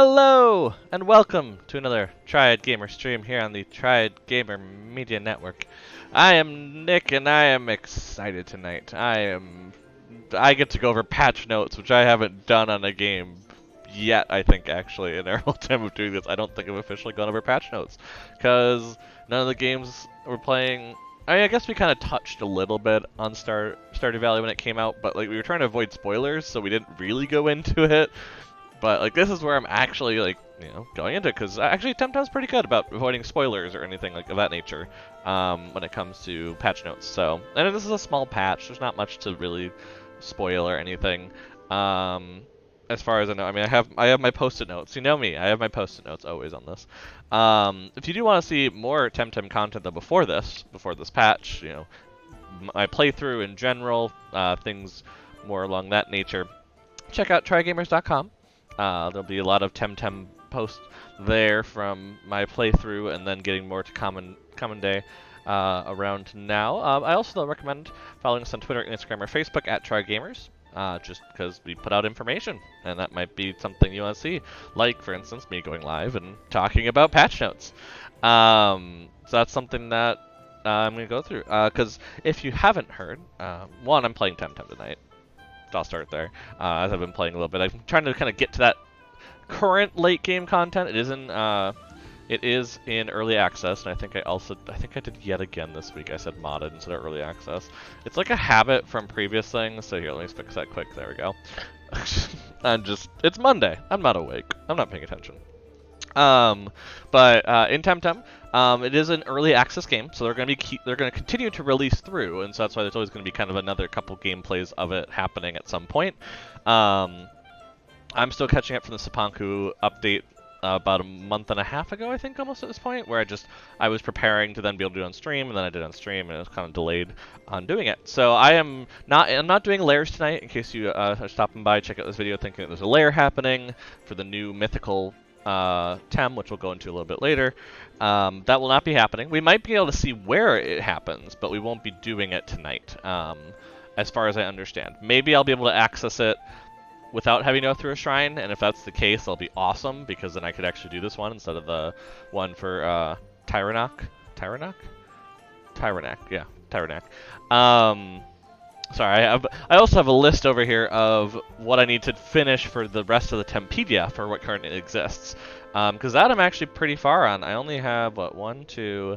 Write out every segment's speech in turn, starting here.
Hello, and welcome to another Triad Gamer stream here on the Triad Gamer Media Network. I am Nick, and I am excited tonight. I get to go over patch notes, which I haven't done on a game yet, I think, actually, in our whole time of doing this. I don't think I've officially gone over patch notes, because none of the games we're playing... I guess we kind of touched a little bit on Stardew Valley when it came out, but like we were trying to avoid spoilers, so we didn't really go into it. But like this is where I'm actually like going into it, because actually TemTem's pretty good about avoiding spoilers or anything like of that nature when it comes to patch notes. So and this is a small patch. There's not much to really spoil or anything. As far as I know, I mean I have my post-it notes. You know me, I have my post-it notes always on this. If you do want to see more TemTem content than before this patch, my playthrough in general, things more along that nature, check out trygamers.com. There'll be a lot of TemTem posts there from my playthrough, and then getting more to common day around now. I also recommend following us on Twitter, Instagram, or Facebook at TryGamers, just because we put out information, and that might be something you want to see. Like, for instance, me going live and talking about patch notes. So that's something that I'm going to go through. Because if you haven't heard, one, I'm playing TemTem tonight. I'll start there, as I've been playing a little bit. I'm trying to kind of get to that current late game content. It is in early access, and I think I did yet again this week. I said modded instead of early access. It's like a habit from previous things. So here, let me fix that quick. There we go. It's Monday. I'm not awake. I'm not paying attention. But in TemTem, it is an early access game, so they're going to continue to release through, and so that's why there's always going to be kind of another couple gameplays of it happening at some point. I'm still catching up from the Sapanku update about a month and a half ago, I think, almost at this point, where I was preparing to then be able to do it on stream, and then I did it on stream, and it was kind of delayed on doing it. So I'm not doing layers tonight. In case you are stopping by, check out this video thinking that there's a layer happening for the new mythical Tem, which we'll go into a little bit later. That will not be happening. We might be able to see where it happens, but we won't be doing it tonight, as far as I understand. Maybe I'll be able to access it without having to go through a shrine, and if that's the case, that'll be awesome, because then I could actually do this one instead of the one for Tyrannoc? Yeah, Tyrannoc. Sorry, I also have a list over here of what I need to finish for the rest of the Tempedia for what currently exists. Because that I'm actually pretty far on. I only have, 1, 2,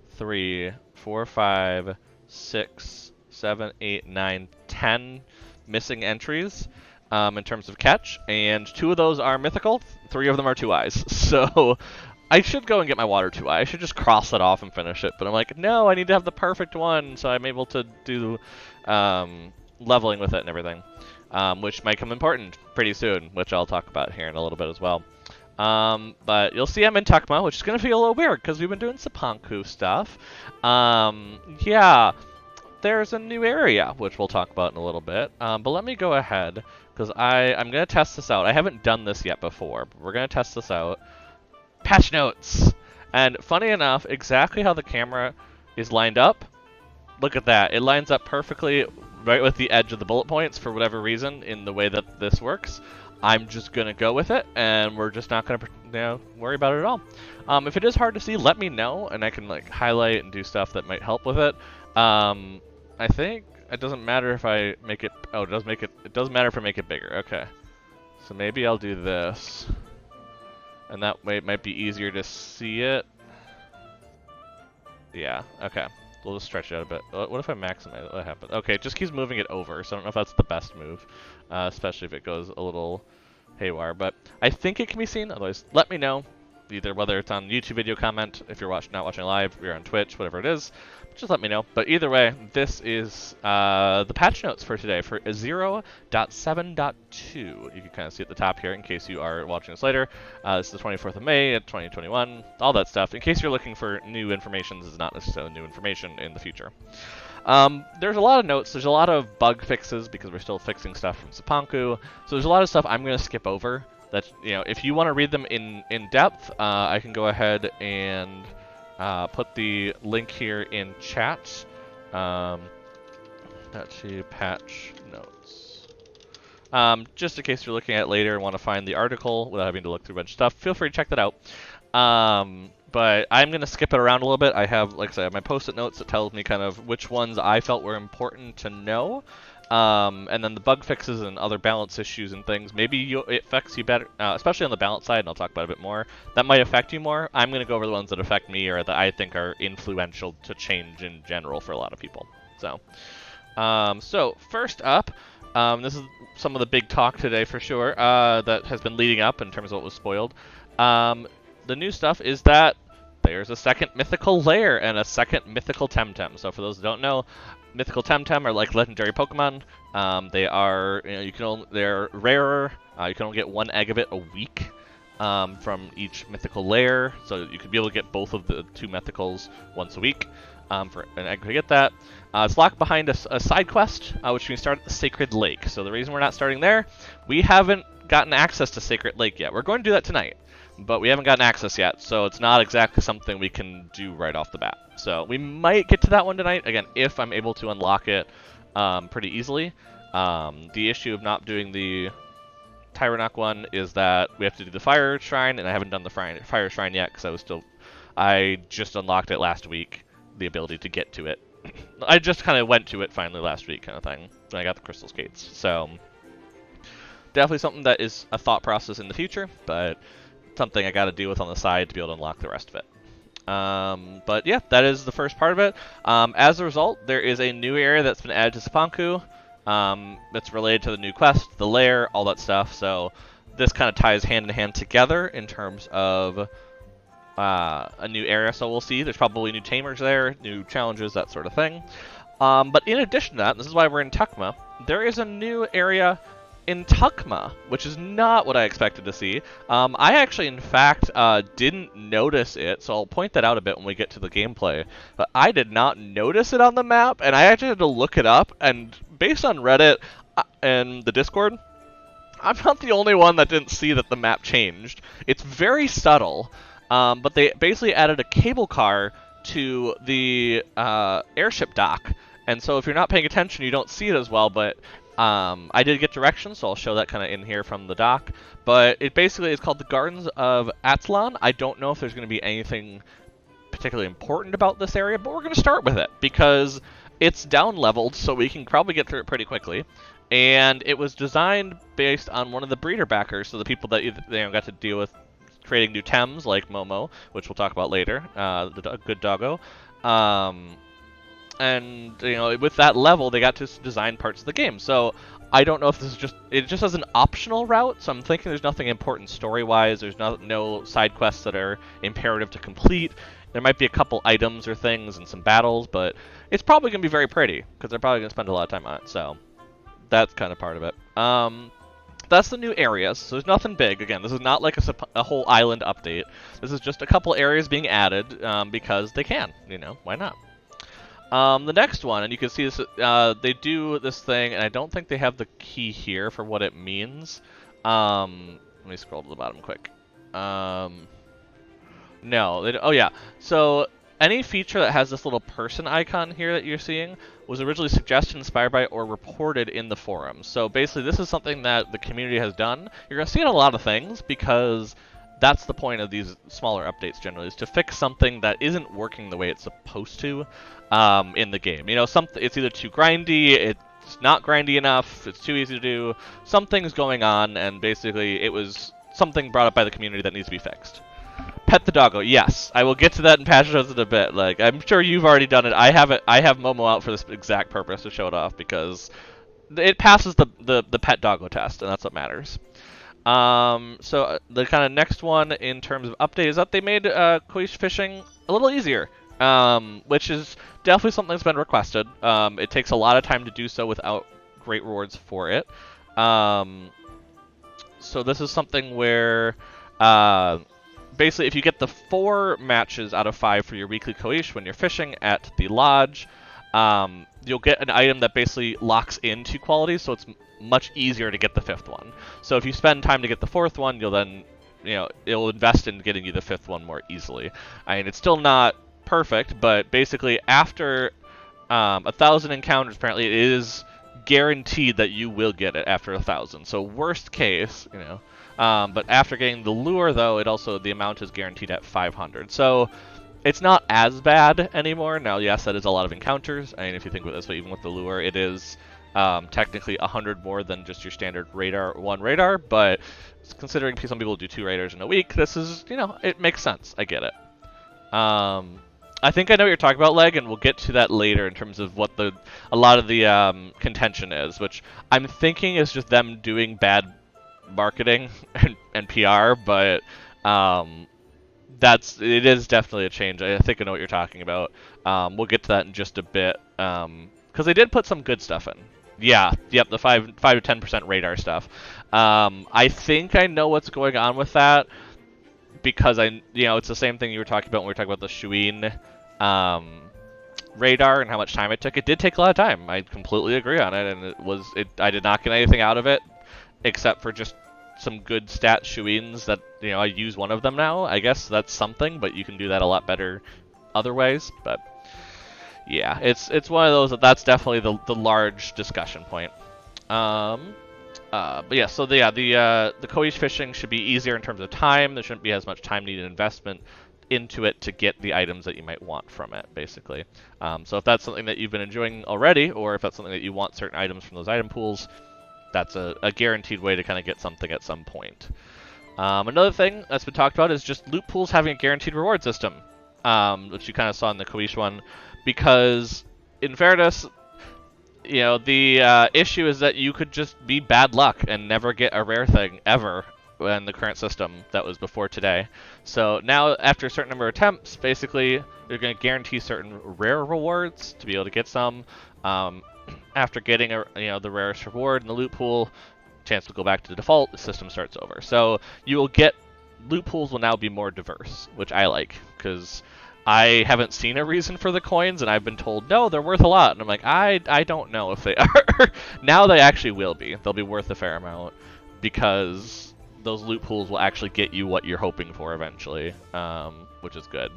3, 4, 5, 6, 7, 8, 9, 10 missing entries in terms of catch. And 2 of those are mythical, 3 of them are 2 eyes. So I should go and get my water 2 eye. I should just cross it off and finish it. But I'm like, no, I need to have the perfect one, so I'm able to do leveling with it and everything, which might come important pretty soon, which I'll talk about here in a little bit as well. But you'll see I'm in Tuckma, which is going to feel a little weird because we've been doing Sapanku stuff. Yeah, there's a new area, which we'll talk about in a little bit. But let me go ahead, because I'm going to test this out. I haven't done this yet before, but we're going to test this out. Patch notes! And funny enough, exactly how the camera is lined up, look at that. It lines up perfectly right with the edge of the bullet points for whatever reason in the way that this works. I'm just going to go with it, and we're just not going to worry about it at all. If it is hard to see, let me know, and I can like highlight and do stuff that might help with it. I think it doesn't matter if I make it... Oh, it does matter if I make it bigger. Okay. So maybe I'll do this. And that way it might be easier to see it. Yeah, okay. We'll just stretch it out a bit. What if I maximize it? What happens? Okay, it just keeps moving it over, so I don't know if that's the best move. Especially if it goes a little haywire. But I think it can be seen. Otherwise, let me know. Either whether it's on YouTube video comment, if you're not watching live, you're on Twitch, whatever it is. Just let me know. But either way, this is the patch notes for today for 0.7.2. You can kind of see at the top here in case you are watching this later. This is the 24th of May, 2021, all that stuff. In case you're looking for new information, this is not necessarily new information in the future. There's a lot of notes. There's a lot of bug fixes because we're still fixing stuff from Sapanku. So there's a lot of stuff I'm going to skip over. That, if you want to read them in depth, I can go ahead and put the link here in chat. To patch notes. Just in case you're looking at it later and want to find the article without having to look through a bunch of stuff, feel free to check that out. But I'm going to skip it around a little bit. I have, like I said, my post-it notes that tells me kind of which ones I felt were important to know. And then the bug fixes and other balance issues and things. Maybe it affects you better, especially on the balance side, and I'll talk about it a bit more. That might affect you more. I'm going to go over the ones that affect me or that I think are influential to change in general for a lot of people. So first up, this is some of the big talk today for sure that has been leading up in terms of what was spoiled. The new stuff is that there's a second mythical lair and a second mythical TemTem. So for those who don't know, mythical TemTem are like legendary Pokemon. They are, they're rarer. You can only get one egg of it a week from each mythical lair. So you could be able to get both of the two mythicals once a week for an egg to get that. It's locked behind a side quest, which we can start at the Sacred Lake. So the reason we're not starting there, we haven't gotten access to Sacred Lake yet. We're going to do that tonight, but we haven't gotten access yet, so it's not exactly something we can do right off the bat. So we might get to that one tonight, again, if I'm able to unlock it pretty easily. The issue of not doing the Tyrannock one is that we have to do the Fire Shrine, and I haven't done the Fire Shrine yet because I just unlocked it last week, the ability to get to it. I just kind of went to it finally last week kind of thing, when I got the Crystal Skates. So definitely something that is a thought process in the future, but something I got to deal with on the side to be able to unlock the rest of it. But yeah, that is the first part of it. As a result, there is a new area that's been added to Sapanku that's related to the new quest, the lair, all that stuff. So this kind of ties hand in hand together in terms of a new area. So we'll see. There's probably new tamers there, new challenges, that sort of thing. But in addition to that, this is why we're in Tukma, there is a new area in Tukma, which is not what I expected to see. I actually, in fact, didn't notice it, so I'll point that out a bit when we get to the gameplay. But I did not notice it on the map, and I actually had to look it up, and based on Reddit and the Discord, I'm not the only one that didn't see that the map changed. It's very subtle, but they basically added a cable car to the airship dock, and so if you're not paying attention, you don't see it as well, but I did get directions, so I'll show that kind of in here from the dock. But it basically is called the Gardens of Atzlan. I don't know if there's going to be anything particularly important about this area, but we're going to start with it because it's down-leveled, so we can probably get through it pretty quickly. And it was designed based on one of the breeder backers, so the people that got to deal with creating new Tems, like Momo, which we'll talk about later, the good doggo. And, with that level, they got to design parts of the game. So I don't know if this is it just has an optional route, so I'm thinking there's nothing important story-wise. There's no side quests that are imperative to complete. There might be a couple items or things and some battles, but it's probably going to be very pretty, because they're probably going to spend a lot of time on it, so that's kind of part of it. That's the new areas, so there's nothing big. Again, this is not like a whole island update. This is just a couple areas being added because they can, why not? The next one, and you can see this, they do this thing, and I don't think they have the key here for what it means. Let me scroll to the bottom quick. No, oh yeah. So any feature that has this little person icon here that you're seeing was originally suggested, inspired by, or reported in the forums. So basically, this is something that the community has done. You're going to see it in a lot of things because that's the point of these smaller updates generally, is to fix something that isn't working the way it's supposed to in the game. It's either too grindy, it's not grindy enough, it's too easy to do, something's going on, and basically it was something brought up by the community that needs to be fixed. Pet the doggo, yes. I will get to that in patch notes in a bit. Like, I'm sure you've already done it. I have Momo out for this exact purpose, to show it off, because it passes the pet doggo test, and that's what matters. So the kind of next one in terms of update is that they made Koish fishing a little easier, which is definitely something that's been requested. It takes a lot of time to do so without great rewards for it. So this is something where basically if you get the 4 matches out of 5 for your weekly Koish when you're fishing at the lodge, you'll get an item that basically locks in 2 qualities, so it's much easier to get the 5th one. So if you spend time to get the 4th one, you'll then, it'll invest in getting you the 5th one more easily. I mean, it's still not perfect, but basically after 1,000 encounters, apparently it is guaranteed that you will get it after 1,000. So worst case, you know. But after getting the lure, though, the amount is guaranteed at 500. So it's not as bad anymore. Now, yes, that is a lot of encounters. I mean, if you think about this, but even with the lure, it is technically 100 more than just your standard one radar. But considering some people do 2 radars in a week, this is, you know, it makes sense. I get it. I think I know what you're talking about, Leg, and we'll get to that later in terms of what a lot of the contention is, which I'm thinking is just them doing bad marketing and PR, but it is definitely a change. I think I know what you're talking about. We'll get to that in just a bit, because they did put some good stuff in. Yeah, yep, the 5 to 10% radar stuff. I think I know what's going on with that, because it's the same thing you were talking about when we were talking about the Shuin radar and how much time it took. It did take a lot of time. I completely agree on it, and I did not get anything out of it except for just some good stat Shuins that, I use one of them now. I guess that's something, but you can do that a lot better other ways. But yeah, it's one of those that's definitely the large discussion point. But yeah, so the Koi's fishing should be easier in terms of time. There shouldn't be as much time needed investment into it to get the items that you might want from it, basically. So if that's something that you've been enjoying already, or if that's something that you want certain items from those item pools, that's a guaranteed way to kind of get something at some point. Another thing that's been talked about is just loot pools having a guaranteed reward system, which you kind of saw in the Koish one, because in fairness, the issue is that you could just be bad luck and never get a rare thing ever in the current system that was before today. So now, after a certain number of attempts, basically, they're going to guarantee certain rare rewards to be able to get some. After getting the rarest reward in the loot pool, chance to go back to the default, the system starts over. So you will get loot pools will now be more diverse, which I like, because I haven't seen a reason for the coins, and I've been told, no, they're worth a lot. And I'm like, I don't know if they are. Now they actually will be. They'll be worth a fair amount, because those loot pools will actually get you what you're hoping for eventually, which is good.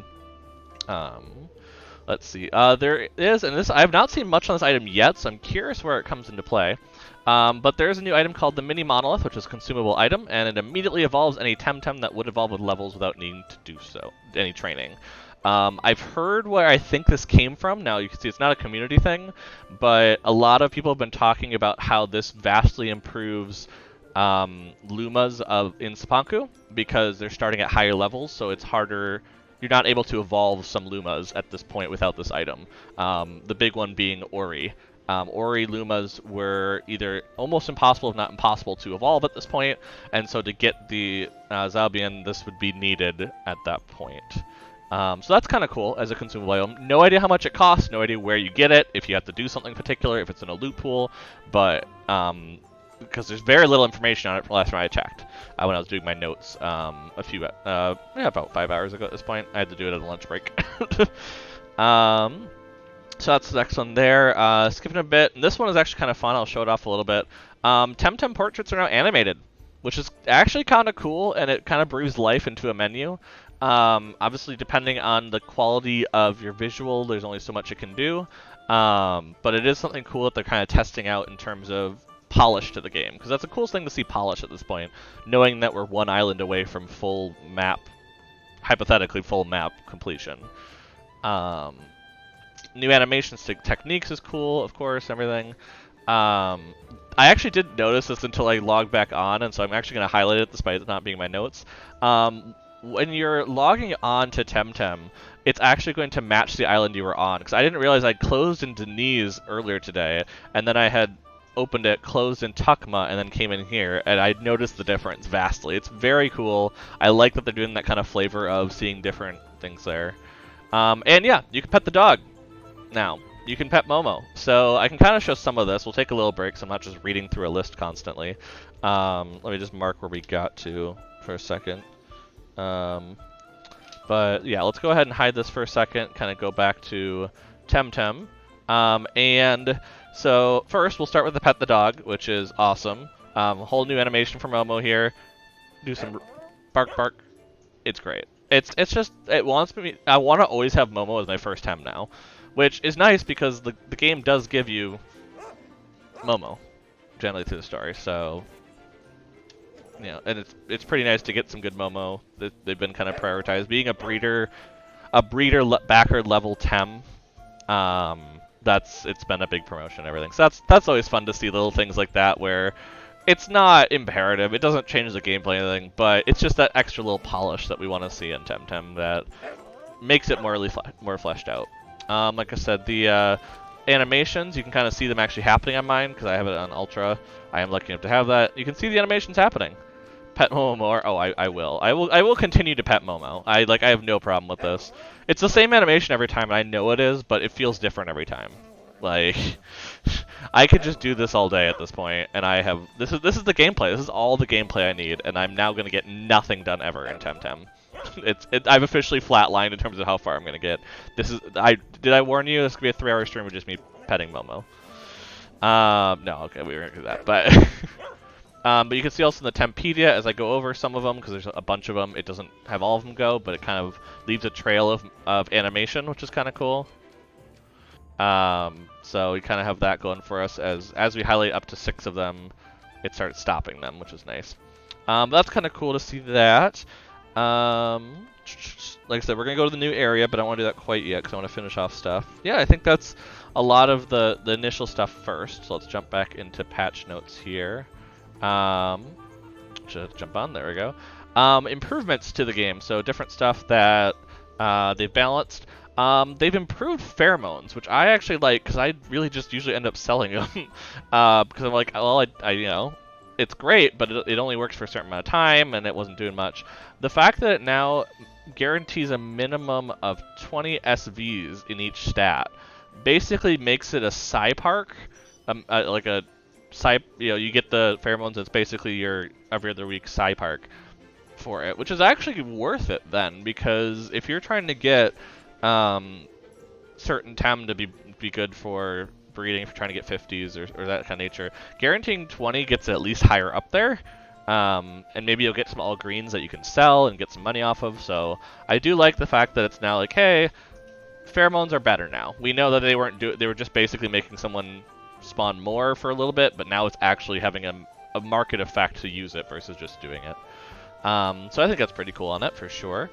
Let's see. There is, and I have not seen much on this item yet, so I'm curious where it comes into play. But there is a new item called the Mini Monolith, which is a consumable item, and it immediately evolves any TemTem that would evolve with levels without needing to do so, any training. I've heard where I think this came from. Now, you can see it's not a community thing, but a lot of people have been talking about how this vastly improves Lumas in Sapanku, because they're starting at higher levels, so it's harder. You're not able to evolve some Lumas at this point without this item. The big one being Ori. Ori Lumas were either almost impossible, if not impossible, to evolve at this point, and so to get the Zalbian, this would be needed at that point. So that's kind of cool as a consumable item. No idea how much it costs, no idea where you get it, if you have to do something particular, if it's in a loot pool, but because there's very little information on it from last time I checked when I was doing my notes about 5 hours ago at this point. I had to do it at a lunch break. So that's the next one there. Skipping a bit, and this one is actually kind of fun. I'll show it off a little bit. TemTem portraits are now animated, which is actually kind of cool, and it kind of breathes life into a menu. Obviously, depending on the quality of your visual, there's only so much it can do. But it is something cool that they're kind of testing out in terms of polish to the game, because that's the coolest thing to see polish at this point, knowing that we're one island away from full map, hypothetically full map completion. New animations to techniques is cool, of course, everything. I actually didn't notice this until I logged back on, and so I'm actually going to highlight it despite it not being my notes. When you're logging on to TemTem, it's actually going to match the island you were on, because I didn't realize I'd closed in Denise earlier today, and then I had opened it, closed in Tukma, and then came in here, and I noticed the difference vastly. It's very cool. I like that they're doing that kind of flavor of seeing different things there. And yeah, you can pet the dog now. You can pet Momo. So I can kind of show some of this. We'll take a little break, so I'm not just reading through a list constantly. Let me just mark where we got to for a second. But yeah, let's go ahead and hide this for a second, kind of go back to TemTem. And so first, we'll start with the pet the dog, which is awesome. A whole new animation for Momo here. Do some bark bark. It's great. It's just, it wants me. I want to always have Momo as my first Tem now, which is nice because the game does give you Momo, generally through the story. So, you know, and it's pretty nice to get some good Momo. They've been kind of prioritized. Being a breeder backer level Tem, it's been a big promotion and everything. So that's always fun to see little things like that where it's not imperative. It doesn't change the gameplay or anything, but it's just that extra little polish that we want to see in TemTem that makes it more fleshed out. Like I said, the animations, you can kind of see them actually happening on mine because I have it on Ultra. I am lucky enough to have that. You can see the animations happening. Pet Momo more. Oh, I will. I will continue to pet Momo. I have no problem with this. It's the same animation every time, and I know it is, but it feels different every time. Like, I could just do this all day at this point, and I have this is the gameplay. This is all the gameplay I need, and I'm now gonna get nothing done ever in TemTem. I've officially flatlined in terms of how far I'm gonna get. Did I warn you? This could be a 3-hour stream with just me petting Momo. No, okay, we were gonna do that, but. But you can see also in the Tempedia as I go over some of them, because there's a bunch of them, it doesn't have all of them go, but it kind of leaves a trail of animation, which is kind of cool. So we kind of have that going for us. As we highlight up to 6 of them, it starts stopping them, which is nice. That's kind of cool to see that. Like I said, we're going to go to the new area, but I don't want to do that quite yet because I want to finish off stuff. Yeah, I think that's a lot of the initial stuff first. So let's jump back into patch notes here. Just jump on, there we go. Improvements to the game, so different stuff that they've balanced. They've improved pheromones, which I actually like because I really just usually end up selling them because I'm like, well, I you know, it's great, but it only works for a certain amount of time, and it wasn't doing much. The fact that it now guarantees a minimum of 20 SVs in each stat basically makes it a Psy-Park, like a you get the pheromones. It's basically your every other week Psy-Park for it, which is actually worth it then, because if you're trying to get certain Tem to be good for breeding, if you're trying to get 50s or that kind of nature, guaranteeing 20 gets at least higher up there, and maybe you'll get some all greens that you can sell and get some money off of. So I do like the fact that it's now like, hey, pheromones are better now. We know that they were just basically making someone spawn more for a little bit, but now it's actually having a market effect to use it versus just doing it. So I think that's pretty cool on that for sure.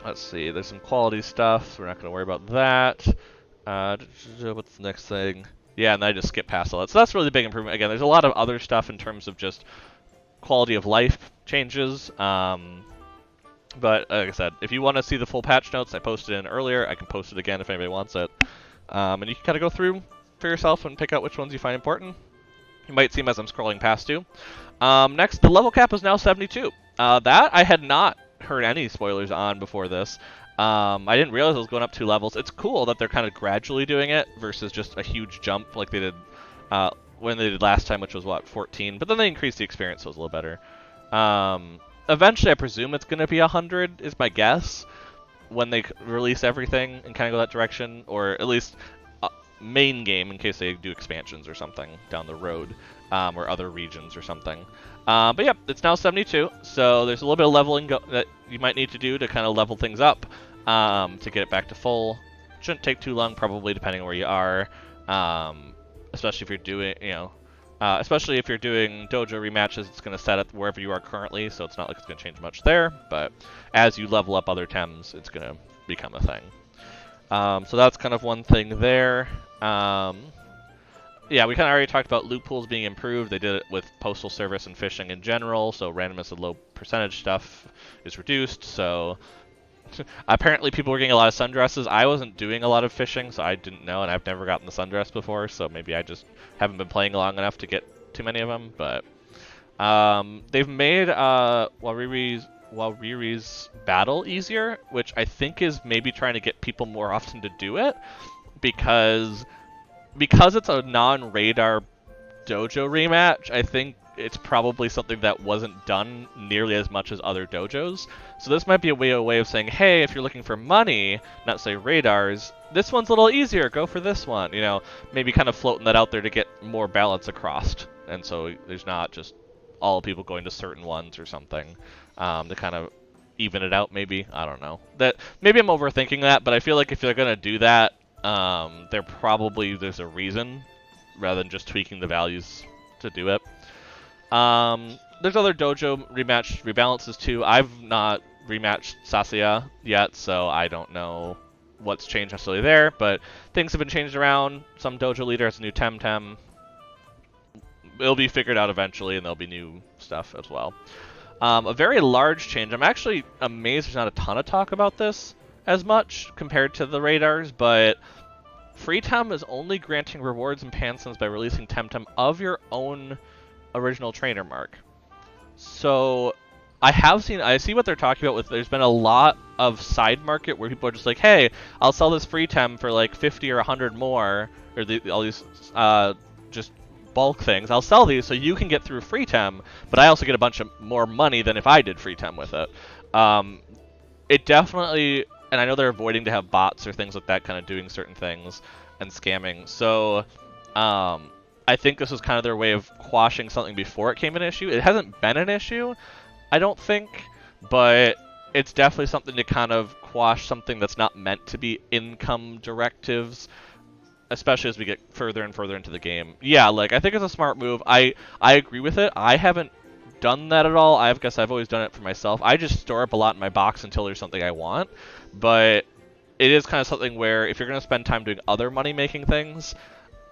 Let's see, there's some quality stuff, so we're not going to worry about that. What's the next thing? Yeah, and I just skip past all that. So that's really the big improvement. Again, there's a lot of other stuff in terms of just quality of life changes. But like I said, if you want to see the full patch notes, I posted in earlier. I can post it again if anybody wants it. And you can kind of go through for yourself and pick out which ones you find important. You might see them as I'm scrolling past you. Next, the level cap is now 72. That I had not heard any spoilers on before this. I didn't realize it was going up 2 levels. It's cool that they're kind of gradually doing it versus just a huge jump like they did when they did last time, which was, what, 14? But then they increased the experience, so it was a little better. Eventually, I presume it's going to be 100, is my guess, when they release everything and kind of go that direction, or at least main game in case they do expansions or something down the road, or other regions or something. But yeah, it's now 72, so there's a little bit of leveling that you might need to do to kind of level things up to get it back to full. Shouldn't take too long, probably, depending on where you are, especially if you're doing, especially if you're doing dojo rematches. It's going to set it wherever you are currently, so it's not like it's going to change much there. But as you level up other Tems, it's going to become a thing. So that's kind of one thing there. Yeah, we kind of already talked about loot pools being improved. They did it with postal service and fishing in general, so randomness and low percentage stuff is reduced. So apparently people were getting a lot of sundresses. I wasn't doing a lot of fishing, so I didn't know, and I've never gotten the sundress before, so maybe I just haven't been playing long enough to get too many of them. But they've made Walriri's battle easier, which I think is maybe trying to get people more often to do it, because it's a non-radar dojo rematch. I think it's probably something that wasn't done nearly as much as other dojos. So this might be a way of saying, hey, if you're looking for money, not say radars, this one's a little easier, go for this one. Maybe kind of floating that out there to get more balance across. And so there's not just all people going to certain ones or something, to kind of even it out, maybe. I don't know. Maybe I'm overthinking that, but I feel like if they're going to do that, there's a reason rather than just tweaking the values to do it. There's other dojo rebalances too. I've not rematched Sophia yet, so I don't know what's changed necessarily there, but things have been changed around. Some dojo leader has a new TemTem. It'll be figured out eventually, and there'll be new stuff as well. A very large change. I'm actually amazed there's not a ton of talk about this as much compared to the radars, but Free Tem is only granting rewards and pansons by releasing TemTem of your own original trainer mark. So I see what they're talking about with, there's been a lot of side market where people are just like, hey, I'll sell this free Tem for like 50 or 100 more, or all these just bulk things. I'll sell these so you can get through free Tem, but I also get a bunch of more money than if I did free Tem with it. It definitely, and I know they're avoiding to have bots or things like that kind of doing certain things and scamming. So I think this was kind of their way of quashing something before it came an issue. It hasn't been an issue, I don't think, but it's definitely something to kind of quash something that's not meant to be income directives, especially as we get further and further into the game. Yeah, like, I think it's a smart move. I agree with it. I haven't done that at all. I guess I've always done it for myself. I just store up a lot in my box until there's something I want, but it is kind of something where if you're going to spend time doing other money-making things,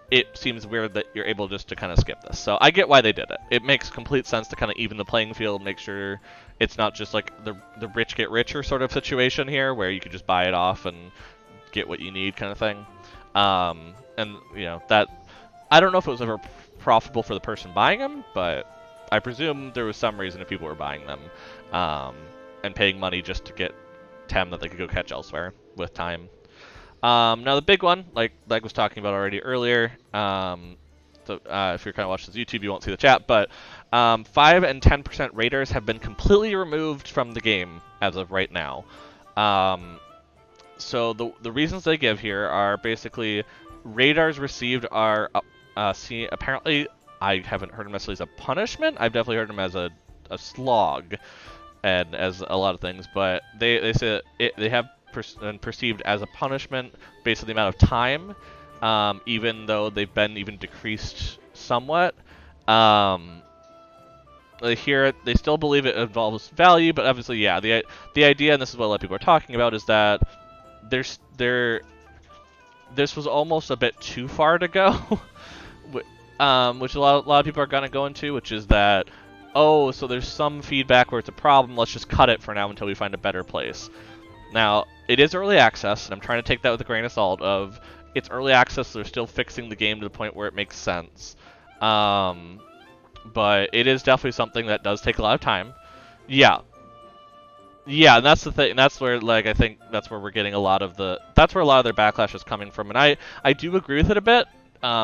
it seems weird that you're able just to kind of skip this. So I get why they did it. It makes complete sense to kind of even the playing field, make sure it's not just like the rich get richer sort of situation here, where you could just buy it off and get what you need kind of thing. And, you know, that, I don't know if it was ever profitable for the person buying them, but I presume there was some reason if people were buying them and paying money just to get Tem that they could go catch elsewhere with time. Now the big one, like I was talking about already earlier, so if you're kind of watching this YouTube, you won't see the chat, but 5 and 10% raiders have been completely removed from the game as of right now. So the reasons they give here are basically radars received are apparently, I haven't heard them necessarily as a punishment. I've definitely heard them as a slog and as a lot of things, but they say they have perceived as a punishment based on the amount of time, even though they've been even decreased somewhat. Here they still believe it involves value, but obviously, yeah, the idea, and this is what a lot of people are talking about, is that this was almost a bit too far to go, which a lot of people are gonna go into, which is that, oh, so there's some feedback where it's a problem, let's just cut it for now until we find a better place. Now, it is early access, and I'm trying to take that with a grain of salt of, it's early access, so they're still fixing the game to the point where it makes sense. But it is definitely something that does take a lot of time. Yeah. Yeah, and that's the thing, and that's where, like, I think that's where we're getting that's where a lot of their backlash is coming from, and I do agree with it a bit,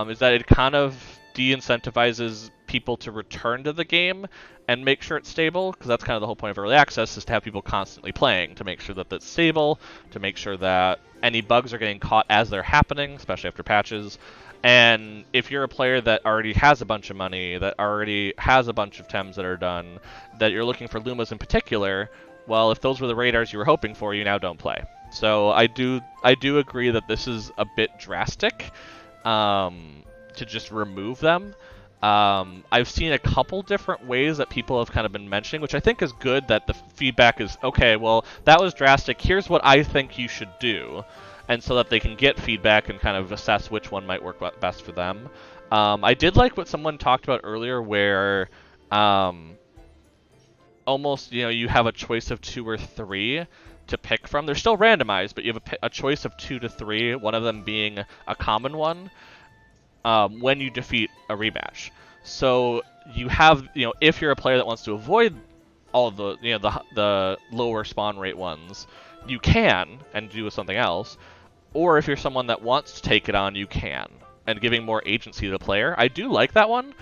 is that it kind of de-incentivizes people to return to the game and make sure it's stable, because that's kind of the whole point of early access, is to have people constantly playing, to make sure that it's stable, to make sure that any bugs are getting caught as they're happening, especially after patches. And if you're a player that already has a bunch of money, that already has a bunch of Tems that are done, that you're looking for Lumas in particular, well, if those were the radars you were hoping for, you now don't play. So I do agree that this is a bit drastic, to just remove them. I've seen a couple different ways that people have kind of been mentioning, which I think is good, that the feedback is, okay, well, that was drastic, here's what I think you should do, and so that they can get feedback and kind of assess which one might work best for them. I did like what someone talked about earlier, where almost, you know, you have a choice of 2 or 3 to pick from. They're still randomized, but you have a choice of 2 to 3, one of them being a common one, when you defeat a rematch. So you have, you know, if you're a player that wants to avoid all the, you know, the lower spawn rate ones, you can, and do something else. Or if you're someone that wants to take it on, you can, and giving more agency to the player. I do like that one.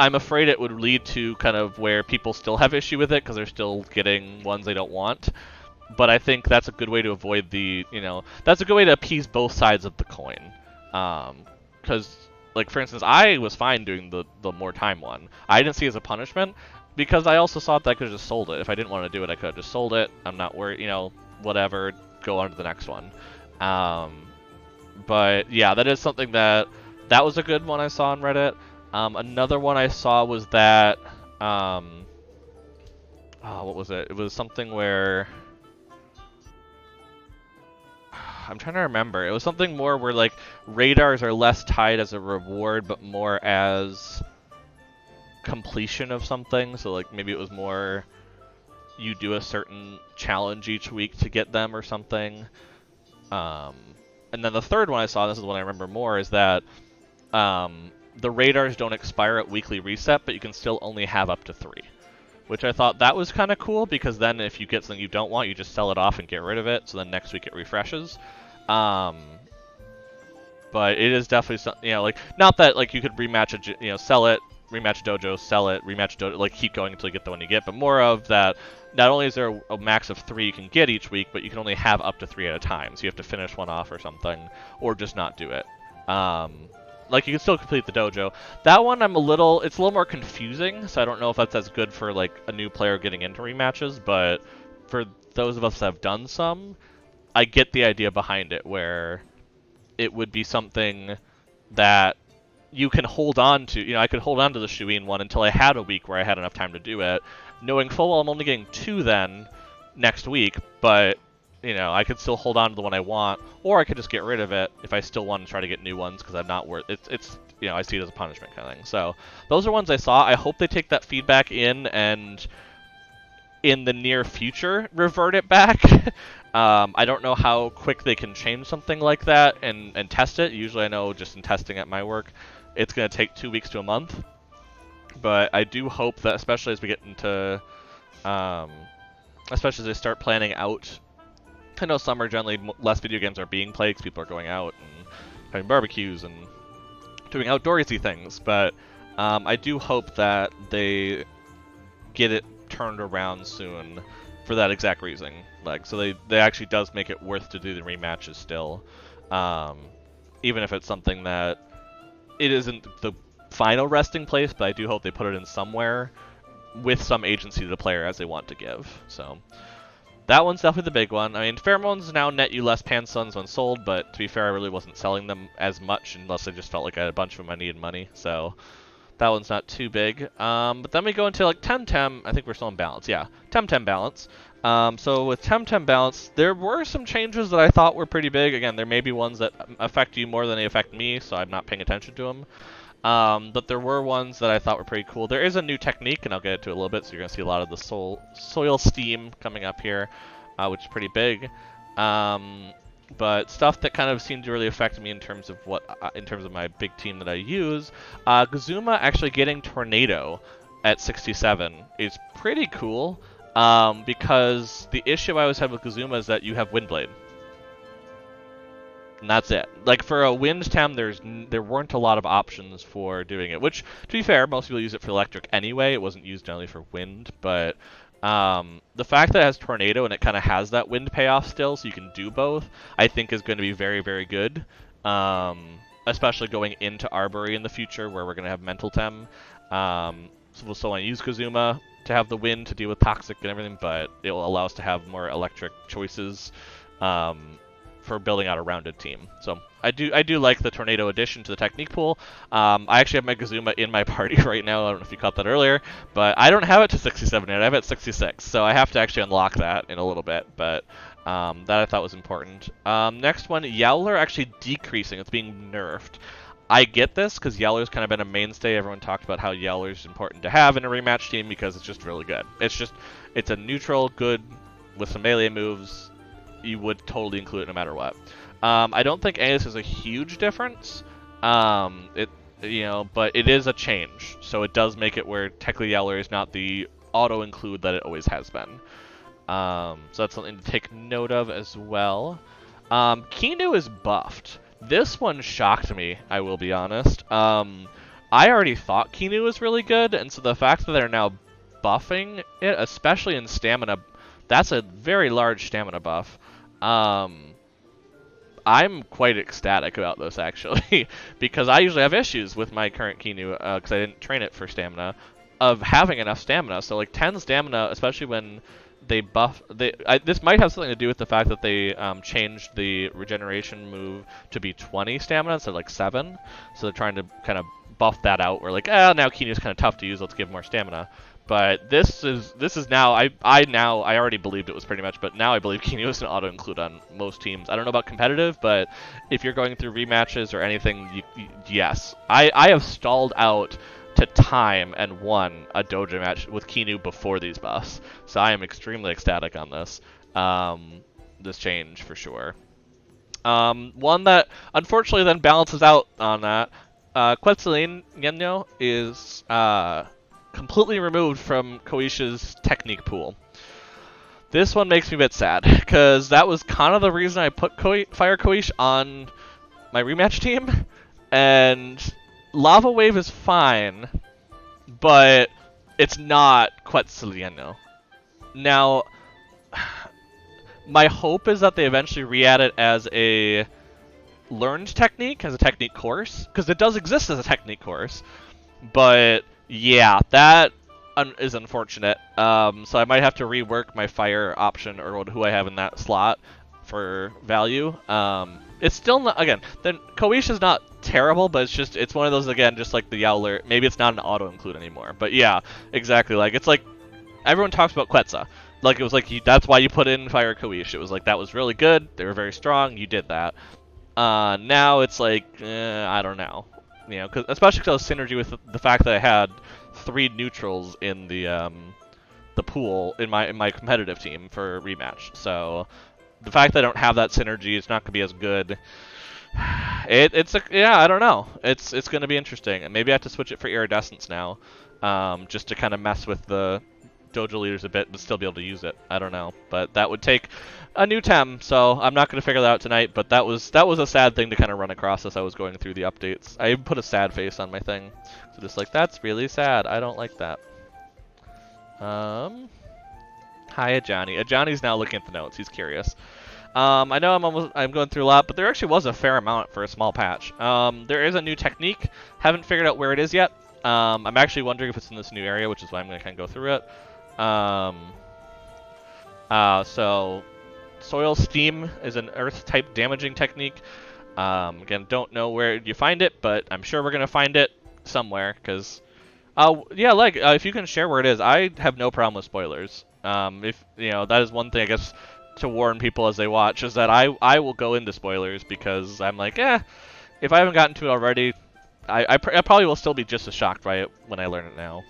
I'm afraid it would lead to kind of where people still have issue with it, because they're still getting ones they don't want. But I think that's a good way to avoid the, you know, that's a good way to appease both sides of the coin. Because, like, for instance, I was fine doing the more time one. I didn't see it as a punishment, because I also thought that I could have just sold it. If I didn't want to do it, I could have just sold it. I'm not worried, you know, whatever, go on to the next one. But yeah, that is something that That was a good one I saw on Reddit. Another one I saw was that, what was it? It was something where, I'm trying to remember. It was something more where like radars are less tied as a reward, but more as completion of something. So like maybe it was more you do a certain challenge each week to get them or something. And then the third one I saw, this is the one I remember more, is that the radars don't expire at weekly reset, but you can still only have up to 3. Which I thought that was kind of cool, because then if you get something you don't want, you just sell it off and get rid of it, so then next week it refreshes. But it is definitely something, like, not that, like, you could rematch sell it, rematch dojo, sell it, rematch dojo, like, keep going until you get the one you get, but more of that, not only is there a max of 3 you can get each week, but you can only have up to 3 at a time, so you have to finish one off or something, or just not do it. Like, you can still complete the dojo. That one, it's a little more confusing, so I don't know if that's as good for, like, a new player getting into rematches, but for those of us that have done some, I get the idea behind it, where it would be something that you can hold on to. I could hold on to the Shuin one until I had a week where I had enough time to do it, knowing full well I'm only getting 2 then next week, but I could still hold on to the one I want, or I could just get rid of it if I still want to try to get new ones because I'm not worth it. It's I see it as a punishment kind of thing. So those are ones I saw. I hope they take that feedback in and in the near future revert it back. I don't know how quick they can change something like that and test it. Usually I know just in testing at my work, it's going to take 2 weeks to a month. But I do hope that, especially as we get into, especially as they start planning out, I know summer generally less video games are being played because people are going out and having barbecues and doing outdoorsy things. But I do hope that they get it turned around soon for that exact reason. Like, so they actually does make it worth to do the rematches still, even if it's something that it isn't the final resting place, but I do hope they put it in somewhere with some agency to the player as they want to give. So that one's definitely the big one. I mean, pheromones now net you less Pansuns when sold, but to be fair, I really wasn't selling them as much unless I just felt like I had a bunch of them I needed money. So that one's not too big. But then we go into like TemTem. I think we're still in balance. Yeah, TemTem balance. So with TemTem balance, there were some changes that I thought were pretty big. Again, there may be ones that affect you more than they affect me, so I'm not paying attention to them. But there were ones that I thought were pretty cool. There is a new technique, and I'll get into it a little bit, so you're going to see a lot of the soil steam coming up here, which is pretty big. But stuff that kind of seemed to really affect me in terms of my big team that I use, Gazuma actually getting Tornado at 67 is pretty cool, because the issue I always had with Gazuma is that you have Windblade. And that's it. Like, for a wind tem, there weren't a lot of options for doing it, which, to be fair, most people use it for electric anyway. It wasn't used generally for wind, but the fact that it has Tornado and it kind of has that wind payoff still, so you can do both, I think is going to be very, very good, especially going into Arbory in the future, where we're going to have Mental Tem. So we'll still want to use Kazuma to have the wind to deal with Toxic and everything, but it will allow us to have more electric choices for building out a rounded team. So I do like the Tornado addition to the technique pool. I actually have my Gazuma in my party right now. I don't know if you caught that earlier, but I don't have it to 67 yet. I have it at 66, so I have to actually unlock that in a little bit, but that I thought was important. Next one, Yowler actually decreasing. It's being nerfed. I get this because Yowler's kind of been a mainstay. Everyone talked about how Yowler's important to have in a rematch team because it's just really good. It's a neutral, good, with some melee moves. You would totally include it no matter what. I don't think any of this is a huge difference. But it is a change. So it does make it where technically Yowler is not the auto-include that it always has been. So that's something to take note of as well. Kinu Is Buffed. This one shocked me, I will be honest. I already thought Kinu was really good, and so the fact that they're now buffing it, especially in stamina, that's a very large stamina buff. I'm quite ecstatic about this, actually, because I usually have issues with my current Kinu, because I didn't train it for stamina, of having enough stamina. So, like, 10 stamina, especially when they buff this might have something to do with the fact that they changed the regeneration move to be 20 stamina instead of like 7, so they're trying to kind of buff that out. We're like, now Kinu's kind of tough to use, let's give more stamina. But this is now I already believed it was pretty much, but now I believe Kinu is an auto include on most teams. I don't know about competitive, but if you're going through rematches or anything, yes, I have stalled out to time and won a dojo match with Kinu before these buffs. So I am extremely ecstatic on this. This change for sure. One that unfortunately then balances out on that. Quetzal is completely removed from Koisha's technique pool. This one makes me a bit sad, because that was kind of the reason I put Fire Koish on my rematch team, and Lava Wave is fine, but it's not Quetzal. Now, my hope is that they eventually re-add it as a learned technique, as a technique course, because it does exist as a technique course, but yeah, that is unfortunate. So I might have to rework my fire option or who I have in that slot for value. It's still not, again, then Koish is not terrible, but it's one of those, again, just like the Yowler, maybe it's not an auto include anymore. But yeah, exactly, like it's like everyone talks about Quetzal. Like it was like that's why you put in Fire Koish. It was like that was really good. They were very strong. You did that. Now it's like I don't know, especially because synergy with the fact that I had 3 neutrals in the pool in my competitive team for rematch. So the fact that I don't have that synergy, it's not gonna be as good. Yeah, I don't know. It's gonna be interesting, and maybe I have to switch it for iridescence now, just to kind of mess with the dojo leaders a bit, but still be able to use it. I don't know, but that would take a new Tem, so I'm not going to figure that out tonight. But that was a sad thing to kind of run across as I was going through the updates. I even put a sad face on my thing, so just like that's really sad. I don't like that. Hi, Ajani. Ajani's now looking at the notes. He's curious. I know I'm going through a lot, but there actually was a fair amount for a small patch. There is a new technique. Haven't figured out where it is yet. I'm actually wondering if it's in this new area, which is why I'm going to kind of go through it. So Soil Steam is an earth-type damaging technique. Again, don't know where you find it, but I'm sure we're going to find it somewhere, because... yeah, if you can share where it is, I have no problem with spoilers. If, that is one thing, I guess, to warn people as they watch, is that I will go into spoilers, because I'm like, if I haven't gotten to it already, I probably will still be just as shocked by it when I learn it now.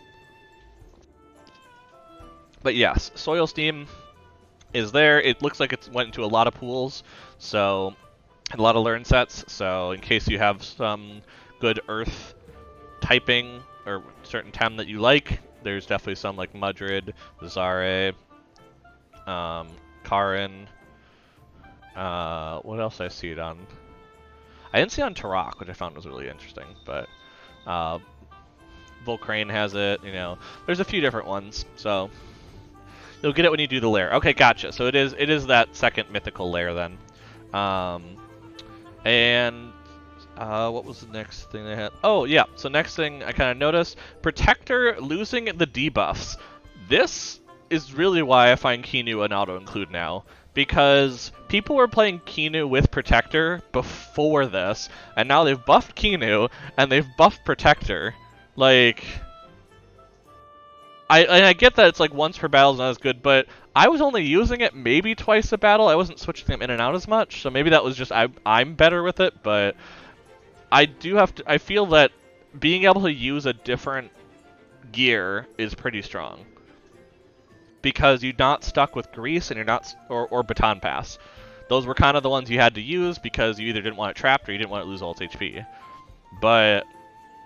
But yes, Soil Steam is there. It looks like it went into a lot of pools, so a lot of learn sets. So in case you have some good earth typing or certain Tem that you like, there's definitely some like Mudrid, Zare, Karin. What else did I see it on? I didn't see it on Tarak, which I found was really interesting, but Volcrane has it. There's a few different ones, so. You'll get it when you do the lair. Okay, gotcha. So it is that second mythical lair then. And what was the next thing they had? Oh yeah. So next thing I kind of noticed, Protector losing the debuffs. This is really why I find Kinu an auto include now, because people were playing Kinu with Protector before this, and now they've buffed Kinu and they've buffed Protector. Like. I get that it's like once per battle is not as good, but I was only using it maybe twice a battle. I wasn't switching them in and out as much, so maybe that was just I'm better with it. But I feel that being able to use a different gear is pretty strong, because you're not stuck with Grease and you're not or Baton Pass. Those were kind of the ones you had to use because you either didn't want it trapped or you didn't want to lose all its HP. But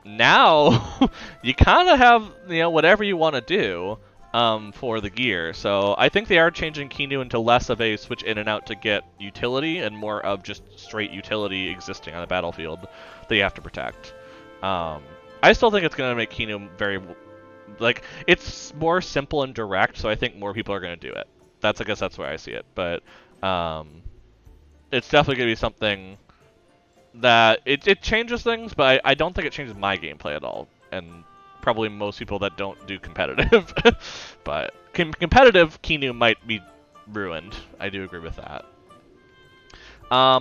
now you kind of have whatever you want to do for the gear. So I think they are changing Kinu into less of a switch in and out to get utility and more of just straight utility existing on the battlefield that you have to protect. I still think it's going to make Kinu very it's more simple and direct, so I think more people are going to do it. I guess that's where I see it, but it's definitely going to be something that it changes things, but I don't think it changes my gameplay at all, and probably most people that don't do competitive. But competitive, Kinu might be ruined. I do agree with that.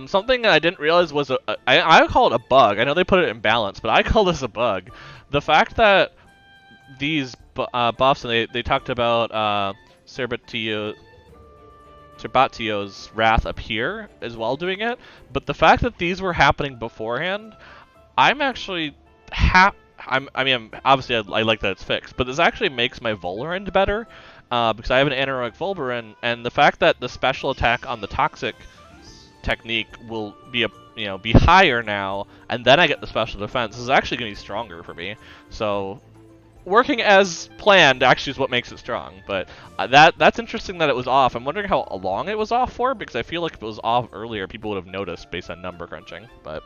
Something I didn't realize was I call it a bug. I know they put it in balance, but I call this a bug. The fact that these buffs, and they talked about Cerbatio's Wrath up here as well doing it, but the fact that these were happening beforehand, I'm actually I mean, obviously I like that it's fixed, but this actually makes my Volrend better, because I have an anaerobic Volrend, and the fact that the special attack on the Toxic technique will be be higher now, and then I get the special defense is actually going to be stronger for me. So working as planned actually is what makes it strong. But that's interesting that it was off. I'm wondering how long it was off for, because I feel like if it was off earlier, people would have noticed based on number crunching. But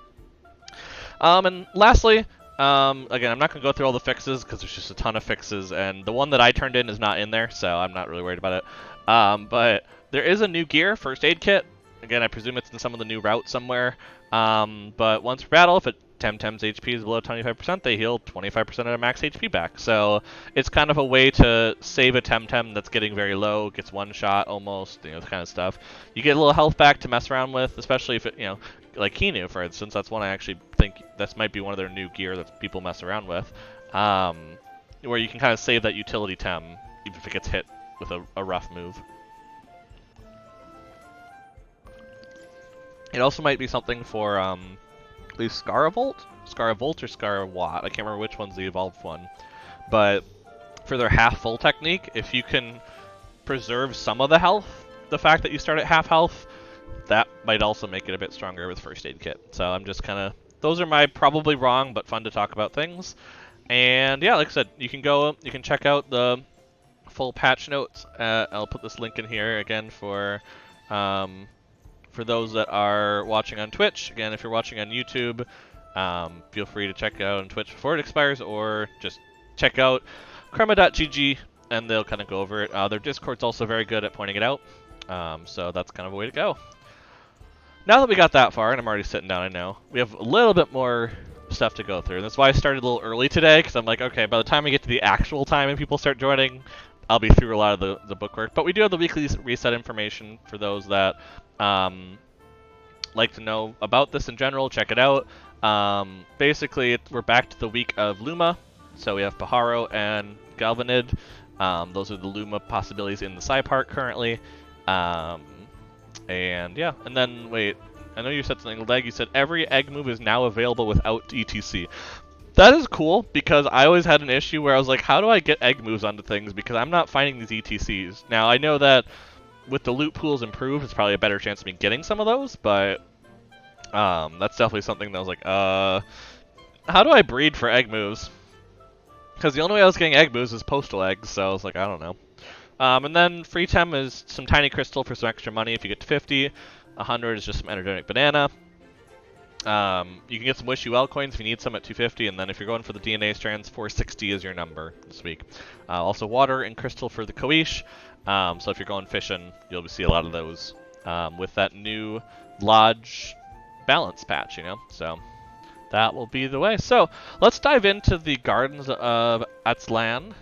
and lastly, again, I'm not going to go through all the fixes because there's just a ton of fixes, and the one that I turned in is not in there, so I'm not really worried about it. But there is a new gear, First Aid Kit. Again, I presume it's in some of the new routes somewhere. But once per battle, if TemTem's HP is below 25%, they heal 25% of their max HP back. So it's kind of a way to save a TemTem that's getting very low, gets one shot almost, this kind of stuff. You get a little health back to mess around with, especially if it, like Kinu, for instance. That's one I actually think this might be one of their new gear that people mess around with, where you can kind of save that utility Tem, even if it gets hit with a rough move. It also might be something for, I believe, Scaravolt or Scarwatt. I can't remember which one's the evolved one. But for their half full technique, if you can preserve some of the health, the fact that you start at half health, that might also make it a bit stronger with First Aid Kit. So I'm just kind of, those are my probably wrong but fun to talk about things. And yeah, like I said, you can check out the full patch notes. I'll put this link in here again for those that are watching on Twitch. Again, if you're watching on YouTube, feel free to check it out on Twitch before it expires, or just check out Chroma.gg and they'll kind of go over it. Their Discord's also very good at pointing it out, so that's kind of a way to go. Now that we got that far, and I'm already sitting down, I know, we have a little bit more stuff to go through. And that's why I started a little early today, because I'm like, okay, by the time we get to the actual time and people start joining, I'll be through a lot of the bookwork. But we do have the weekly reset information for those that like to know about this in general. Check it out. Basically, we're back to the week of Luma. So we have Pajaro and Galvanid. Those are the Luma possibilities in the Psy Park currently. And yeah, and then, wait, I know you said something, Leg, you said every egg move is now available without ETC. That is cool, because I always had an issue where I was like, how do I get egg moves onto things, because I'm not finding these ETCs. Now, I know that with the loot pools improved, it's probably a better chance of me getting some of those, but that's definitely something that I was like, how do I breed for egg moves? Because the only way I was getting egg moves is postal eggs, so I was like, I don't know. And then free Tem is some tiny crystal for some extra money if you get to 50. 100 is just some energetic banana. You can get some Wish You Well coins if you need some at 250, and then if you're going for the DNA strands, 460 is your number this week. Also water and crystal for the Koish. So if you're going fishing, you'll see a lot of those with that new Lodge balance patch, So that will be the way. So let's dive into the Gardens of Atzlan.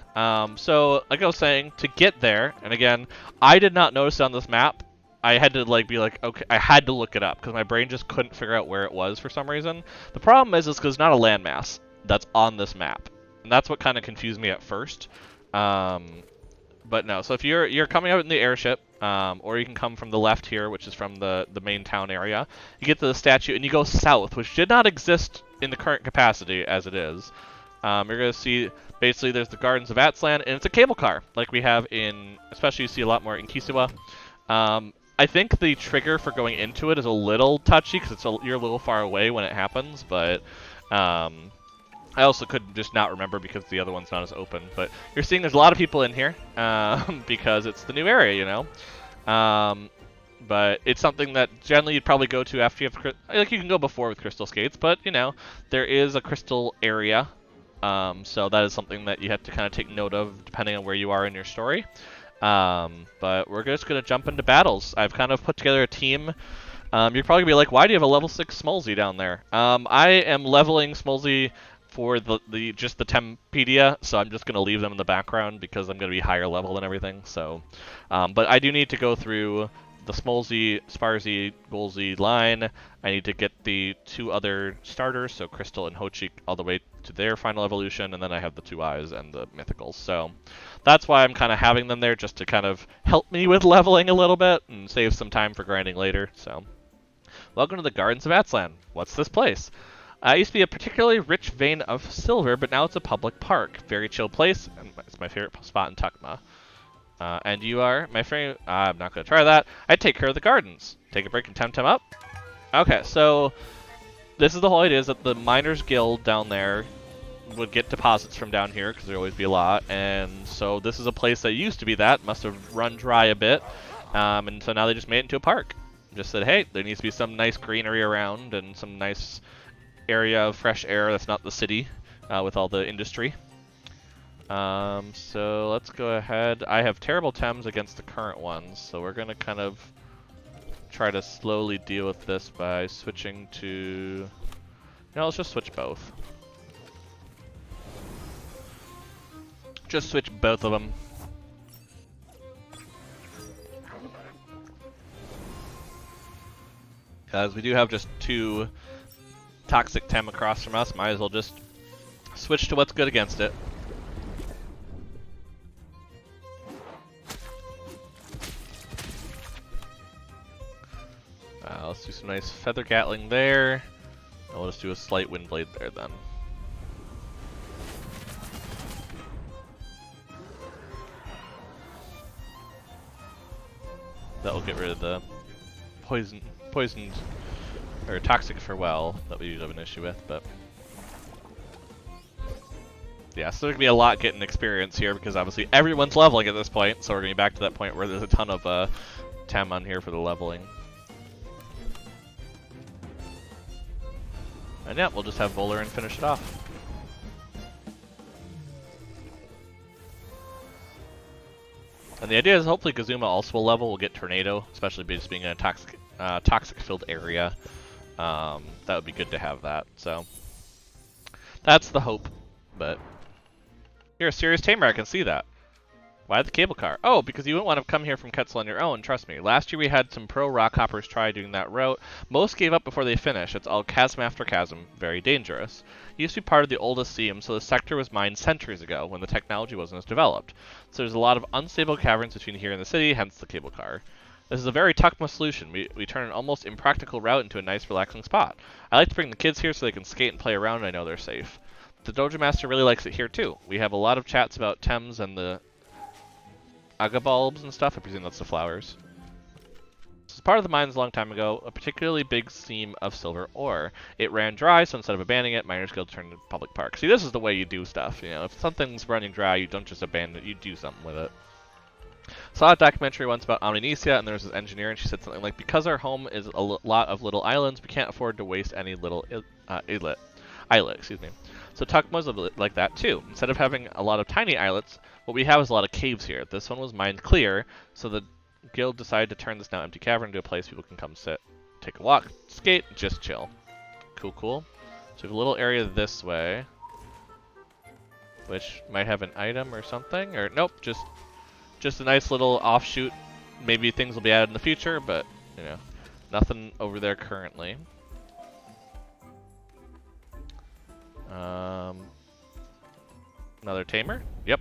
So like I was saying, to get there, and again, I did not notice on this map. I had to be like, okay, I had to look it up because my brain just couldn't figure out where it was for some reason. The problem is because it's not a landmass that's on this map, and that's what kind of confused me at first. But no, so if you're coming out in the airship, or you can come from the left here, which is from the main town area, you get to the statue and you go south, which did not exist in the current capacity as it is. You're going to see, basically, there's the Gardens of Atzlan, and it's a cable car, like we have in, especially you see a lot more in Kisiwa. I think the trigger for going into it is a little touchy, because you're a little far away when it happens, but I also could just not remember because the other one's not as open. But you're seeing there's a lot of people in here, because it's the new area, But it's something that generally you'd probably go to after you have, like you can go before with crystal skates, but, there is a crystal area. So that is something that you have to kind of take note of depending on where you are in your story. But we're just going to jump into battles. I've kind of put together a team. You're probably going to be like, why do you have a level 6 Smolzy down there? I am leveling Smolzy for just the Tempedia, so I'm just going to leave them in the background because I'm going to be higher level and everything. So, but I do need to go through the Smolzy, Sparzy, Golzy line. I need to get the 2 other starters, so Crystal and Hochik, all the way to their final evolution, and then I have the 2 Eyes and the Mythicals. So that's why I'm kind of having them there, just to kind of help me with leveling a little bit and save some time for grinding later. So, welcome to the Gardens of Atzlan. What's this place? It used to be a particularly rich vein of silver, but now it's a public park. Very chill place, and it's my favorite spot in Tuckma. And you are my friend. I'm not going to try that. I take care of the gardens. Take a break and TemTem up. Okay, so this is the whole idea, is that the Miners Guild down there would get deposits from down here, because there always be a lot. And so this is a place that used to be that. Must have run dry a bit. And so now they just made it into a park. Just said, hey, there needs to be some nice greenery around and some nice area of fresh air that's not the city with all the industry. So let's go ahead. I have terrible Tems against the current ones, so we're going to kind of try to slowly deal with this by switching to... No, let's just switch both. Just switch both of them. Because we do have just 2 toxic Tem across from us, might as well just switch to what's good against it. Let's do some nice Feather Gatling there. And we'll just do a slight Wind Blade there then. That'll get rid of the poisoned, or toxic farewell that we usually have an issue with, but... Yeah, so there's going to be a lot getting experience here, because obviously everyone's leveling at this point, so we're going to be back to that point where there's a ton of Tem on here for the leveling. And yeah, we'll just have Volarin finish it off. And the idea is hopefully Kazuma also will level, will get Tornado, especially just being in a toxic-filled area. That would be good to have that, so... That's the hope, but... You're a serious tamer, I can see that. Why the cable car? Oh, because you wouldn't want to come here from Quetzal on your own, trust me. Last year we had some pro rock hoppers try doing that route. Most gave up before they finished. It's all chasm after chasm. Very dangerous. It used to be part of the oldest seam, so the sector was mined centuries ago, when the technology wasn't as developed. So there's a lot of unstable caverns between here and the city, hence the cable car. This is a very Tuckma solution. We turn an almost impractical route into a nice relaxing spot. I like to bring the kids here so they can skate and play around and I know they're safe. The Dojo Master really likes it here too. We have a lot of chats about Tems and the Agabulbs and stuff. I presume that's the flowers. This is part of the mines a long time ago, a particularly big seam of silver ore. It ran dry, so instead of abandoning it, Miners Guild turned it into a public park. See, this is the way you do stuff. You know, if something's running dry, you don't just abandon it, you do something with it. Saw a documentary once about Omninesia, and there was this engineer, and she said something like, because our home is a lot of little islands, we can't afford to waste any little islet. Excuse me. So Tuckma's like that too. Instead of having a lot of tiny islets, what we have is a lot of caves here. This one was mined clear, so the guild decided to turn this now empty cavern into a place people can come sit, take a walk, skate, just chill. Cool, cool. So we have a little area this way, which might have an item or something, or nope, just a nice little offshoot. Maybe things will be added in the future, but you know, nothing over there currently. Another tamer? Yep.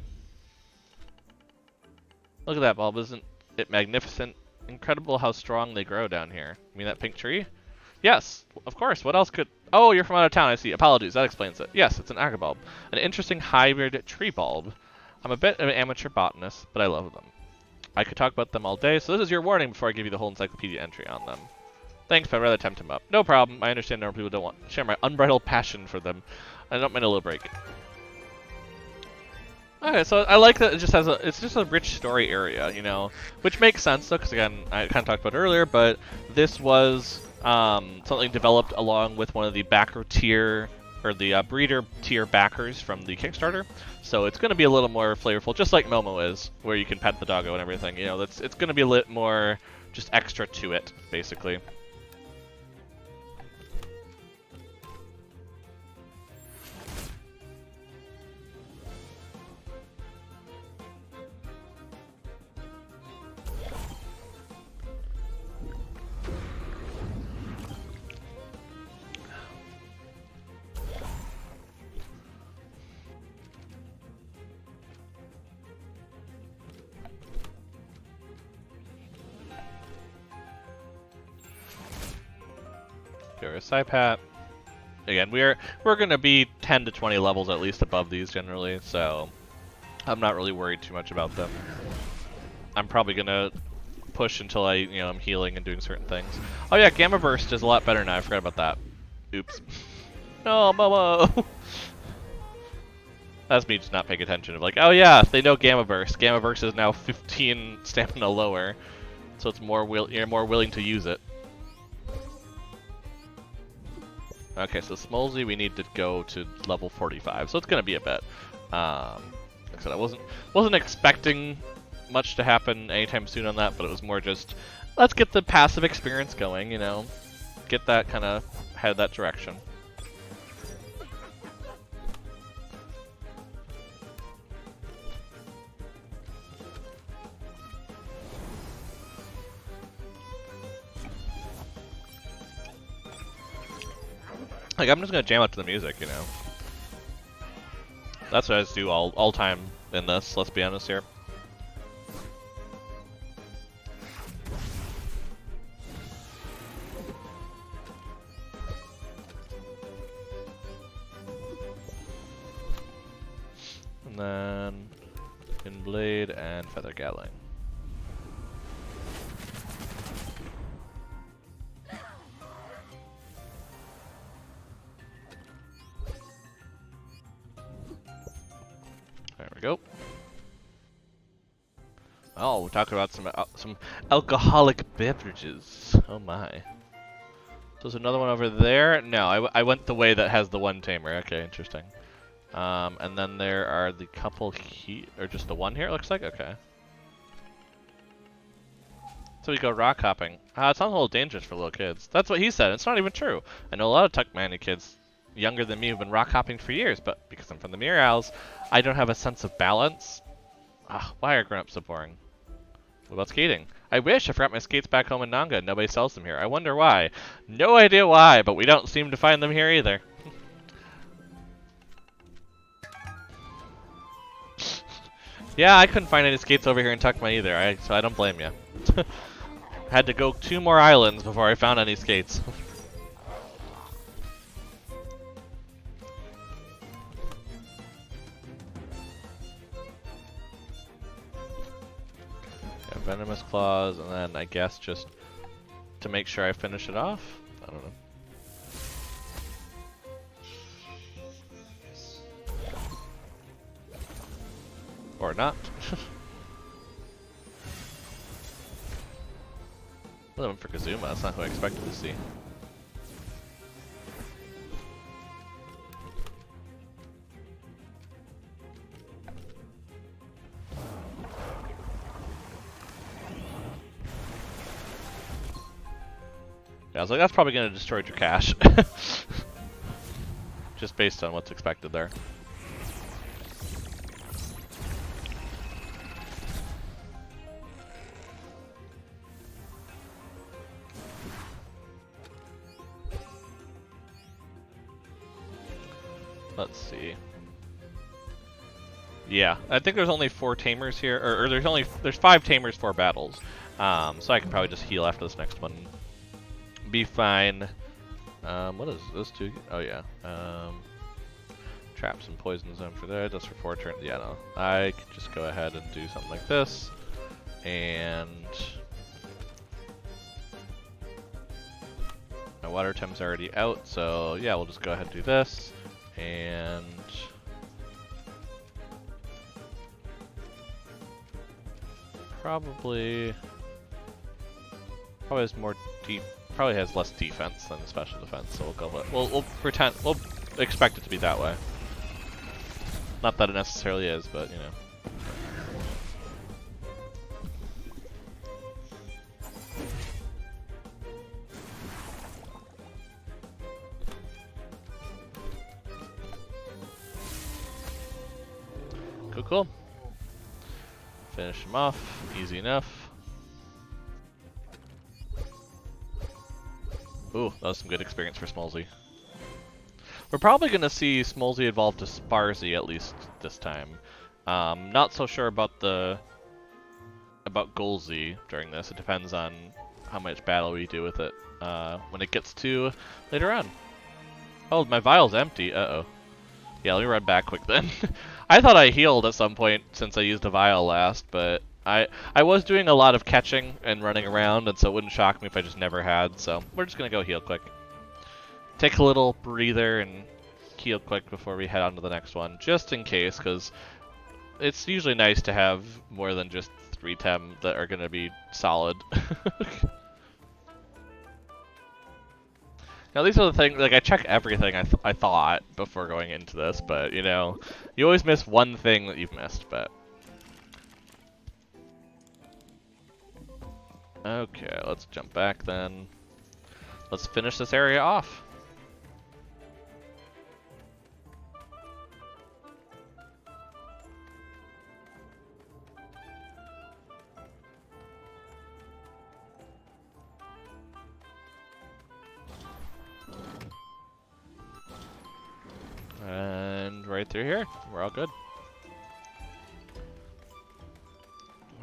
Look at that bulb, isn't it magnificent? Incredible how strong they grow down here. You mean that pink tree? Yes, of course. What else could... Oh, you're from out of town, I see. Apologies, that explains it. Yes, it's an agabulb. An interesting hybrid tree bulb. I'm a bit of an amateur botanist, but I love them. I could talk about them all day, so this is your warning before I give you the whole encyclopedia entry on them. Thanks, but I'd rather TemTem up. No problem. I understand normal people don't want to share my unbridled passion for them. I don't mind a little break. Okay, so I like that it just has it's just a rich story area, you know, which makes sense though, because again, I kind of talked about it earlier, but this was something developed along with one of the backer tier, or the breeder tier backers from the Kickstarter. So it's going to be a little more flavorful, just like Momo is, where you can pet the doggo and everything. You know, it's going to be a little more just extra to it, basically. go to Saipat. Again, we're gonna be 10 to 20 levels at least above these generally, so I'm not really worried too much about them. I'm probably gonna push until I'm healing and doing certain things. Oh yeah, Gamma Burst is a lot better now. I forgot about that. Oops. No, Momo. That's me just not paying attention. Of like, oh yeah, they know Gamma Burst. Gamma Burst is now 15 stamina lower, so it's you're more willing to use it. Okay, so Smolzy, we need to go to level 45, so it's gonna be a bit. Like I said, I wasn't expecting much to happen anytime soon on that, but it was more just, let's get the passive experience going, get that kind of head that direction. Like, I'm just gonna jam out to the music, That's what I just do all time in this, let's be honest here. And then Blade and Feather Gatling. There we go. Oh, we're talking about some alcoholic beverages. Oh my. So there's another one over there? No, I went the way that has the one tamer. Okay, interesting. And then there are the couple here, or just the one here it looks like? Okay. So we go rock hopping. It sounds a little dangerous for little kids. That's what he said. It's not even true. I know a lot of Tuckmania kids younger than me who've been rock hopping for years, but because I'm from the Mirror Owls, I don't have a sense of balance. Why are grown-ups so boring? What about skating? I wish I forgot my skates back home in Nanga and nobody sells them here. I wonder why. No idea why, but we don't seem to find them here either. Yeah, I couldn't find any skates over here in Tuckma either, so I don't blame you. Had to go 2 more islands before I found any skates. Yeah, Venomous Claws, and then I guess just to make sure I finish it off? I don't know. Or not. Well, I went for Kazuma, that's not who I expected to see. Yeah, I was like, that's probably going to destroy your cache. Just based on what's expected there. Let's see. Yeah, I think there's only 4 tamers here, or there's 5 tamers, 4 battles. So I can probably just heal after this next one. Be fine. What is those 2? Oh yeah. Traps and poison zone for there. That's for 4 turns. Yeah, no. I could just go ahead and do something like this, and my water tem's already out. So yeah, we'll just go ahead and do this. And probably has more probably has less defense than special defense, so we'll go with we'll expect it to be that way. Not that it necessarily is, but Cool. Finish him off. Easy enough. Ooh, that was some good experience for Smolzy. We're probably going to see Smolzy evolve to Sparzy at least this time. Not so sure about Golzy during this. It depends on how much battle we do with it. when it gets to later on. Oh, my vial's empty. Uh-oh. Yeah, let me run back quick then. I thought I healed at some point since I used a vial last, but I was doing a lot of catching and running around, and so it wouldn't shock me if I just never had, so we're just gonna go heal quick. Take a little breather and heal quick before we head on to the next one, just in case, because it's usually nice to have more than just 3 Tem that are gonna be solid. Now these are the things, like I check everything I thought before going into this, but you know, you always miss one thing that you've missed, but. Okay, let's jump back then. Let's finish this area off. And right through here, we're all good.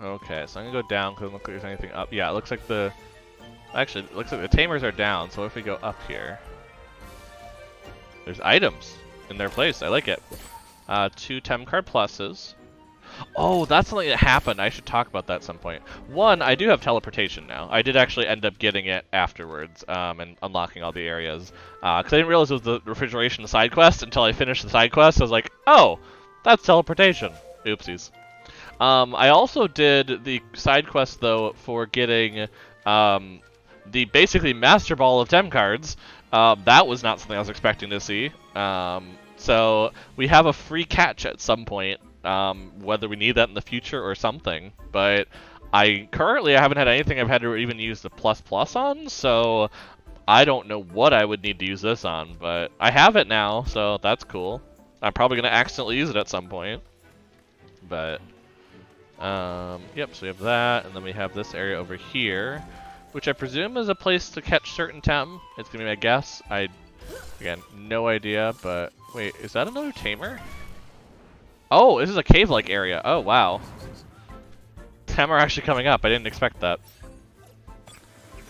Okay, so I'm gonna go down because it looks like there's anything up. Yeah, it looks like the... Actually, it looks like the tamers are down, so if we go up here... There's items in their place, I like it. 2 Tem card pluses. Oh, that's something that happened. I should talk about that at some point. One, I do have teleportation now. I did actually end up getting it afterwards and unlocking all the areas. Because I didn't realize it was the refrigeration side quest until I finished the side quest. I was like, oh, that's teleportation. Oopsies. I also did the side quest, though, for getting the basically Master Ball of Tem cards. That was not something I was expecting to see. So we have a free catch at some point. Whether we need that in the future or something, but I haven't had anything I've had to even use the plus on, so I don't know what I would need to use this on, but I have it now, so that's cool. I'm probably going to accidentally use it at some point, but yep, so we have that, and then we have this area over here, which I presume is a place to catch certain Tem. It's going to be my guess. Again, no idea, but wait, is that another tamer? Oh, this is a cave-like area. Oh, wow. Tem are actually coming up. I didn't expect that.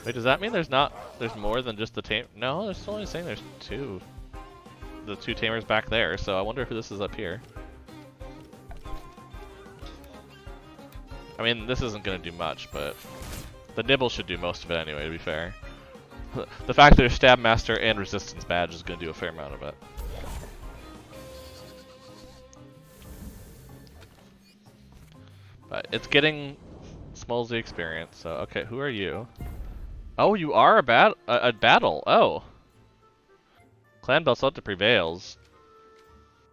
Wait, does that mean there's more than just the tame? No, they're still only saying there's 2. The 2 tamers back there, so I wonder who this is up here. I mean, this isn't going to do much, but the nibble should do most of it anyway, to be fair. The fact that there's Stab Master and Resistance Badge is going to do a fair amount of it. But it's getting Smolzy experience, so okay, who are you? Oh, you are a battle. Oh. Clan Belsota prevails.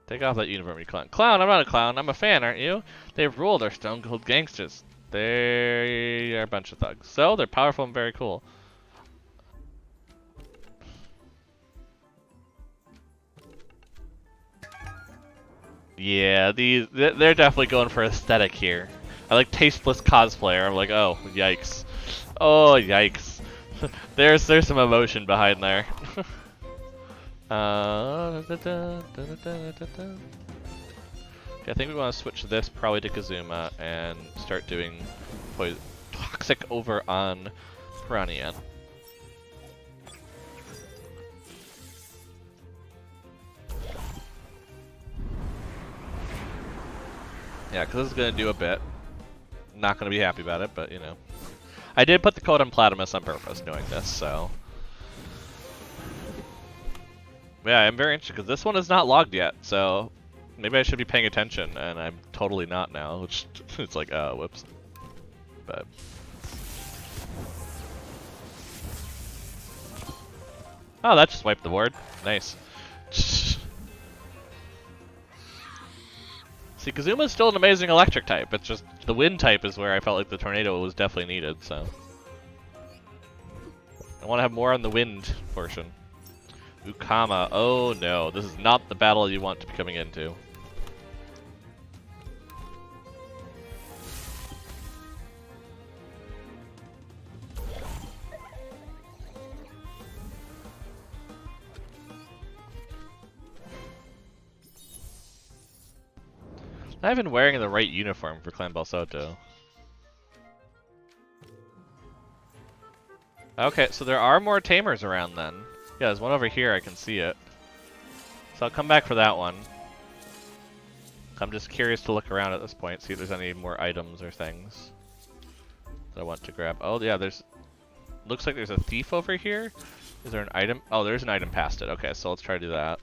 Take off that uniform, you clown. Clown, I'm not a clown, I'm a fan, aren't you? They've ruled our stone cold gangsters. They are a bunch of thugs. So, they're powerful and very cool. Yeah, they're definitely going for aesthetic here. I like tasteless cosplayer. I'm like, oh, yikes. Oh, yikes. There's some emotion behind there. Okay, I think we want to switch this probably to Kazuma and start doing Toxic over on Piranian. Yeah, because this is going to do a bit. Not going to be happy about it, but you know. I did put the code on Platimus on purpose doing this, so. Yeah, I'm very interested because this one is not logged yet, so maybe I should be paying attention, and I'm totally not now, which it's like, whoops. But. Oh, that just wiped the board. Nice. See, Kazuma's still an amazing electric type. It's just the wind type is where I felt like the tornado was definitely needed, so. I want to have more on the wind portion. Ukama. Oh no, this is not the battle you want to be coming into. Not even wearing the right uniform for Clan Balsoto. Okay, so there are more tamers around then. Yeah, there's one over here, I can see it. So I'll come back for that one. I'm just curious to look around at this point, see if there's any more items or things that I want to grab. Oh yeah, looks like there's a thief over here. Is there an item? Oh, there's an item past it. Okay, so let's try to do that.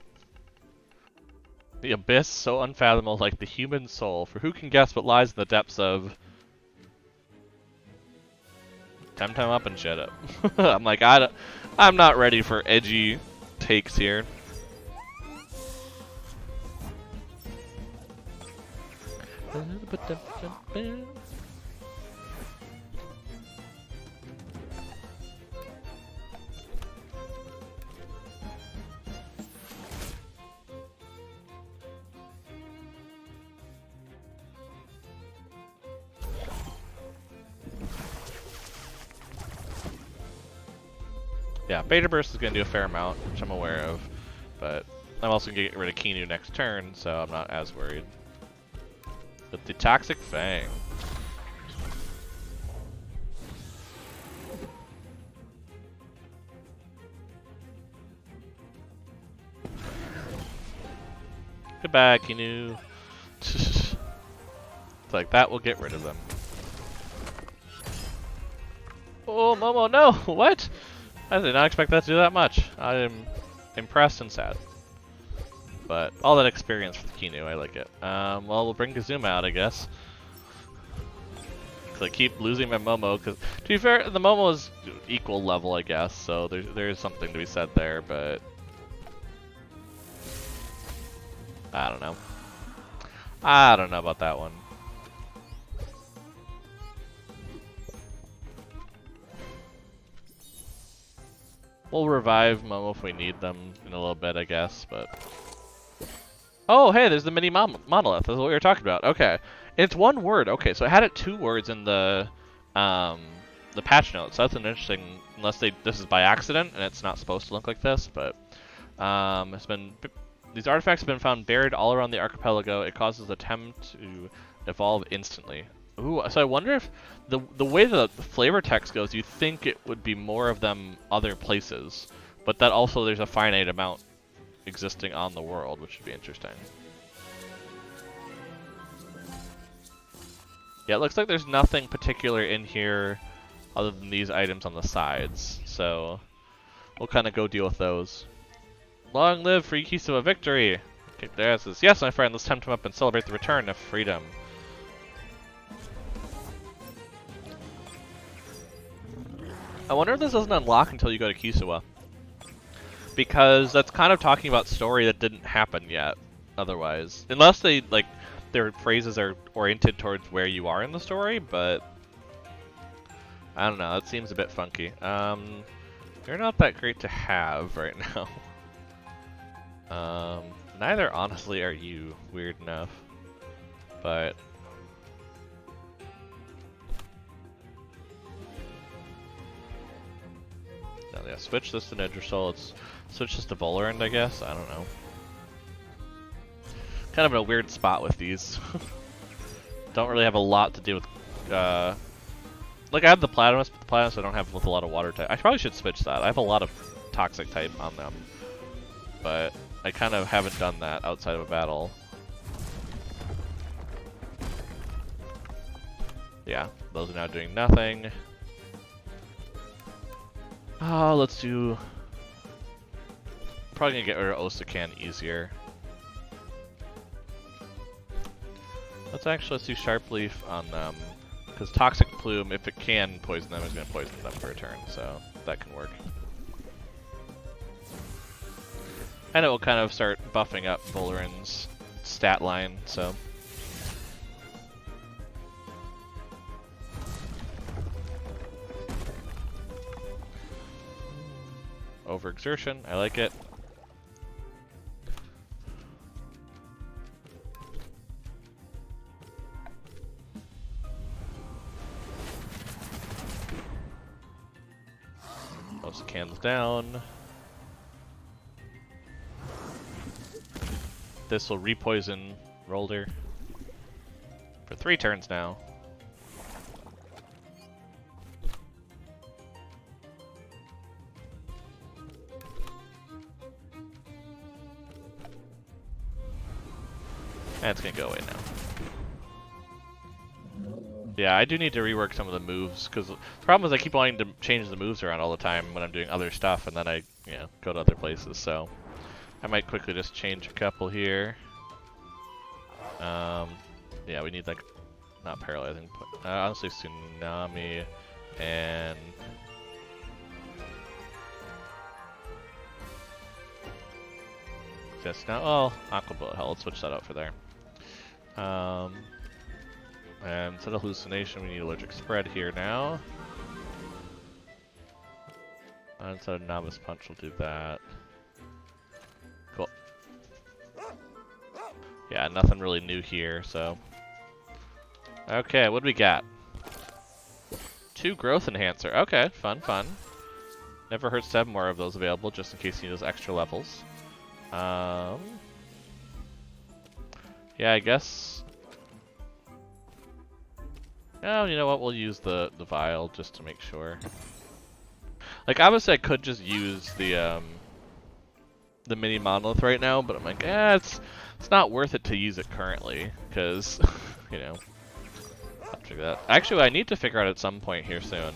The abyss, so unfathomable like the human soul, for who can guess what lies in the depths of... TemTem up and shut up. I'm like, I'm not ready for edgy takes here. Yeah, Beta Burst is going to do a fair amount, which I'm aware of, but I'm also going to get rid of Kinu next turn, so I'm not as worried. But the Toxic Fang. Goodbye, Kinu. It's like that will get rid of them. Oh, Momo, no! What? I did not expect that to do that much. I am impressed and sad. But all that experience for the Kinu, I like it. Well, we'll bring Kazuma out, I guess. Cause I keep losing my Momo. Cause to be fair, the Momo is equal level, I guess. So there is something to be said there, but I don't know. I don't know about that one. We'll revive Momo if we need them in a little bit, I guess, but... Oh, hey, there's the mini monolith. That's what we were talking about. Okay. It's one word. Okay, so it had it 2 words in the patch notes. That's an interesting... Unless this is by accident, and it's not supposed to look like this, but... These artifacts have been found buried all around the archipelago. It causes the Tem to evolve instantly. Ooh, so I wonder if the way the flavor text goes, you think it would be more of them other places, but that also there's a finite amount existing on the world, which would be interesting. Yeah, it looks like there's nothing particular in here other than these items on the sides, so we'll kind of go deal with those. Long live free keys to a victory! Okay, there it says, yes, my friend, let's tempt him up and celebrate the return of freedom. I wonder if this doesn't unlock until you go to Kisua. Because that's kind of talking about story that didn't happen yet, otherwise. Unless they, like, their phrases are oriented towards where you are in the story, but... I don't know, it seems a bit funky. They're not that great to have right now. Neither, honestly, are you, weird enough. But... yeah, switch this to Arissola. Let's switch this to Volerand, I guess. I don't know. Kind of in a weird spot with these. Don't really have a lot to do with. Like I have the Platypus, but the Platypus I don't have with a lot of water type. I probably should switch that. I have a lot of toxic type on them, but I kind of haven't done that outside of a battle. Yeah, those are now doing nothing. Oh, let's do... Probably gonna get rid of Osakan easier. Let's do Sharp Leaf on them. Because Toxic Plume, if it can poison them, is gonna poison them for a turn, so that can work. And it will kind of start buffing up Volerand's stat line, so... Overexertion, I like it. Close the cans down. This will repoison Rolder for 3 turns now. And it's gonna go away now. Yeah, I do need to rework some of the moves, because the problem is I keep wanting to change the moves around all the time when I'm doing other stuff, and then I, go to other places, so I might quickly just change a couple here. Yeah, we need, like, not paralyzing, but honestly, tsunami, and... just now, oh, aqua bullet hell, let's switch that out for there. And instead of hallucination, we need allergic spread here now. And instead of novice punch, we'll do that. Cool. Yeah, nothing really new here, so. Okay, what do we got? 2 growth enhancer. Okay, fun, fun. Never hurts to have more of those available, just in case you need those extra levels. Yeah, I guess. Oh, you know what? We'll use the vial just to make sure. Like, obviously, I could just use the mini monolith right now, but I'm like, it's not worth it to use it currently, because I'll figure that. Actually, what I need to figure out at some point here soon,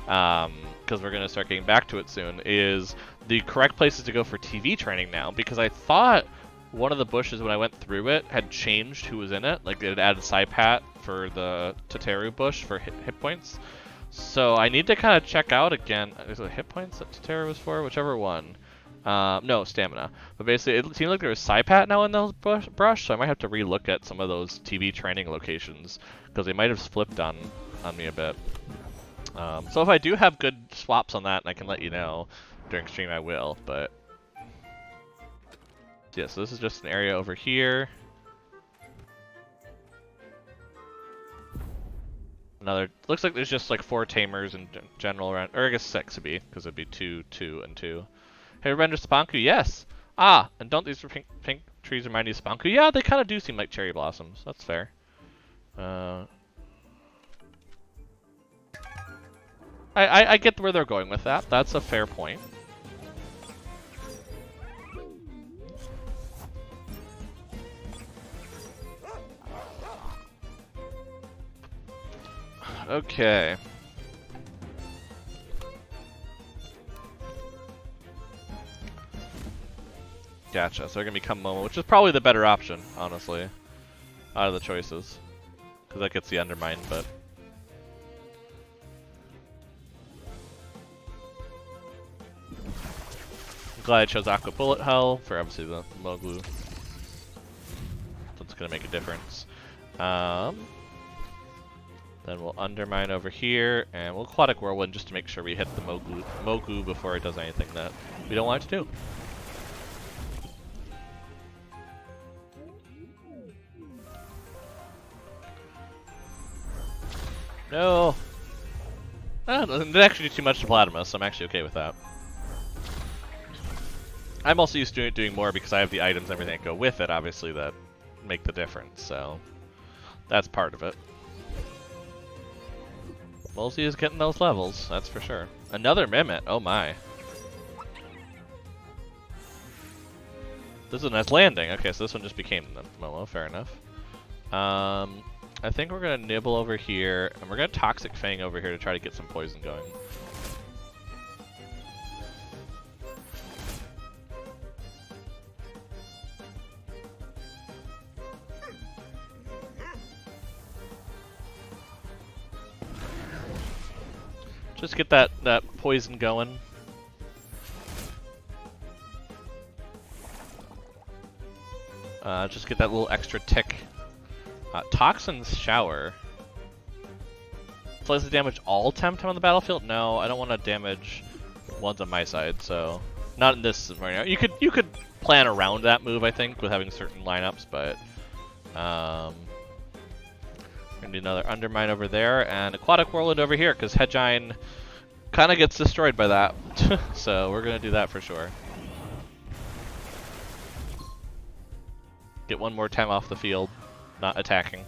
because we're gonna start getting back to it soon, is the correct places to go for TV training now, because I thought one of the bushes when I went through it had changed who was in it. Like, it had added Saipat for the Teteru bush for hit points. So I need to kind of check out again. Is it hit points that Teteru was for? Whichever one. No, stamina. But basically, it seems like there was Saipat now in those brush, so I might have to relook at some of those TV training locations, because they might have flipped on me a bit. So if I do have good swaps on that, and I can let you know during stream, I will, but... yeah, so this is just an area over here. Another, looks like there's just like 4 tamers in general around, or I guess 6 would be, because it'd be 2, 2, and 2. Hey, render Spanku, yes! Ah, and don't these pink trees remind you of Spanku? Yeah, they kind of do seem like cherry blossoms, that's fair. I get where they're going with that, that's a fair point. Okay. Gotcha, so they're gonna become Momo, which is probably the better option, honestly, out of the choices. Because that gets the undermine, but... I'm glad I chose Aqua Bullet Hell for obviously the Moglu. That's gonna make a difference. Then we'll undermine over here, and we'll Aquatic Whirlwind just to make sure we hit the Mogu before it does anything that we don't want it to do. No! Ah, it doesn't actually do too much to Platymus, so I'm actually okay with that. I'm also used to doing more because I have the items and everything that go with it, obviously, that make the difference, so that's part of it. Multi is getting those levels, that's for sure. Another Mimit, oh my. This is a nice landing. Okay, so this one just became the Momo, fair enough. I think we're gonna nibble over here, and we're gonna Toxic Fang over here to try to get some poison going. Just get that poison going. Just get that little extra tick. Toxin's Shower. Does it damage all TemTem on the battlefield? No, I don't want to damage ones on my side, so not in this right now. You could plan around that move, I think, with having certain lineups, but gonna do another Undermine over there and Aquatic Whirlwind over here because Hedgine kind of gets destroyed by that, so we're gonna do that for sure. Get one more Tem off the field, not attacking.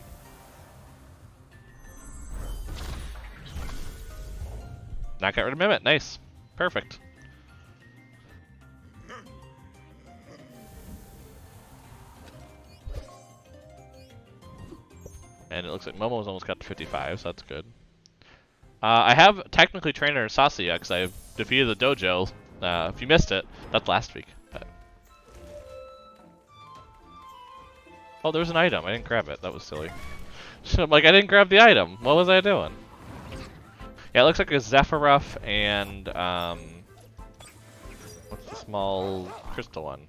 Not get rid of Mimit, nice, perfect. And it looks like Momo's almost got to 55, so that's good. I have technically trained her Sophia because I defeated the dojo. If you missed it, that's last week. But... Oh, there's an item. I didn't grab it. That was silly. So I'm like, I didn't grab the item. What was I doing? Yeah, it looks like a Zephyruff and what's the small crystal one?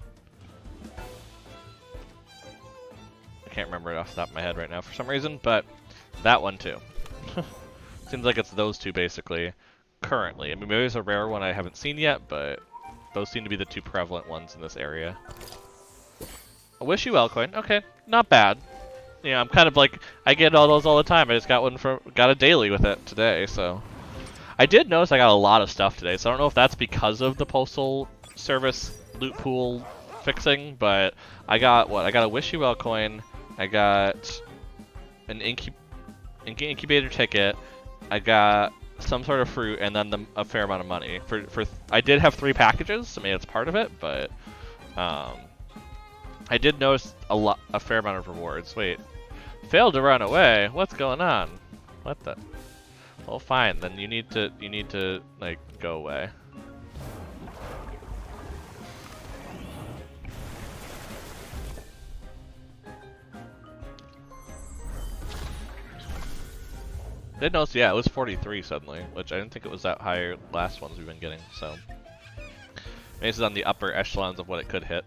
I can't remember it off the top of my head right now for some reason, but that one too. Seems like it's those two basically currently. I mean, maybe there's a rare one I haven't seen yet, but those seem to be the two prevalent ones in this area. A Wish You Well coin. Okay, not bad. You know, I'm kind of like, I get all those all the time. I just got one got a daily with it today, so. I did notice I got a lot of stuff today, so I don't know if that's because of the Postal Service loot pool fixing, but I got what? I got a Wish You Well coin, I got an incubator ticket, I got some sort of fruit, and then a fair amount of money. I did have 3 packages, so maybe it's part of it, but I did notice a fair amount of rewards. Wait, failed to run away? What's going on? What the? Well, fine. Then you need to like go away. Did notice, yeah, it was 43 suddenly, which I didn't think it was that high last ones we've been getting. So maybe this is on the upper echelons of what it could hit.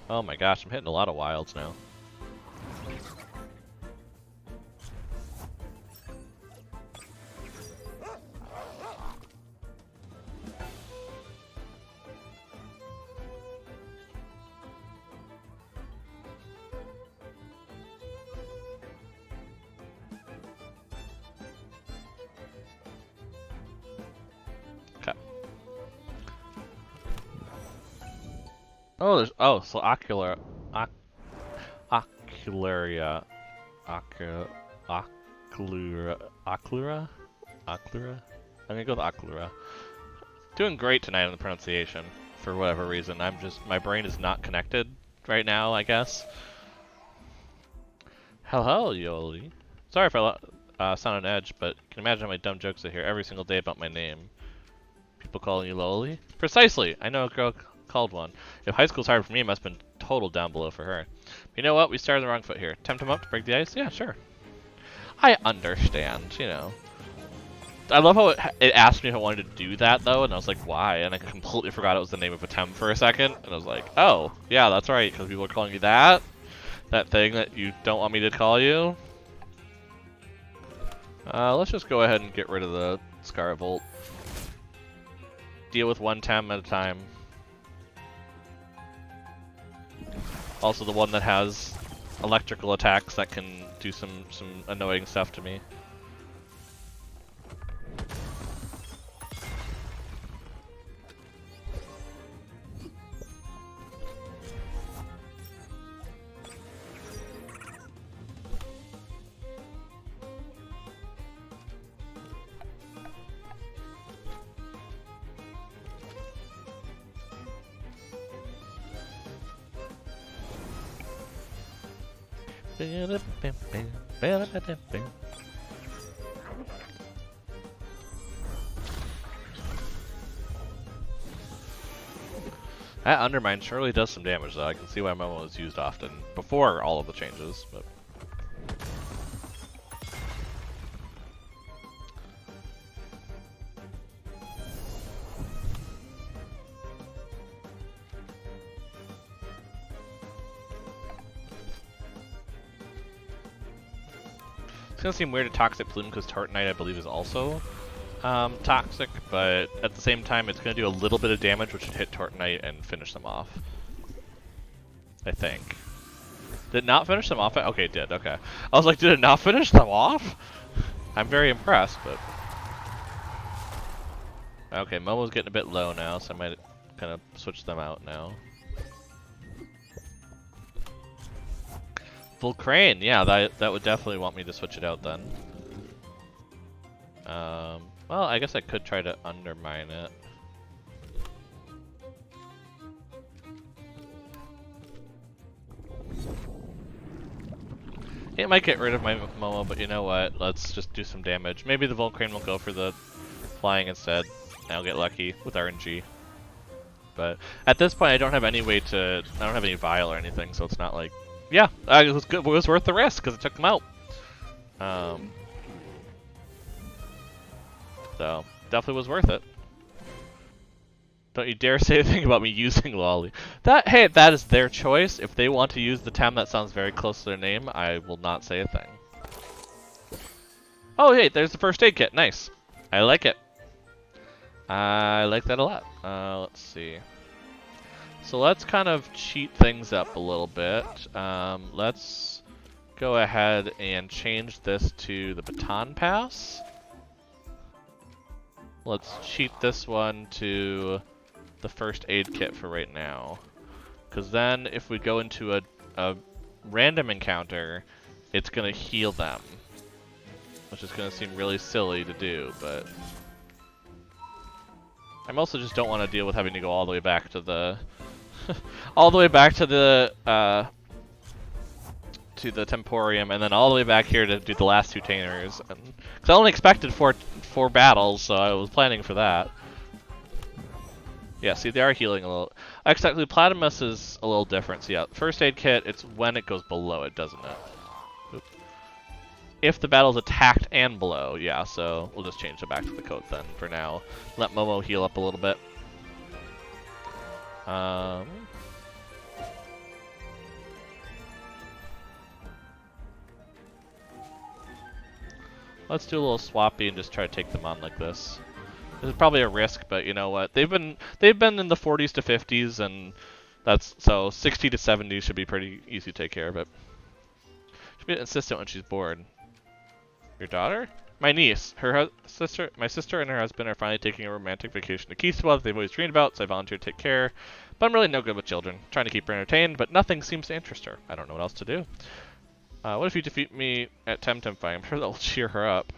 Oh my gosh, I'm hitting a lot of wilds now. Oh, there's so Ocularia, Oclura. I'm gonna go with Oclura. Doing great tonight on the pronunciation for whatever reason. My brain is not connected right now, I guess. Hello, Yoli. Sorry if I sound on edge, but you can imagine how many dumb jokes I hear every single day about my name. People calling you Loli? Precisely! I know a girl called one. If high school's hard for me, it must have been total down below for her. But you know what? We started on the wrong foot here. TemTem up to break the ice? Yeah, sure. I understand, you know. I love how it asked me if I wanted to do that, though, and I was like, why? And I completely forgot it was the name of a Tem for a second, and I was like, oh, yeah, that's right, because people are calling you that? That thing that you don't want me to call you? Let's just go ahead and get rid of the Scaravolt. Deal with one Tem at a time. Also the one that has electrical attacks that can do some annoying stuff to me. That Undermine surely does some damage, though. I can see why Momo was used often before all of the changes, but. It's gonna seem weird to Toxic Plume because Tartanite, I believe, is also toxic, but at the same time, it's gonna do a little bit of damage, which should hit Tartanite and finish them off. I think. Did it not finish them off? Okay, it did. Okay. I was like, did it not finish them off? I'm very impressed, but. Okay, Momo's getting a bit low now, so I might kind of switch them out now. Volcrane, yeah, that would definitely want me to switch it out then. Well, I guess I could try to undermine it. It might get rid of my Momo, but you know what? Let's just do some damage. Maybe the Volcrane will go for the flying instead. I'll get lucky with RNG. But at this point, I don't have any way to. I don't have any vial or anything, so it's not like. Yeah, it was good. It was worth the risk because it took them out. So definitely was worth it. Don't you dare say anything about me using Lolly. Hey, that is their choice. If they want to use the Tem that sounds very close to their name, I will not say a thing. Oh, hey, there's the first aid kit. Nice. I like it. I like that a lot. Let's see. So let's kind of cheat things up a little bit. Let's go ahead and change this to the Baton Pass. Let's cheat this one to the first aid kit for right now. Because then if we go into a random encounter, it's going to heal them. Which is going to seem really silly to do, but... I also just don't want to deal with having to go all the way back to the... all the way back to the Temporium, and then all the way back here to do the last two Tainers. Because I only expected four battles, so I was planning for that. Yeah, see, they are healing a little. Actually, Platymus is a little different. So yeah, first aid kit, it's when it goes below it, doesn't it? Oops. If the battle's attacked and below, yeah, so we'll just change it back to the code then for now. Let Momo heal up a little bit. Let's do a little swappy and just try to take them on like this. This is probably a risk, but you know what? They've been in the 40s to 50s, and that's so 60 to 70 should be pretty easy to take care of it. She'll be insistent when she's bored. Your daughter? My niece. My sister and her husband are finally taking a romantic vacation to Quetzal that they've always dreamed about, so I volunteered to take care. But I'm really no good with children. Trying to keep her entertained, but nothing seems to interest her. I don't know what else to do. What if you defeat me at TemTem fight? I'm sure that'll cheer her up.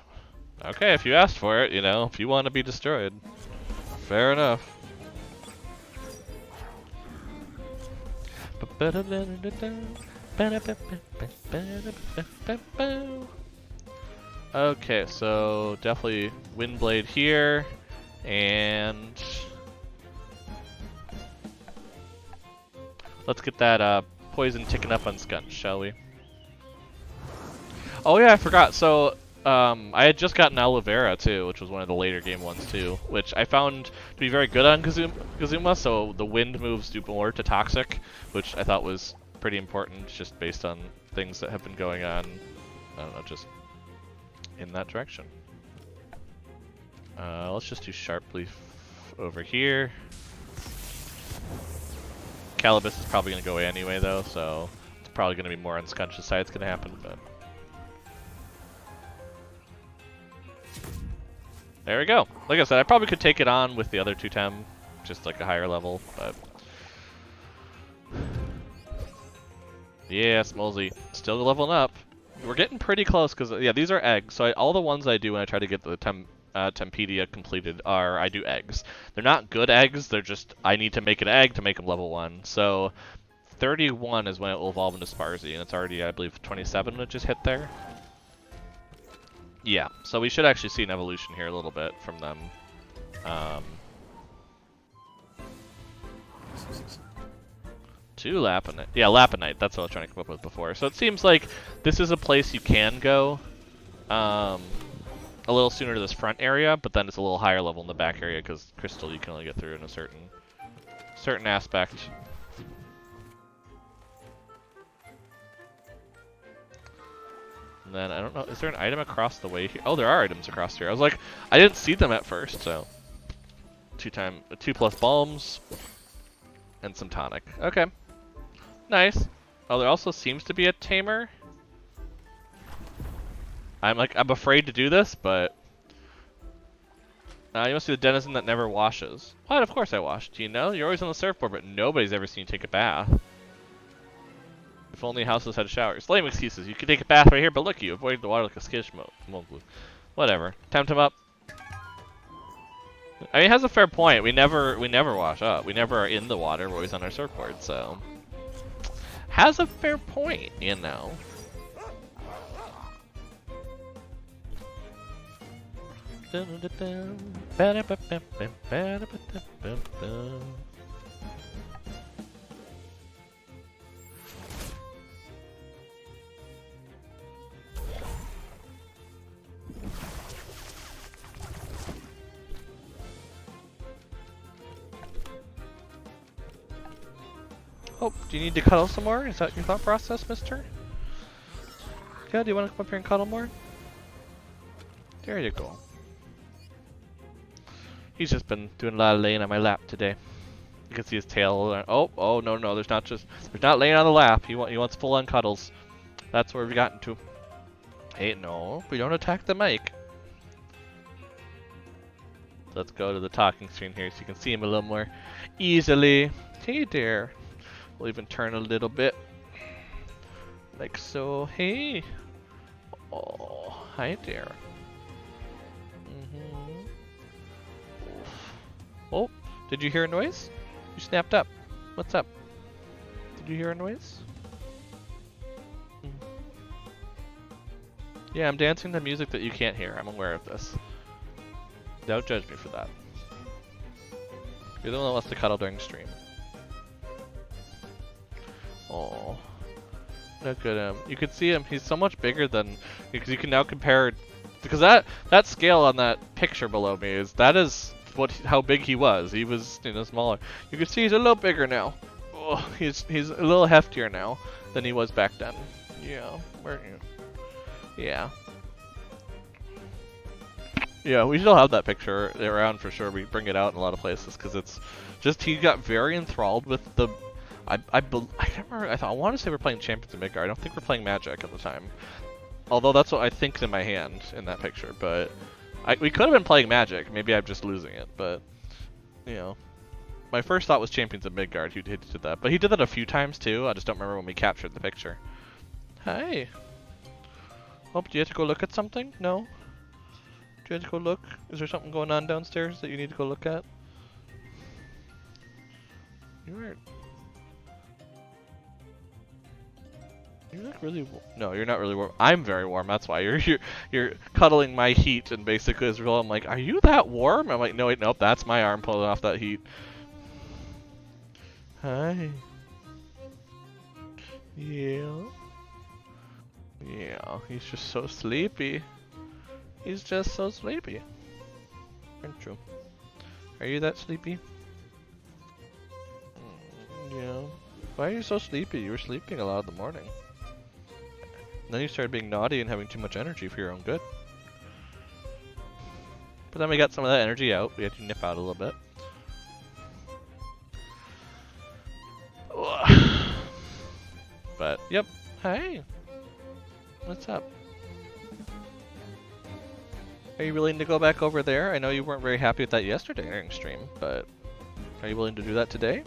Okay, if you asked for it, you know, if you want to be destroyed. Fair enough. Okay, so definitely Windblade here, and let's get that poison ticking up on Scunch, shall we? Oh yeah, I forgot. So I had just gotten Aloe Vera too, which was one of the later game ones too, which I found to be very good on Kazuma, so the wind moves do more to Toxic, which I thought was pretty important just based on things that have been going on, I don't know, just in that direction. Let's just do Sharp Leaf over here. Calibus is probably going to go away anyway though, so it's probably going to be more on Scunch's side it's going to happen, but... There we go. Like I said, I probably could take it on with the other two Tem, just like a higher level, but... Yeah, Smolzy. Still leveling up. We're getting pretty close, because, yeah, these are eggs. So all the ones I do when I try to get the Tempedia completed are, I do eggs. They're not good eggs, they're just, I need to make an egg to make them level 1. So 31 is when it will evolve into Sparzy, and it's already, I believe, 27 that just hit there. Yeah, so we should actually see an evolution here a little bit from them. Two Lapunite. Yeah, Lapunite, that's what I was trying to come up with before. So it seems like this is a place you can go a little sooner to this front area, but then it's a little higher level in the back area because Crystal you can only get through in a certain aspect. And then, I don't know, is there an item across the way here? Oh, there are items across here. I was like, I didn't see them at first, so. 2+ balms. And some tonic. Okay. Nice. Oh, there also seems to be a tamer. I'm afraid to do this, but... you must be the denizen that never washes. What? Of course I wash. Do you know? You're always on the surfboard, but nobody's ever seen you take a bath. If only houses had showers. Lame excuses. You could take a bath right here, but look, you avoided the water like a skittish mogul. Whatever. TemTem up. I mean, it has a fair point. We never wash up. We never are in the water. We're always on our surfboard, so... Has a fair point, you know. Oh, do you need to cuddle some more? Is that your thought process, mister? Yeah, do you want to come up here and cuddle more? There you go. He's just been doing a lot of laying on my lap today. You can see his tail. Oh, no, there's not laying on the lap. He wants full-on cuddles. That's where we've gotten to. Hey, no, we don't attack the mic. Let's go to the talking screen here so you can see him a little more easily. Hey there. We'll even turn a little bit. Like so. Hey. Oh, hi there. Oh, did you hear a noise? You snapped up. What's up? Did you hear a noise? Yeah, I'm dancing to music that you can't hear. I'm aware of this. Don't judge me for that. You're the one that wants to cuddle during stream. Oh, look at him. You can see him. He's so much bigger than, because you can now compare, because that scale on that picture below me is how big he was. He was, smaller. You can see he's a little bigger now. Oh, he's a little heftier now than he was back then. Yeah, yeah. Yeah, we still have that picture around for sure. We bring it out in a lot of places because it's just, he got very enthralled with the, I can't remember, I want to say we're playing Champions of Midgard. I don't think we're playing Magic at the time. Although that's what I think's in my hand in that picture, but we could have been playing Magic. Maybe I'm just losing it, but, my first thought was Champions of Midgard. He did that, but he did that a few times too. I just don't remember when we captured the picture. Hi. Oh, do you have to go look at something? No? Do you have to go look? Is there something going on downstairs that you need to go look at? You look really warm. No, you're not really warm. I'm very warm. That's why you're cuddling my heat, and basically as well, I'm like, are you that warm? I'm like, no, wait, nope, that's my arm pulling off that heat. Hi. Yeah. Yeah, he's just so sleepy. He's just so sleepy. Aren't you? Are you that sleepy? Yeah. Why are you so sleepy? You were sleeping a lot in the morning. And then you started being naughty and having too much energy for your own good. But then we got some of that energy out. We had to nip out a little bit. But, yep. Hey. What's up? Are you willing to go back over there? I know you weren't very happy with that yesterday during stream, but are you willing to do that today?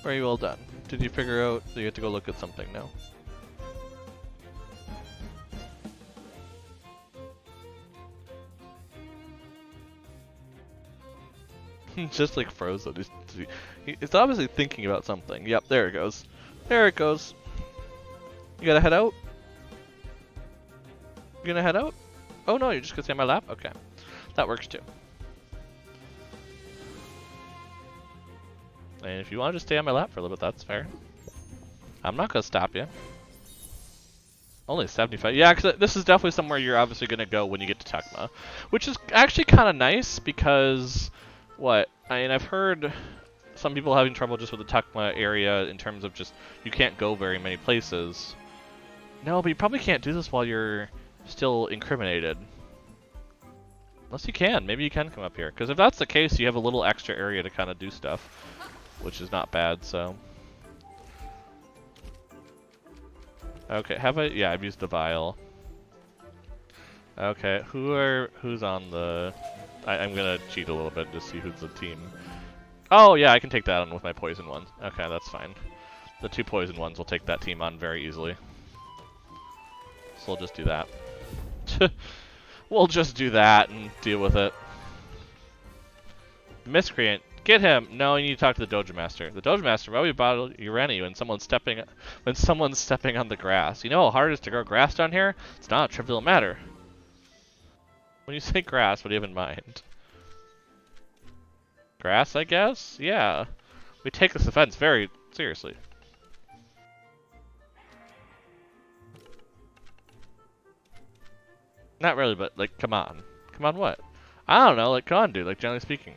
Or are you all done? Did you figure out that you have to go look at something now? Just like frozen. It's obviously thinking about something. Yep, there it goes. There it goes. You gotta head out? You gonna head out? Oh no, you're just gonna stay on my lap? Okay. That works too. And if you want to just stay on my lap for a little bit, that's fair. I'm not gonna stop you. Only 75. Yeah, because this is definitely somewhere you're obviously gonna go when you get to Tekma. Which is actually kind of nice because... What? I mean, I've heard some people having trouble just with the Tekma area in terms of just, you can't go very many places. No, but you probably can't do this while you're still incriminated. Unless you can. Maybe you can come up here. Because if that's the case, you have a little extra area to kind of do stuff. Which is not bad, so... Okay, yeah, I've used the vial. Okay, who's on the... I'm gonna cheat a little bit to see who's the team. Oh yeah, I can take that on with my poison ones. Okay, that's fine. The 2 poison ones will take that team on very easily. So we'll just do that. We'll just do that and deal with it. Miscreant Get him! No, you need to talk to the Dojo Master. The Dojo Master probably bottle Urani when someone's stepping on the grass. You know how hard it is to grow grass down here? It's not a trivial matter. When you say grass, what do you have in mind? Grass, I guess? Yeah. We take this offense very seriously. Not really, but, like, come on. Come on what? I don't know, like, come on, dude, like, generally speaking.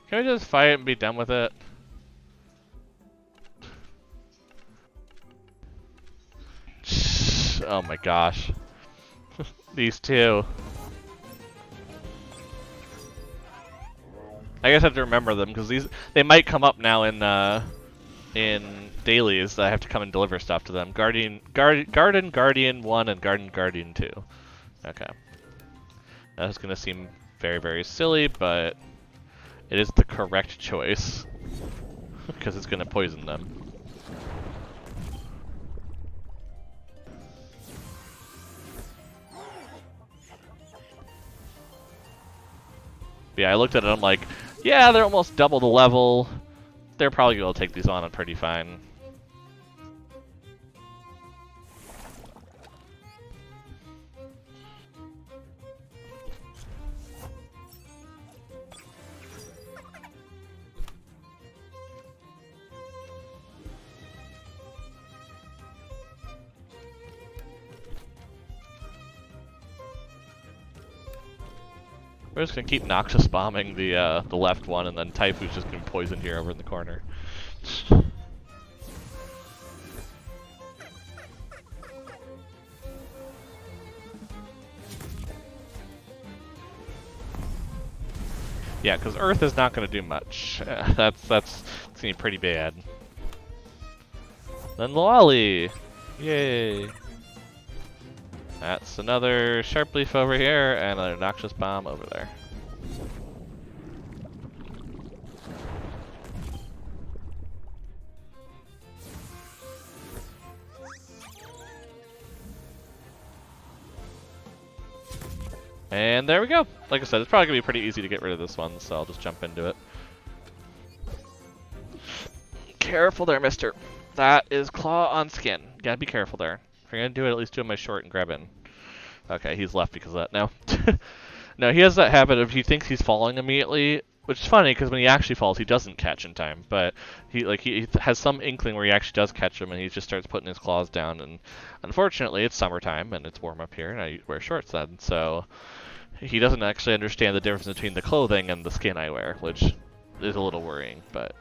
Can we just fight and be done with it? Oh my gosh. These two. I guess I have to remember them, because they might come up now in dailies that I have to come and deliver stuff to them. Garden Guardian 1 and Garden Guardian 2. Okay. That's gonna seem very, very silly, but it is the correct choice. Because it's gonna poison them. But yeah, I looked at it, I'm like, yeah, they're almost double the level. They're probably gonna take these on pretty fine. We're just gonna keep Noxus bombing the left one, and then Taifu's just gonna poison here over in the corner. Yeah, because Earth is not gonna do much. That's gonna be pretty bad. Then Lolly, yay! That's another Sharp Leaf over here, and another Noxious Bomb over there. And there we go! Like I said, it's probably going to be pretty easy to get rid of this one, so I'll just jump into it. Careful there, mister. That is claw on skin. You gotta be careful there. If you're gonna do it, at least do it my short and grab in. Okay, he's left because of that now. No, he has that habit of he thinks he's falling immediately, which is funny because when he actually falls, he doesn't catch in time. But he has some inkling where he actually does catch him, and he just starts putting his claws down. And unfortunately, it's summertime and it's warm up here, and I wear shorts then, so he doesn't actually understand the difference between the clothing and the skin I wear, which is a little worrying, but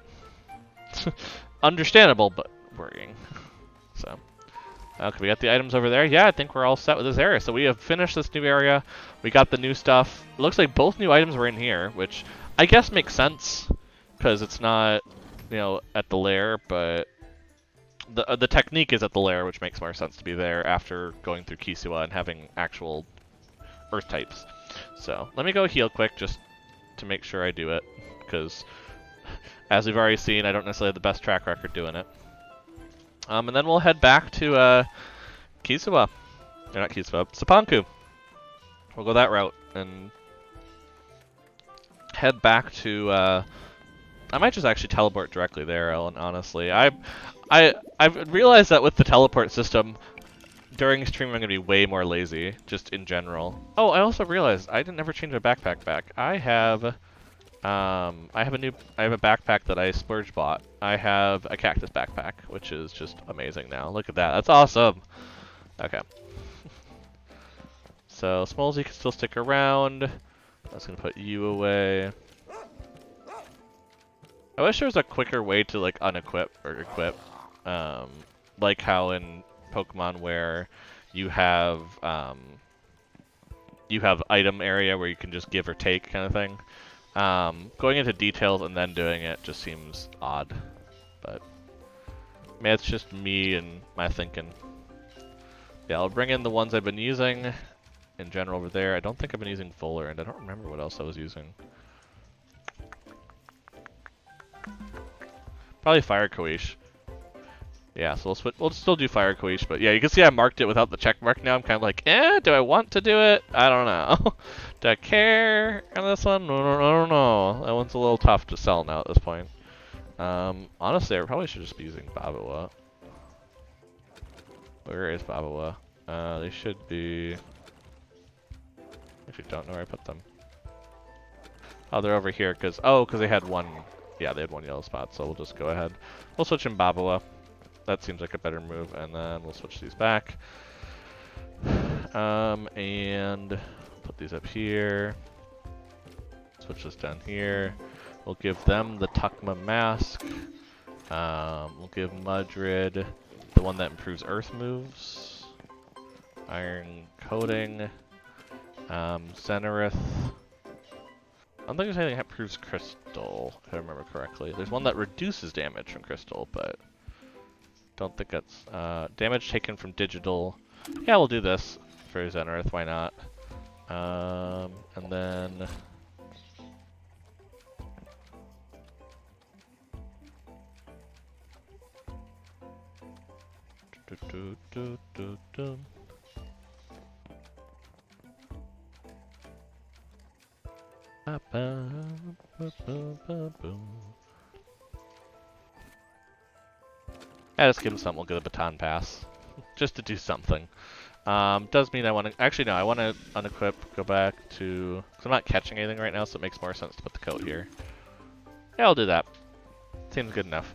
understandable, but worrying. So. Okay, we got the items over there. Yeah, I think we're all set with this area. So we have finished this new area. We got the new stuff. It looks like both new items were in here, which I guess makes sense because it's not, you know, at the lair, but the technique is at the lair, which makes more sense to be there after going through Kisua and having actual Earth types. So let me go heal quick just to make sure I do it, because as we've already seen, I don't necessarily have the best track record doing it. And then we'll head back to Kisua. Or not Kisua, Sapanku. We'll go that route and head back to. I might just actually teleport directly there, Ellen. Honestly, I've realized that with the teleport system, during stream I'm gonna be way more lazy, just in general. Oh, I also realized I didn't ever change my backpack back. I have a backpack that I splurge bought. I have a cactus backpack, which is just amazing now. Look at that. That's awesome. Okay. So Smolzy can still stick around. I was gonna put you away. I wish there was a quicker way to like unequip or equip, like how in Pokemon where you have item area where you can just give or take kind of thing. Going into details and then doing it just seems odd, but maybe it's just me and my thinking. Yeah, I'll bring in the ones I've been using in general over there. I don't think I've been using Fuller, and I don't remember what else I was using. Probably Fire Koish. Yeah, so we'll still do Fire Queech, but yeah, you can see I marked it without the check mark now. I'm kind of like, do I want to do it? I don't know. Do I care on this one? No, I don't know. That one's a little tough to sell now at this point. Honestly, I probably should just be using Babua. Where is Babua? They should be... Actually, don't know where I put them. Oh, they're over here, because they had one... Yeah, they had one yellow spot, so we'll just go ahead. We'll switch in Babua. That seems like a better move, and then we'll switch these back. And put these up here. Switch this down here. We'll give them the Tukma mask. We'll give Mudrid the one that improves earth moves. Iron coating. Zenarith. I don't think there's anything that improves crystal, if I remember correctly. There's one that reduces damage from crystal, but don't think that's damage taken from digital. Yeah, we'll do this for Zenarith, why not? And then yeah, just give him something. We'll get a baton pass, just to do something. Does mean I want to... Actually, no, I want to unequip, go back to... Because I'm not catching anything right now, so it makes more sense to put the coat here. Yeah, I'll do that. Seems good enough.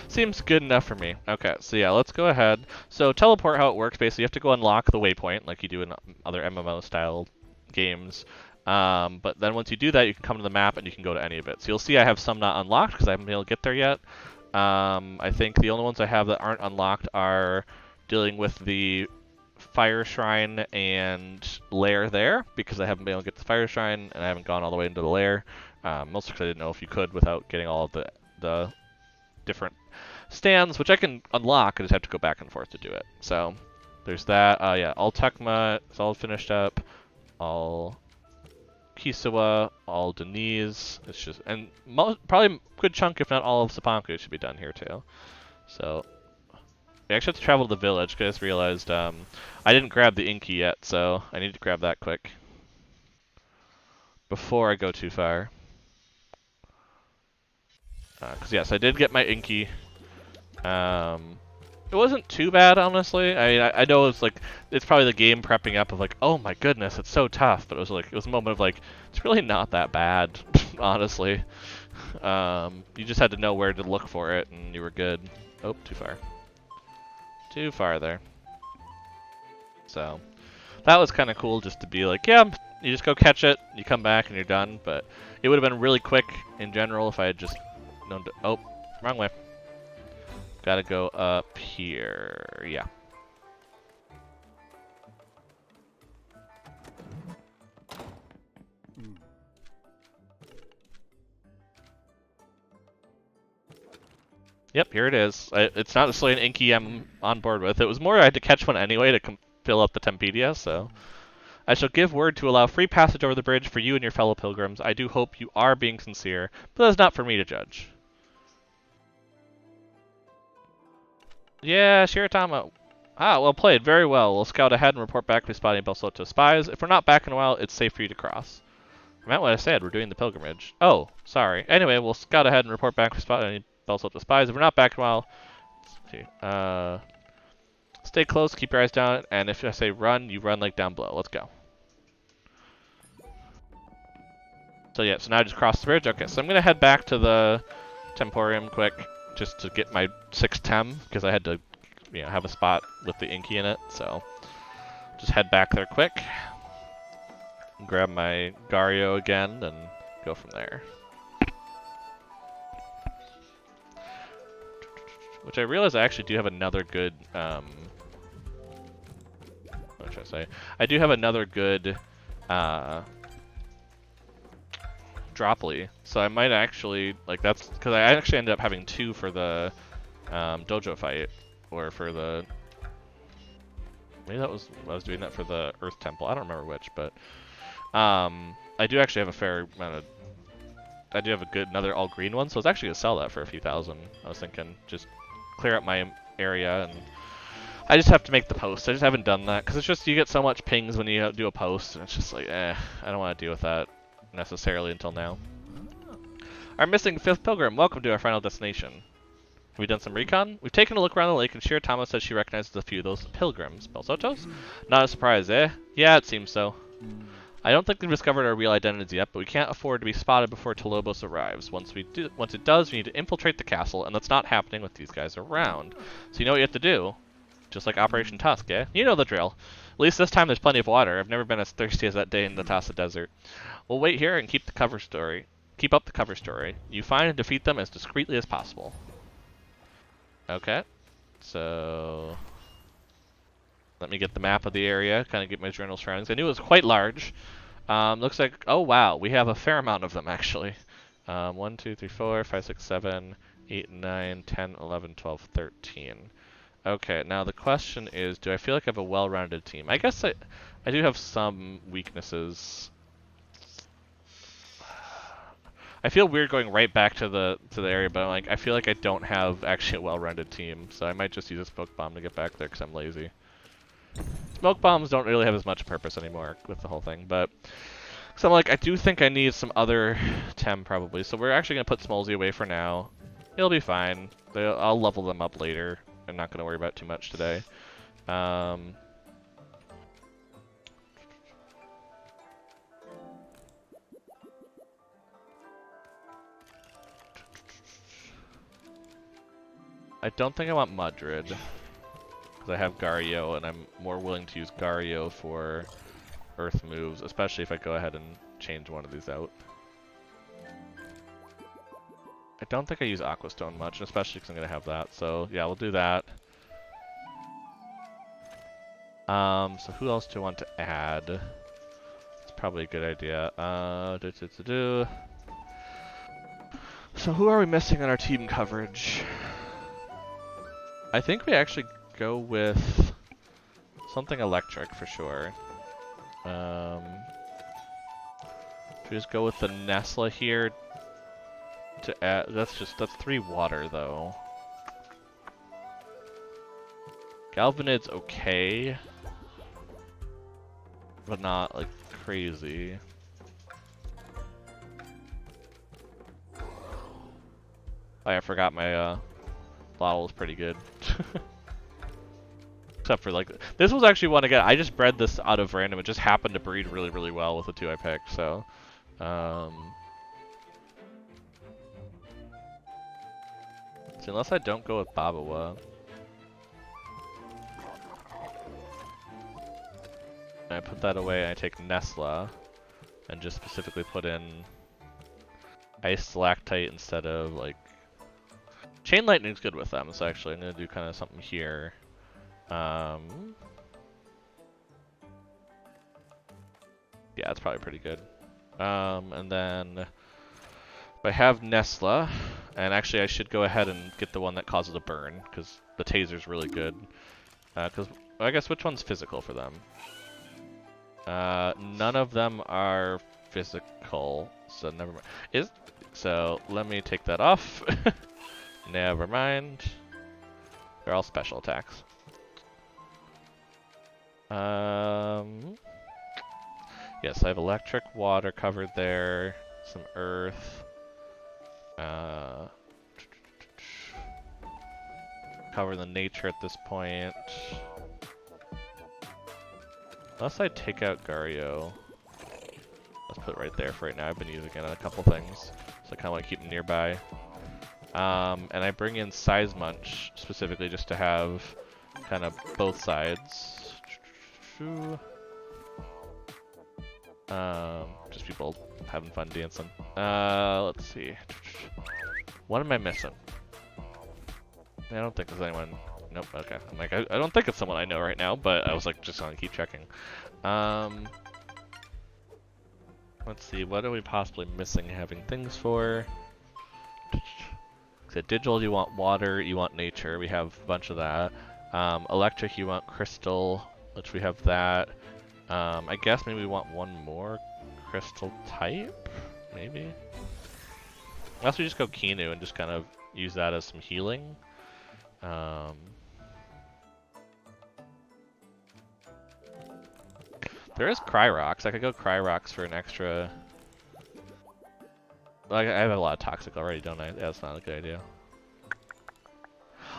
Seems good enough for me. Okay, so yeah, let's go ahead. So teleport, how it works, basically you have to go unlock the waypoint, like you do in other MMO-style games. But then once you do that, you can come to the map and you can go to any of it. So you'll see I have some not unlocked because I haven't been able to get there yet. I think the only ones I have that aren't unlocked are dealing with the Fire Shrine and lair there, because I haven't been able to get to the Fire Shrine and I haven't gone all the way into the lair. Mostly because I didn't know if you could without getting all of the different stands, which I can unlock. I just have to go back and forth to do it. So there's that. Yeah, all Tekma is all finished up. All Kisawa, all Denise. It's just, and probably a good chunk, if not all of Sapanku should be done here too. So I actually have to travel to the village because I just realized I didn't grab the Inky yet, so I need to grab that quick before I go too far. Because yes, I did get my Inky. It wasn't too bad, honestly. I know it's like, it's probably the game prepping up of like, oh my goodness, it's so tough. But it was a moment of like, it's really not that bad, honestly. You just had to know where to look for it, and you were good. Oh, too far. Too far there. So that was kind of cool, just to be like, yeah, you just go catch it, you come back, and you're done. But it would have been really quick in general if I had just known to. Oh, wrong way. Gotta go up here. Yeah. Yep, here it is. It's not necessarily an Inky I'm on board with. It was more I had to catch one anyway to fill up the Tempedia, so. I shall give word to allow free passage over the bridge for you and your fellow pilgrims. I do hope you are being sincere, but that is not for me to judge. Yeah, Shiratama. Ah, well played. Very well. We'll scout ahead and report back if we spot any Belsoto spies. If we're not back in a while, it's safe for you to cross. I meant what I said. We're doing the pilgrimage. Oh, sorry. Anyway, we'll scout ahead and report back if we spot any Belsoto spies. If we're not back in a while, let's see. Stay close. Keep your eyes down. And if I say run, you run like down below. Let's go. So yeah, so now I just crossed the bridge. Okay, so I'm going to head back to the Temporium quick, just to get my 6 Tem, because I had to, have a spot with the Inky in it, so just head back there quick, grab my Gario again, and go from there. Which I realize I actually do have another good, what should I say? I do have another good, Droply, so I might actually, like, that's, because I actually ended up having 2 for the dojo fight, or for the, maybe that was, I was doing that for the Earth Temple, I don't remember which, but I do actually have a fair amount of, I do have a good, another all green one, so I was actually going to sell that for a few thousand. I was thinking, just clear up my area, and I just have to make the post. I just haven't done that because it's just you get so much pings when you do a post, and it's just like, I don't want to deal with that necessarily until now. Our missing 5th pilgrim, welcome to our final destination. Have we done some recon? We've taken a look around the lake, and Shira Tama says she recognizes a few of those pilgrims. Belsotos? Not a surprise, eh? Yeah, it seems so. I don't think we've discovered our real identities yet, but we can't afford to be spotted before Tolobos arrives. Once it does, we need to infiltrate the castle, and that's not happening with these guys around. So you know what you have to do? Just like Operation Tusk, eh? You know the drill. At least this time there's plenty of water. I've never been as thirsty as that day in the Tassa Desert. We'll wait here and keep up the cover story. You find and defeat them as discreetly as possible. Okay. So let me get the map of the area, kind of get my general surroundings. I knew it was quite large. Looks like, oh wow, we have a fair amount of them actually. 1, 2, 3, 4, 5, 6, 7, 8, 9, 10, 11, 12, 13. Okay, now the question is, do I feel like I have a well-rounded team? I guess I do have some weaknesses. I feel weird going right back to the area, but I feel like I don't have actually a well-rounded team, so I might just use a smoke bomb to get back there because I'm lazy. Smoke bombs don't really have as much purpose anymore with the whole thing, but so I'm like, I do think I need some other Tem probably, so we're actually gonna put Smolzy away for now. It'll be fine. I'll level them up later. I'm not gonna worry about too much today. I don't think I want Mudrid, because I have Gario, and I'm more willing to use Gario for Earth moves, especially if I go ahead and change one of these out. I don't think I use Aquastone much, especially because I'm going to have that, so yeah, we'll do that. So who else do I want to add? It's probably a good idea. So who are we missing on our team coverage? I think we actually go with something electric for sure. Should we just go with the Nesla here to add? That's 3 water though. Galvanid's okay, but not like crazy. Oh, I forgot my bottle was pretty good. Except for like, this was actually one again, I just bred this out of random. It just happened to breed really, really well with the 2 I picked, so. So unless I don't go with Babawa. And I put that away and I take Nesla and just specifically put in Ice Stalactite instead of like Chain Lightning's good with them, so actually I'm gonna do kind of something here. Yeah, it's probably pretty good. And then if I have Nesla, and actually I should go ahead and get the one that causes a burn, because the taser's really good. Because I guess which one's physical for them? None of them are physical, so never mind. So let me take that off. Never mind. They're all special attacks. Yes, I have electric, water covered there, some earth. Cover the nature at this point. Unless I take out Gario. Let's put it right there for right now. I've been using it on a couple things, so I kind of want to keep them nearby. And I bring in Size Munch specifically just to have kind of both sides. Just people having fun dancing. Let's see. What am I missing? I don't think there's anyone. Nope, okay. I'm like, I don't think it's someone I know right now, but I was like, just gonna keep checking. Let's see, what are we possibly missing having things for? So digital, you want water, you want nature, we have a bunch of that. Electric, you want crystal, which we have that. I guess maybe we want one more crystal type, maybe? Unless we just go Kinu and just kind of use that as some healing. There is Cry Rocks. I could go Cry Rocks for an extra... Like, I have a lot of Toxic already, don't I? Yeah, that's not a good idea.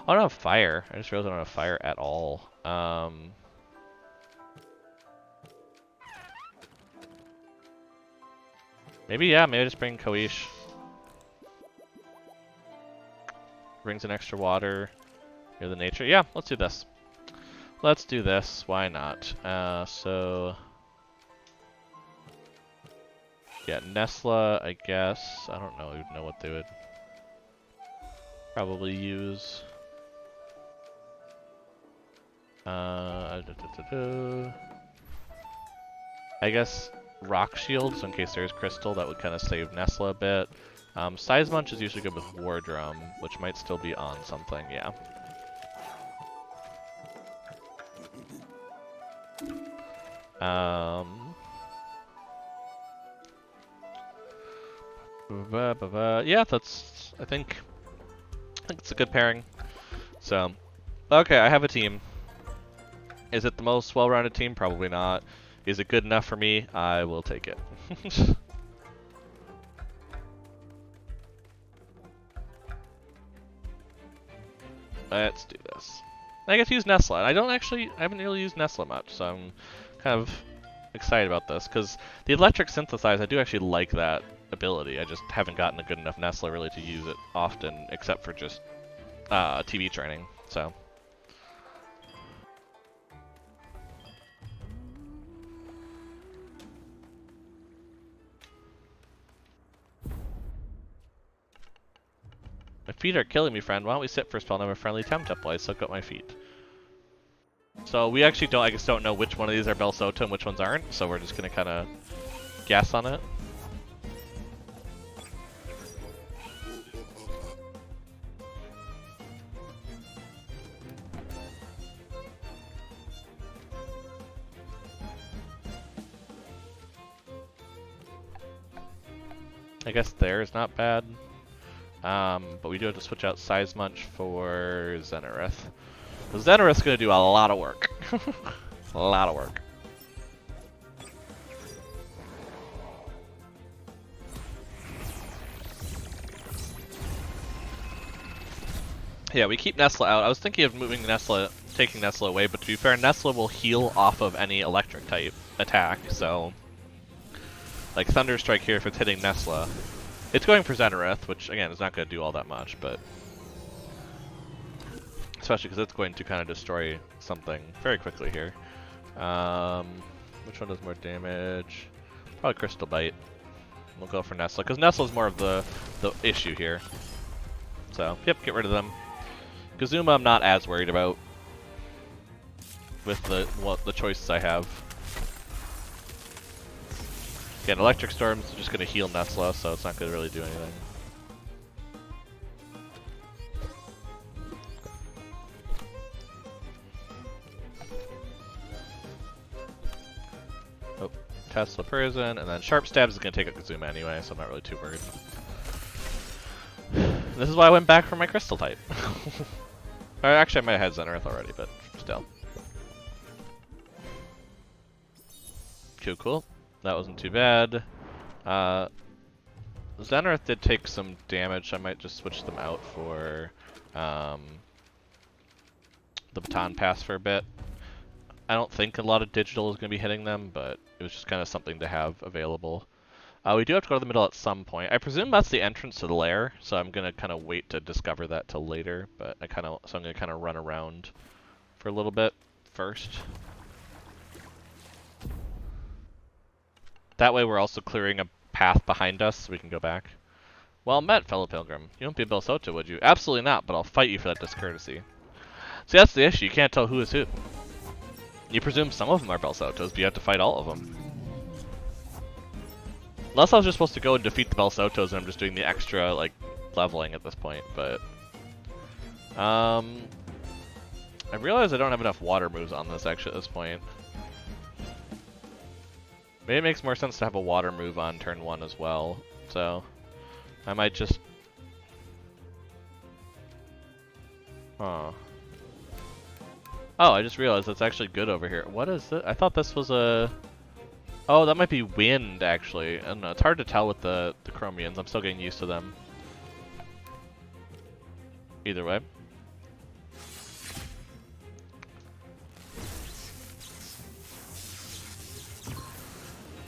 I don't have Fire. I just realized I don't have Fire at all. Maybe, yeah, maybe just bring Koish. Brings an extra water. Near the nature. Yeah, let's do this. Let's do this. Why not? So... Yeah, Nesla, I guess. I don't know what they would probably use. I guess Rock Shields in case there's Crystal. That would kind of save Nesla a bit. Seismunch is usually good with War Drum, which might still be on something, yeah. Yeah, that's, I think it's a good pairing. So, okay, I have a team. Is it the most well-rounded team? Probably not. Is it good enough for me? I will take it. Let's do this. I get to use Nesla. I haven't really used Nesla much, so I'm kind of excited about this, because the Electric Synthesize, I do actually like that ability. I just haven't gotten a good enough Nesla really to use it often, except for just TV training, so. My feet are killing me, friend. Why don't we sit for a spell and have a friendly TemTem while I soak up my feet? So we actually don't know which one of these are Belsota and which ones aren't, so we're just gonna kind of guess on it. I guess there is not bad. But we do have to switch out Seismunch for Xenareth. Xenareth's gonna do a lot of work. A lot of work. Yeah, we keep Nesla out. I was thinking of moving Nesla, taking Nesla away, but to be fair, Nesla will heal off of any electric type attack, so... Like Thunder Strike here if it's hitting Nesla. It's going for Xenareth, which again is not going to do all that much, but... Especially because it's going to kind of destroy something very quickly here. Which one does more damage? Probably Crystal Bite. We'll go for Nesla, because Nesla's more of the issue here. So, yep, get rid of them. Kazuma I'm not as worried about with the choices I have. Again, Electric Storm's just going to heal Nesla, so it's not going to really do anything. Oh, Tesla Prison, and then Sharp Stabs is going to take out Kazuma anyway, so I'm not really too worried. This is why I went back for my Crystal type. Actually, I might have had Xenareth already, but still. Cool. That wasn't too bad. Xenareth did take some damage. I might just switch them out for the Baton Pass for a bit. I don't think a lot of digital is going to be hitting them, but it was just kind of something to have available. We do have to go to the middle at some point. I presume that's the entrance to the lair, so I'm going to kind of wait to discover that till later, but I'm going to kind of run around for a little bit first. That way we're also clearing a path behind us so we can go back. Well met, fellow pilgrim. You won't be a Belsota, would you? Absolutely not, but I'll fight you for that discourtesy. See, that's the issue. You can't tell who is who. You presume some of them are Belsotas, but you have to fight all of them. Unless I was just supposed to go and defeat the Belsotos and I'm just doing the extra, like, leveling at this point, but... I realize I don't have enough water moves on this, actually, at this point. Maybe it makes more sense to have a water move on turn 1 as well, so... I might just... Huh. Oh, I just realized that's actually good over here. What is it? I thought this was a... Oh, that might be wind, actually. I don't know. It's hard to tell with the Chromians. I'm still getting used to them. Either way.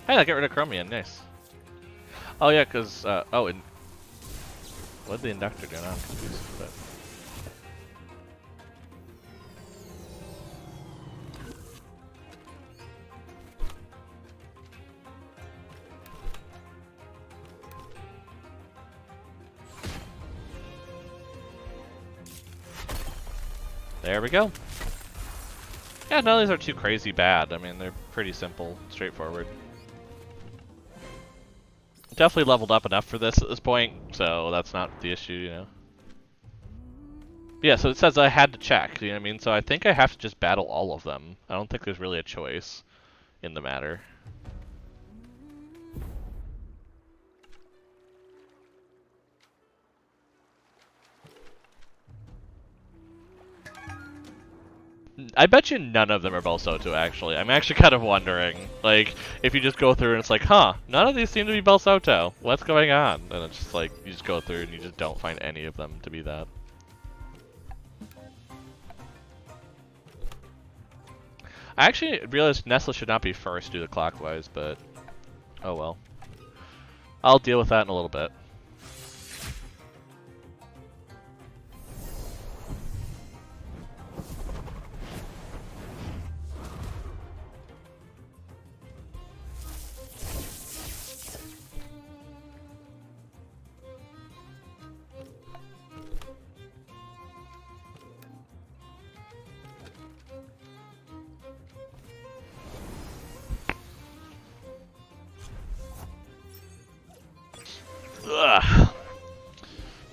Hey, I get rid of Chromian. Nice. Oh, yeah, because... oh, and... what did the Inductor do? Now I'm confused. But... there we go. Yeah, none of these are too crazy bad. I mean, they're pretty simple, straightforward. Definitely leveled up enough for this at this point, so that's not the issue, you know. Yeah, so it says I had to check, you know what I mean? So I think I have to just battle all of them. I don't think there's really a choice in the matter. I bet you none of them are Belsoto, actually. I'm actually kind of wondering, like, if you just go through and it's like, huh, none of these seem to be Belsoto. What's going on? And it's just like, you just go through and you just don't find any of them to be that. I actually realized Nestle should not be first due to clockwise, but oh well. I'll deal with that in a little bit. Ugh.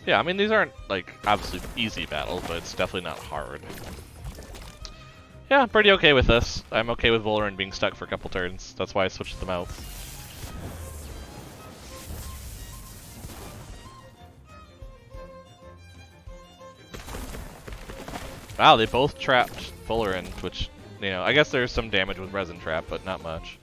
Yeah, I mean, these aren't, like, obviously easy battles, but it's definitely not hard. Yeah, I'm pretty okay with this. I'm okay with Volarin being stuck for a couple turns. That's why I switched them out. Wow, they both trapped Volarin, which, you know, I guess there's some damage with Resin Trap, but not much.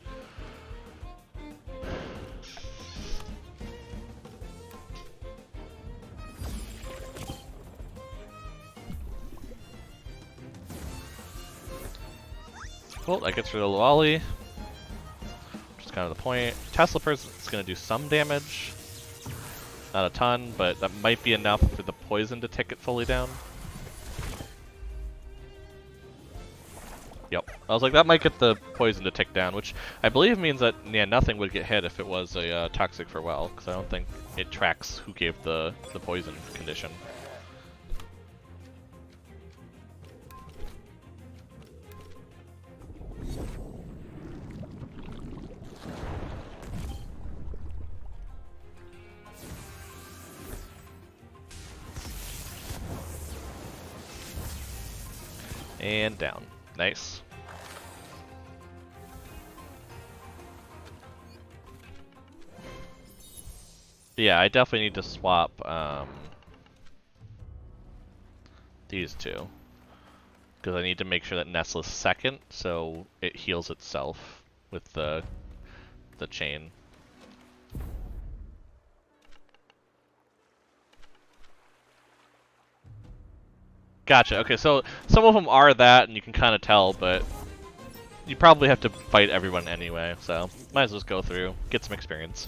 Cool, that gets rid of Lolly, which is kind of the point. Tesla Person is going to do some damage. Not a ton, but that might be enough for the poison to take it fully down. Yep. I was like, that might get the poison to tick down, which I believe means that, yeah, nothing would get hit if it was a toxic farewell, because I don't think it tracks who gave the poison condition. And down. Nice. Yeah, I definitely need to swap these two. Because I need to make sure that Nestle's second, so it heals itself with the chain. Gotcha, okay, so some of them are that, and you can kind of tell, but you probably have to fight everyone anyway, so might as well just go through, get some experience.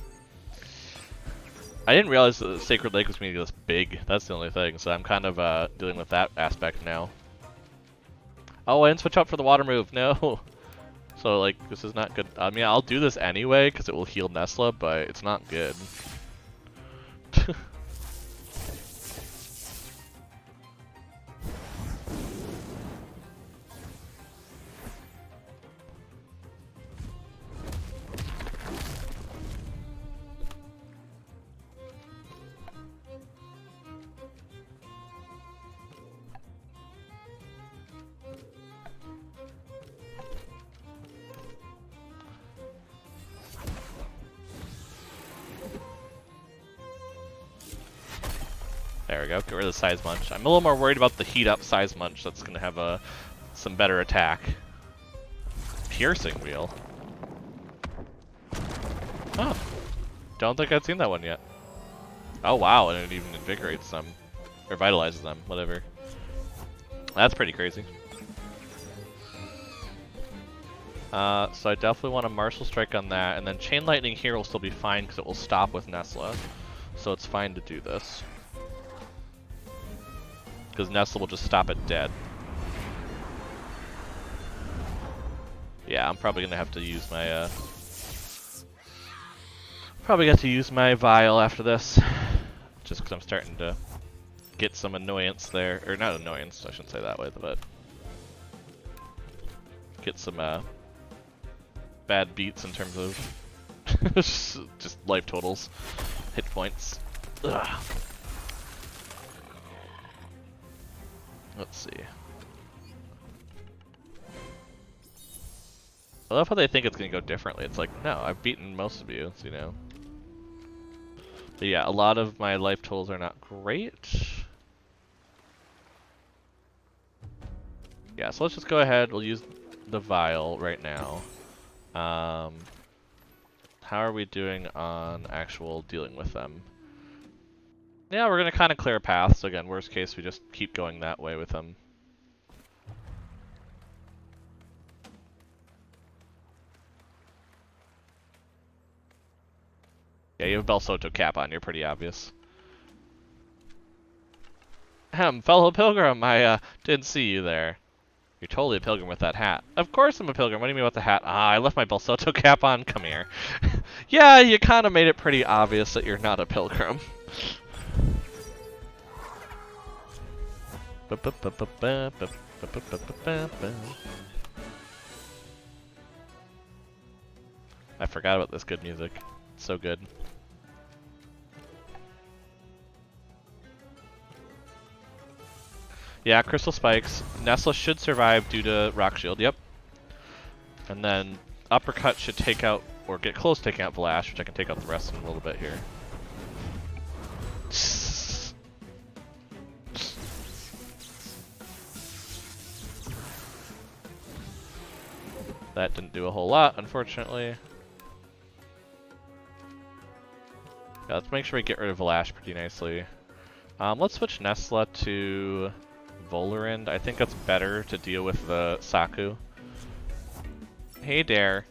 I didn't realize that the Sacred Lake was going to be this big, that's the only thing, so I'm kind of dealing with that aspect now. Oh, I didn't switch up for the water move, no! So, like, this is not good. I mean, I'll do this anyway, because it will heal Nestle, but it's not good. There we go, get rid of the Size Munch. I'm a little more worried about the heat up Size Munch that's going to have some better attack. Piercing Wheel. Oh, don't think I'd seen that one yet. Oh wow, and it even invigorates them. Or vitalizes them, whatever. That's pretty crazy. So I definitely want a Martial Strike on that, and then Chain Lightning here will still be fine because it will stop with Nesla. So it's fine to do this. Because Nesla will just stop it dead. Yeah, I'm probably gonna have to use my probably got to use my Vial after this. Just because I'm starting to get some annoyance there. Or not annoyance, I shouldn't say that way, but get some bad beats in terms of just life totals, hit points. Ugh. Let's see. I love how they think it's gonna go differently. It's like, no, I've beaten most of you, you know. But yeah, a lot of my life totals are not great. Yeah, so let's just go ahead. We'll use the Vial right now. How are we doing on actual dealing with them? Yeah, we're gonna kind of clear a path. So again, worst case, we just keep going that way with them. Yeah, you have Bel Soto cap on. You're pretty obvious. Fellow pilgrim, I didn't see you there. You're totally a pilgrim with that hat. Of course I'm a pilgrim. What do you mean about the hat? Ah, I left my Bel Soto cap on. Come here. Yeah, you kind of made it pretty obvious that you're not a pilgrim. I forgot about this good music. It's so good. Yeah, Crystal Spikes. Nesla should survive due to Rock Shield, yep. And then Uppercut should take out, or get close to taking out Vlash, which I can take out the rest in a little bit here. That didn't do a whole lot, unfortunately. Yeah, let's make sure we get rid of Vlash pretty nicely. Let's switch Nesla to Volurind. I think that's better to deal with the Saku. Hey there.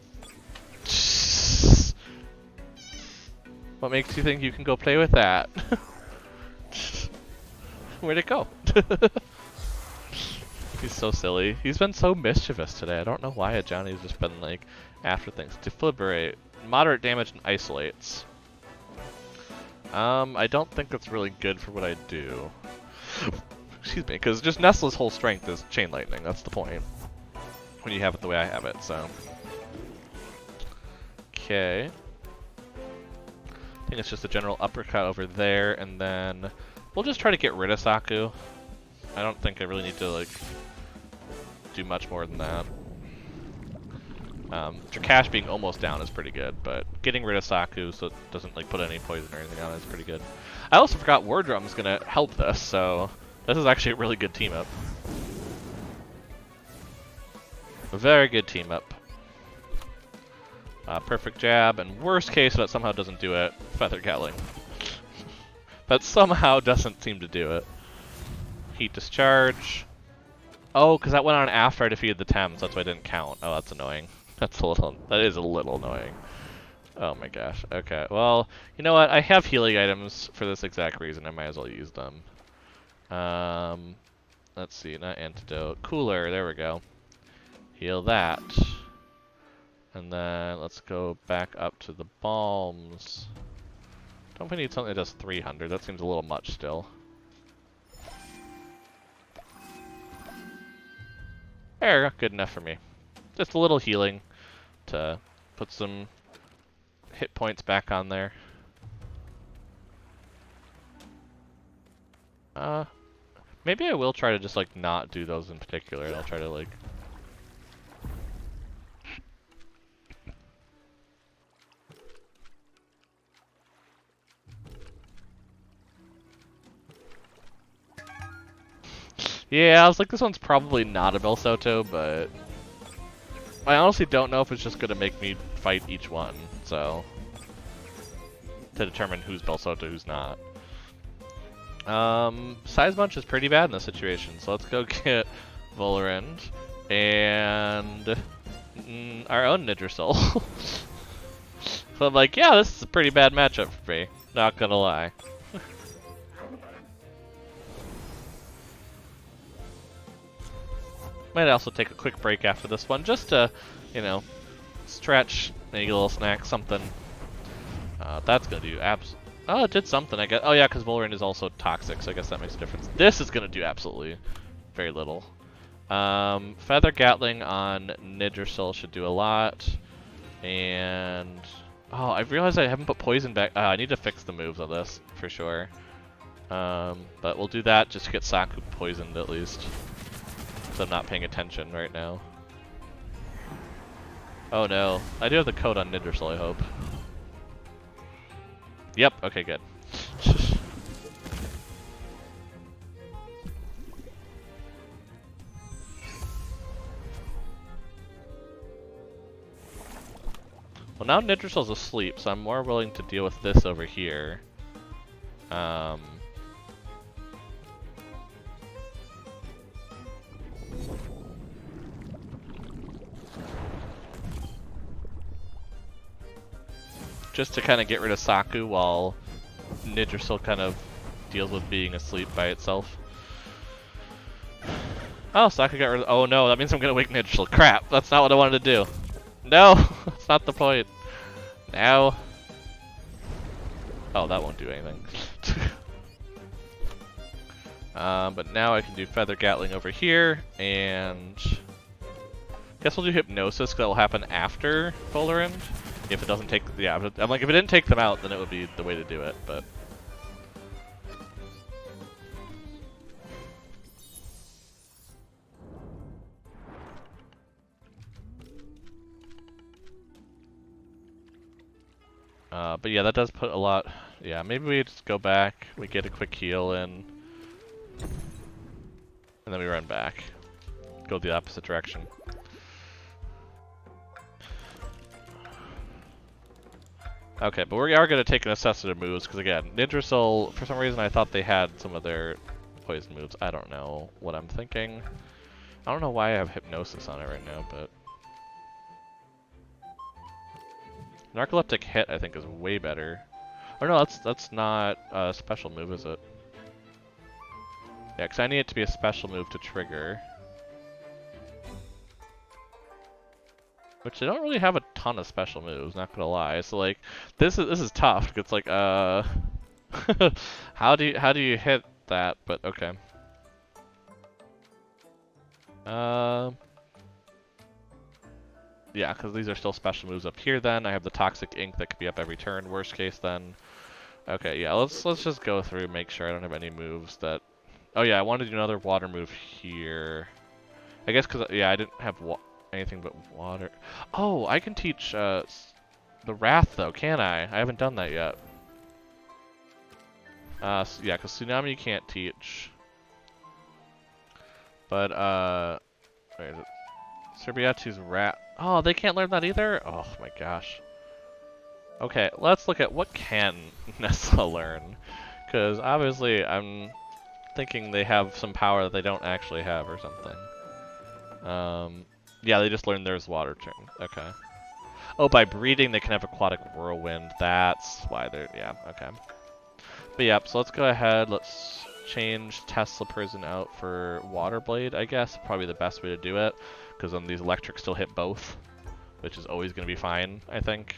What makes you think you can go play with that? Where'd it go? He's so silly. He's been so mischievous today. I don't know why Johnny's just been like after things. Defibrate. Moderate damage and isolates. I don't think that's really good for what I do. Excuse me, because just Nesla's whole strength is Chain Lightning. That's the point. When you have it the way I have it, so. Okay. I think it's just a general uppercut over there, and then we'll just try to get rid of Saku. I don't think I really need to, like, do much more than that. Drakash being almost down is pretty good, but getting rid of Saku so it doesn't, like, put any poison or anything on it is pretty good. I also forgot War Drum is going to help this, so this is actually a really good team-up. A very good team-up. Perfect Jab, and worst case that somehow doesn't do it, Feather Gatling. That somehow doesn't seem to do it. Heat Discharge. Oh, because that went on after I defeated the Tems, that's why I didn't count. Oh, that's annoying. That is a little annoying. Oh my gosh. Okay, well, you know what? I have healing items for this exact reason. I might as well use them. Let's see, not Antidote. Cooler, there we go. Heal that. And then let's go back up to the Balms. Don't we need something that does 300? That seems a little much still. There, good enough for me. Just a little healing to put some hit points back on there. Maybe I will try to just like not do those in particular, and I'll try to like yeah, I was like, this one's probably not a Bel Soto, but I honestly don't know if it's just gonna make me fight each one, so to determine who's Belsota, who's not. Size Bunch is pretty bad in this situation, so let's go get Volorend and our own Nidrisol. So I'm like, yeah, this is a pretty bad matchup for me, not gonna lie. Might also take a quick break after this one, just to, you know, stretch, maybe a little snack, something. That's gonna do oh, it did something, I guess. Oh yeah, because Volorend is also toxic, so I guess that makes a difference. This is gonna do absolutely very little. Feather Gatling on Nidrisol should do a lot. And oh, I realized I haven't put poison back. I need to fix the moves on this for sure. But we'll do that just to get Saku poisoned at least. So I'm not paying attention right now. Oh no, I do have the code on Nidrisol, I hope. Yep, okay, good. Well, now Nidrisol's asleep, so I'm more willing to deal with this over here. Just to kind of get rid of Saku while Nidrisol kind of deals with being asleep by itself. Oh, Saku got rid of— oh no, that means I'm gonna wake Nidrisol. Crap, that's not what I wanted to do. No, that's not the point. Now. Oh, that won't do anything. But now I can do Feather Gatling over here, and guess we'll do Hypnosis, because that will happen after Volorend. If it doesn't take— yeah, I'm like, if it didn't take them out, then it would be the way to do it, but. But yeah, that does put a lot— yeah, maybe we just go back, we get a quick heal in, and then we run back. Go the opposite direction. Okay, but we are going to take an assessment of moves, because again, Nidrisol, for some reason I thought they had some of their poison moves. I don't know what I'm thinking. I don't know why I have Hypnosis on it right now, but... Narcoleptic Hit, I think, is way better. Oh no, that's not a special move, is it? Yeah, because I need it to be a special move to trigger. Which they don't really have a ton of special moves, not gonna lie. So like, this is tough. It's like, how do you hit that? But okay. Yeah, because these are still special moves up here then. I have the Toxic Ink that could be up every turn, worst case then. Okay, yeah, let's just go through, make sure I don't have any moves that... oh yeah, I wanted to do another water move here. I guess because, yeah, I didn't have anything but water. Oh, I can teach the Wrath though, can I? I haven't done that yet. So, yeah, because Tsunami you can't teach. But, where is it? Serbiatu's Wrath. Oh, they can't learn that either? Oh my gosh. Okay, let's look at what can Nessa learn. Because obviously I'm thinking they have some power that they don't actually have or something. Yeah, they just learned there's water turn. Okay. Oh, by breeding they can have Aquatic Whirlwind. That's why they're— yeah, okay. But yeah, so let's go ahead, let's change Tesla Prison out for Water Blade, I guess. Probably the best way to do it. Because then these electrics still hit both, which is always going to be fine, I think.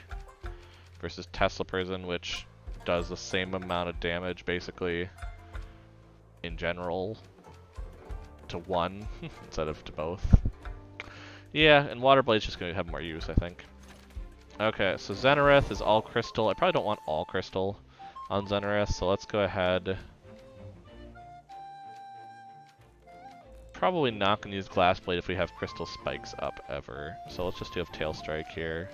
Versus Tesla Prison, which does the same amount of damage, basically, in general, to one, instead of to both. Yeah, and Water Blade's just going to have more use, I think. Okay, so Xenareth is all crystal. I probably don't want all crystal on Xenareth, so let's go ahead. Probably not going to use Glass Blade if we have crystal spikes up ever. So let's just do a Tail Strike here.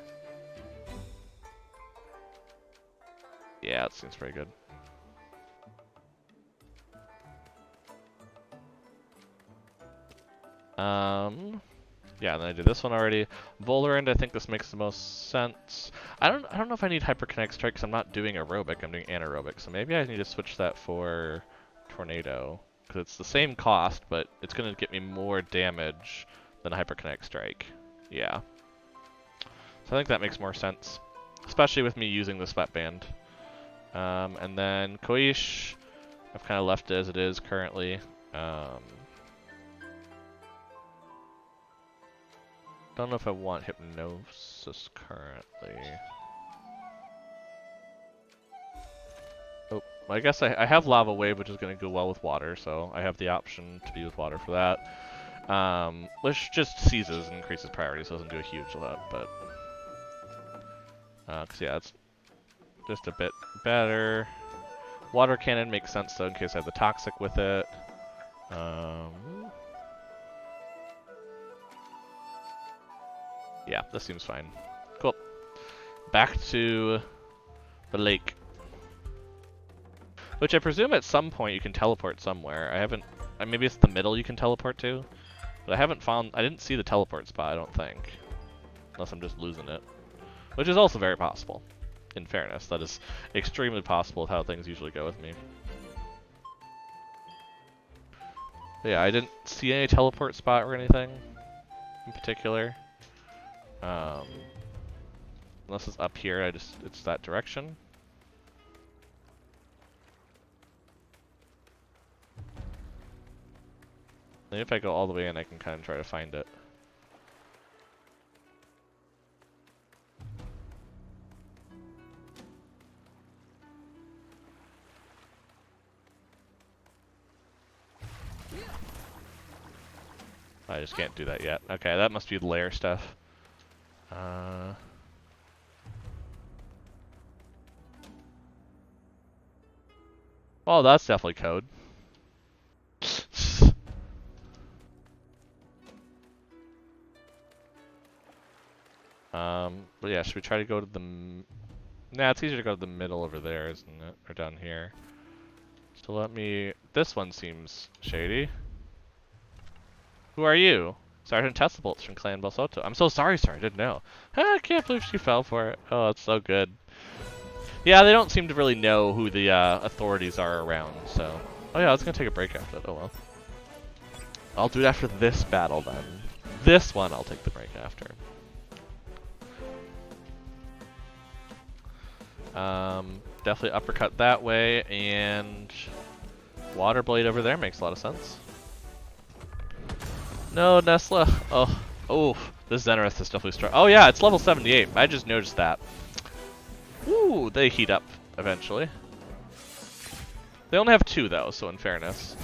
Yeah, it seems pretty good. Yeah, and then I did this one already. Volerand, I think this makes the most sense. I don't know if I need Hyperkinetic Strike because I'm not doing aerobic, I'm doing anaerobic. So maybe I need to switch that for Tornado. Because it's the same cost, but it's going to get me more damage than Hyperkinetic Strike. Yeah. So I think that makes more sense. Especially with me using the Sweatband. And then Koish, I've kind of left it as it is currently. Don't know if I want Hypnosis currently. Oh, I guess I have Lava Wave, which is going to go well with water, so I have the option to be with water for that. Which just seizes and increases priority, so it doesn't do a huge lot, but... Cause yeah, it's just a bit better. Water Cannon makes sense, though, in case I have the Toxic with it. Yeah, this seems fine. Cool. Back to the lake. Which I presume at some point you can teleport somewhere. I haven't... maybe it's the middle you can teleport to? But I haven't found... I didn't see the teleport spot, I don't think. Unless I'm just losing it. Which is also very possible. In fairness, that is extremely possible with how things usually go with me. But yeah, I didn't see any teleport spot or anything in particular. Unless it's up here, it's that direction. Maybe if I go all the way in, I can kind of try to find it. I just can't do that yet. Okay, that must be the layer stuff. Well, that's definitely code. But yeah, should we try to go to the... Nah, it's easier to go to the middle over there, isn't it? Or down here. So let me... This one seems shady. Who are you? Sergeant Testabolts from Clan Belsoto. I'm so sorry, sir. I didn't know. I can't believe she fell for it. Oh, it's so good. Yeah, they don't seem to really know who the authorities are around, so... Oh yeah, I was gonna take a break after that. Oh well. I'll do it after this battle, then. This one I'll take the break after. Definitely uppercut that way, and... Water Blade over there makes a lot of sense. No, Nesla. Oh, this Xenareth is definitely strong. Oh yeah, it's level 78. I just noticed that. Ooh, they heat up eventually. They only have 2 though, so in fairness,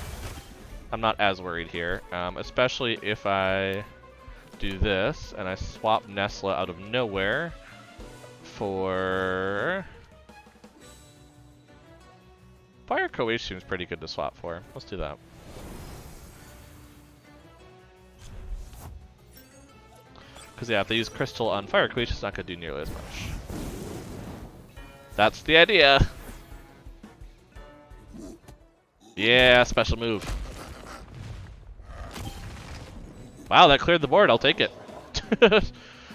I'm not as worried here. Especially if I do this and I swap Nesla out of nowhere for Fire Coach seems pretty good to swap for. Let's do that. Because yeah, if they use Crystal on Fire Queech, it's not going to do nearly as much. That's the idea! Yeah, special move. Wow, that cleared the board, I'll take it.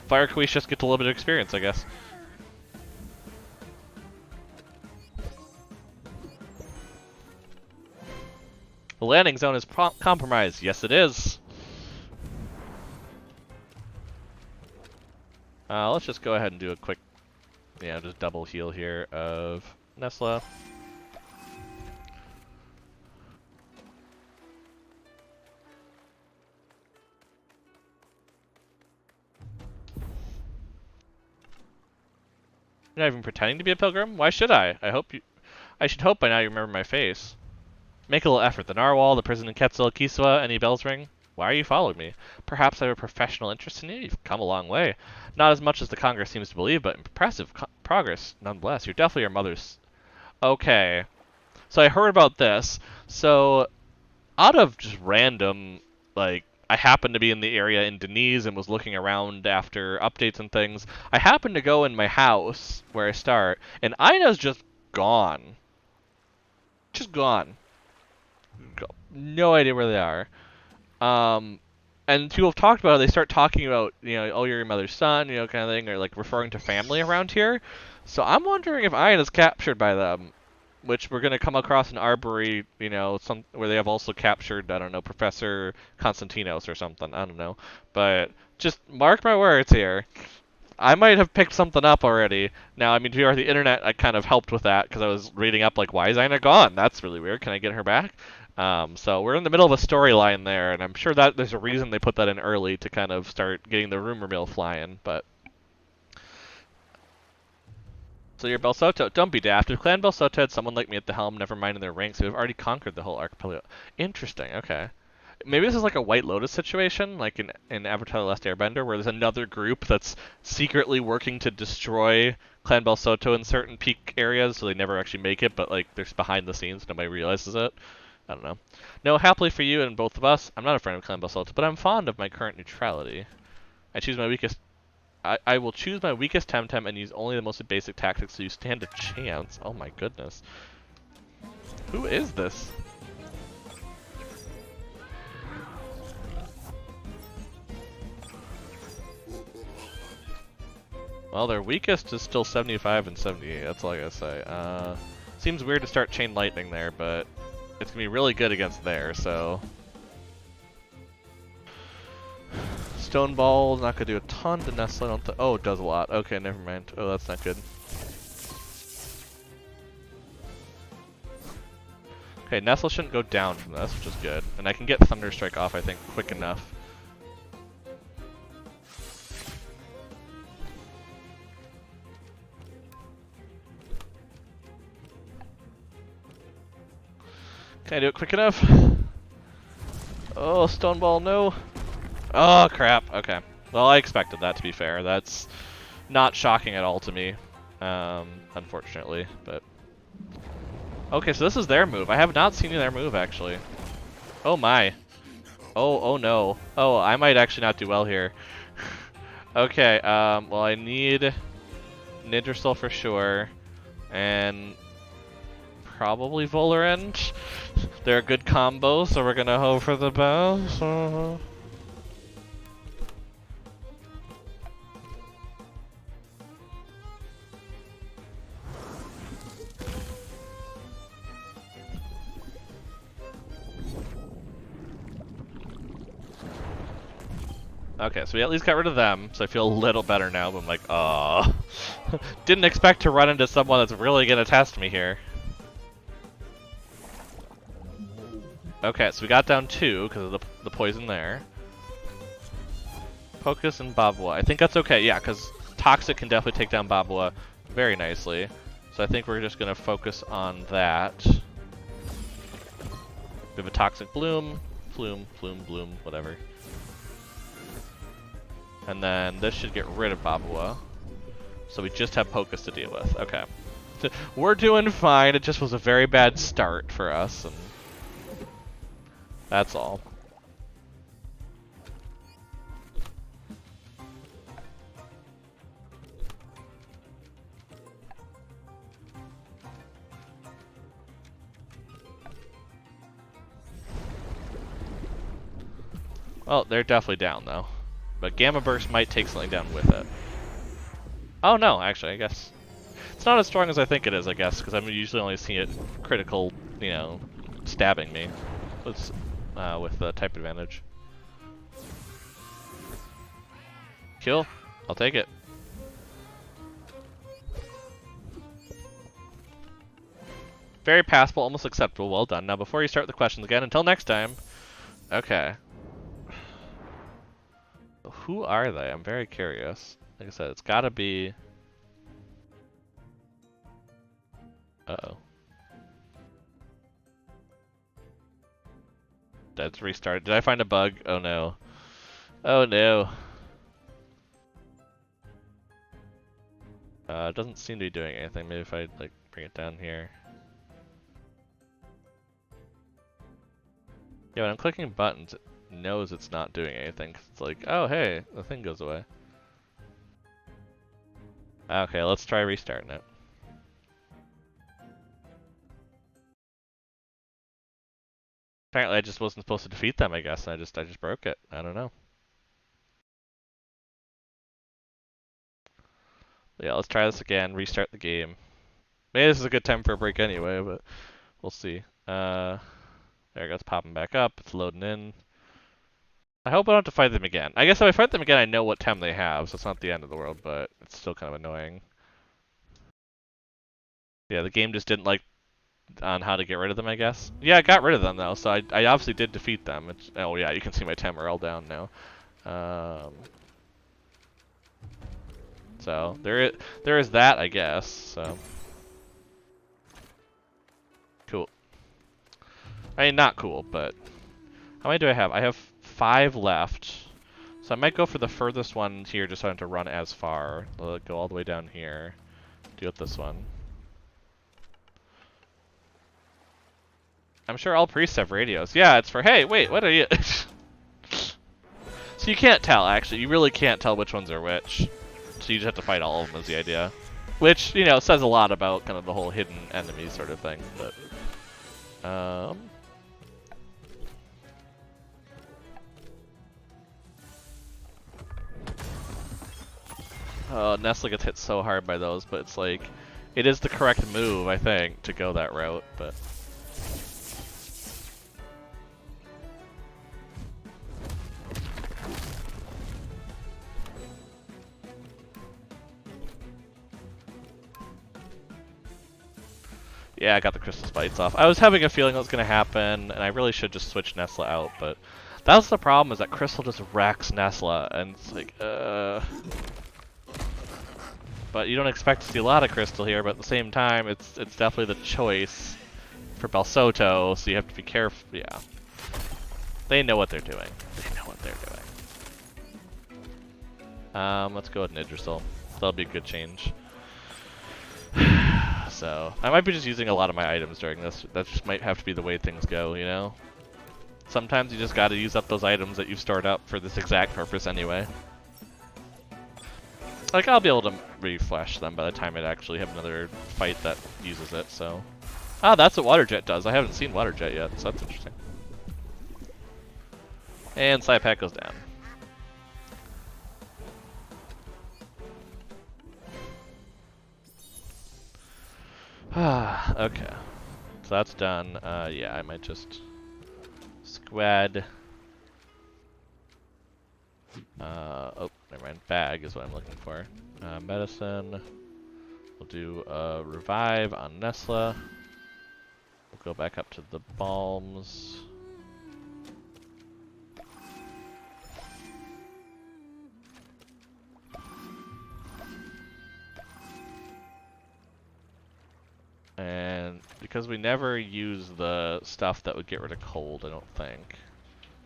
Fire Queech just gets a little bit of experience, I guess. The landing zone is compromised. Yes, it is. Let's just go ahead and do a quick, just double heal here of Nesla. You're not even pretending to be a pilgrim? Why should I? I should hope by now you remember my face. Make a little effort. The Narwhal, the prison in Quetzal, Kiswa, any bells ring? Why are you following me? Perhaps I have a professional interest in you? You've come a long way. Not as much as the Congress seems to believe, but impressive progress nonetheless. You're definitely your mother's... Okay. So I heard about this. So, out of just random, I happened to be in the area in Denise and was looking around after updates and things. I happened to go in my house, where I start, and Ina's just gone. Just gone. No idea where they are. And people have talked about it, they start talking about, oh, you're your mother's son, kind of thing, or like referring to family around here. So I'm wondering if Ian is captured by them, which we're gonna come across an Arbory, some where they have also captured, I don't know, Professor Konstantinos or something. I don't know, but just mark my words here. I might have picked something up already. Now, I mean, to be honest, the internet, I kind of helped with that because I was reading up, like, why is Ina gone? That's really weird. Can I get her back? So we're in the middle of a storyline there, and I'm sure that there's a reason they put that in early to kind of start getting the rumor mill flying. But so you're Belsoto. Don't be daft. If Clan Belsoto had someone like me at the helm, never mind in their ranks, we would have already conquered the whole archipelago. Interesting. Okay. Maybe this is like a White Lotus situation, like in Avatar: The Last Airbender, where there's another group that's secretly working to destroy Clan Belsoto in certain peak areas, so they never actually make it, but like they're behind the scenes, nobody realizes it. I don't know. No, happily for you and both of us, I'm not a friend of Clan Belsoto, but I'm fond of my current neutrality. I choose my weakest. I will choose my weakest TemTem and use only the most basic tactics, so you stand a chance. Oh my goodness. Who is this? Well, their weakest is still 75 and 78, that's all I gotta say. Seems weird to start Chain Lightning there, but it's gonna be really good against there, so... Stone Ball's not gonna do a ton to Nestle, I don't think. Oh, it does a lot. Okay, never mind. Oh, that's not good. Okay, Nestle shouldn't go down from this, which is good. And I can get Thunderstrike off, I think, quick enough. Can I do it quick enough? Oh, Stone Ball, no. Oh, crap. Okay. Well, I expected that, to be fair. That's not shocking at all to me, unfortunately, but... Okay, so this is their move. I have not seen their move, actually. Oh, my. Oh no. Oh, I might actually not do well here. Okay, well, I need Ninja Soul for sure, and probably Volerend. They're a good combo, so we're gonna hope for the best. Okay, so we at least got rid of them, so I feel a little better now, but I'm like, oh. Didn't expect to run into someone that's really gonna test me here. Okay, so we got down 2 because of the poison there. Focus and Babua. I think that's okay, yeah, because Toxic can definitely take down Babua very nicely. So I think we're just gonna focus on that. We have a Toxic Bloom, Bloom, whatever. And then this should get rid of Babua. So we just have Pocus to deal with. Okay. So we're doing fine. It just was a very bad start for us, and that's all. Well, they're definitely down, though. But Gamma Burst might take something down with it. Oh, no, actually, I guess. It's not as strong as I think it is, I guess, because I'm usually only seeing it critical, stabbing me. Let's, with the type advantage. Kill. I'll take it. Very passable, almost acceptable. Well done. Now, before you start the questions again, until next time. Okay. Who are they? I'm very curious. Like I said, it's gotta be... Uh-oh. That's restarted. Did I find a bug? Oh no. Oh no. It doesn't seem to be doing anything. Maybe if I, like, bring it down here. Yeah, when I'm clicking buttons, it knows it's not doing anything. 'Cause it's like, oh hey, the thing goes away. Okay, let's try restarting it. Apparently I just wasn't supposed to defeat them, I guess. I just broke it. I don't know. Yeah, let's try this again, restart the game. Maybe this is a good time for a break anyway, but we'll see. There it goes, popping back up. It's loading in. I hope I don't have to fight them again. I guess if I fight them again, I know what Tem they have, so it's not the end of the world, but it's still kind of annoying. Yeah, the game just didn't like on how to get rid of them, I guess. Yeah, I got rid of them though, so I obviously did defeat them. Oh yeah, you can see my Tem are all down now. So there is that, I guess. So cool. I mean, not cool, but how many do I have? I have 5 left. So I might go for the furthest one here just so I don't have to run as far. I'll go all the way down here. Deal with this one. I'm sure all priests have radios. Yeah, it's for, hey, wait, what are you? So you can't tell, actually. You really can't tell which ones are which. So you just have to fight all of them is the idea. Which, you know, says a lot about kind of the whole hidden enemy sort of thing. But, oh, Nestle gets hit so hard by those, but it's like, it is the correct move, I think, to go that route, but... Yeah, I got the crystal spikes off. I was having a feeling that was going to happen, and I really should just switch Nestle out, but that's the problem, is that Crystal just wrecks Nestle, and it's like, But you don't expect to see a lot of Crystal here, but at the same time, it's definitely the choice for Balsoto, so you have to be careful. Yeah. They know what they're doing. They know what they're doing. Let's go with Nidrisol. That'll be a good change. So, I might be just using a lot of my items during this. That just might have to be the way things go, you know? Sometimes you just gotta use up those items that you've stored up for this exact purpose anyway. Like, I'll be able to refresh them by the time I actually have another fight that uses it, so... Ah, that's what Water Jet does. I haven't seen Water Jet yet, so that's interesting. And Side Pack goes down. Okay. So that's done. Yeah, I might just... Squad. Oh, never mind. Bag is what I'm looking for. Medicine. We'll do revive on Nestle. We'll go back up to the balms. And because we never use the stuff that would get rid of cold, I don't think.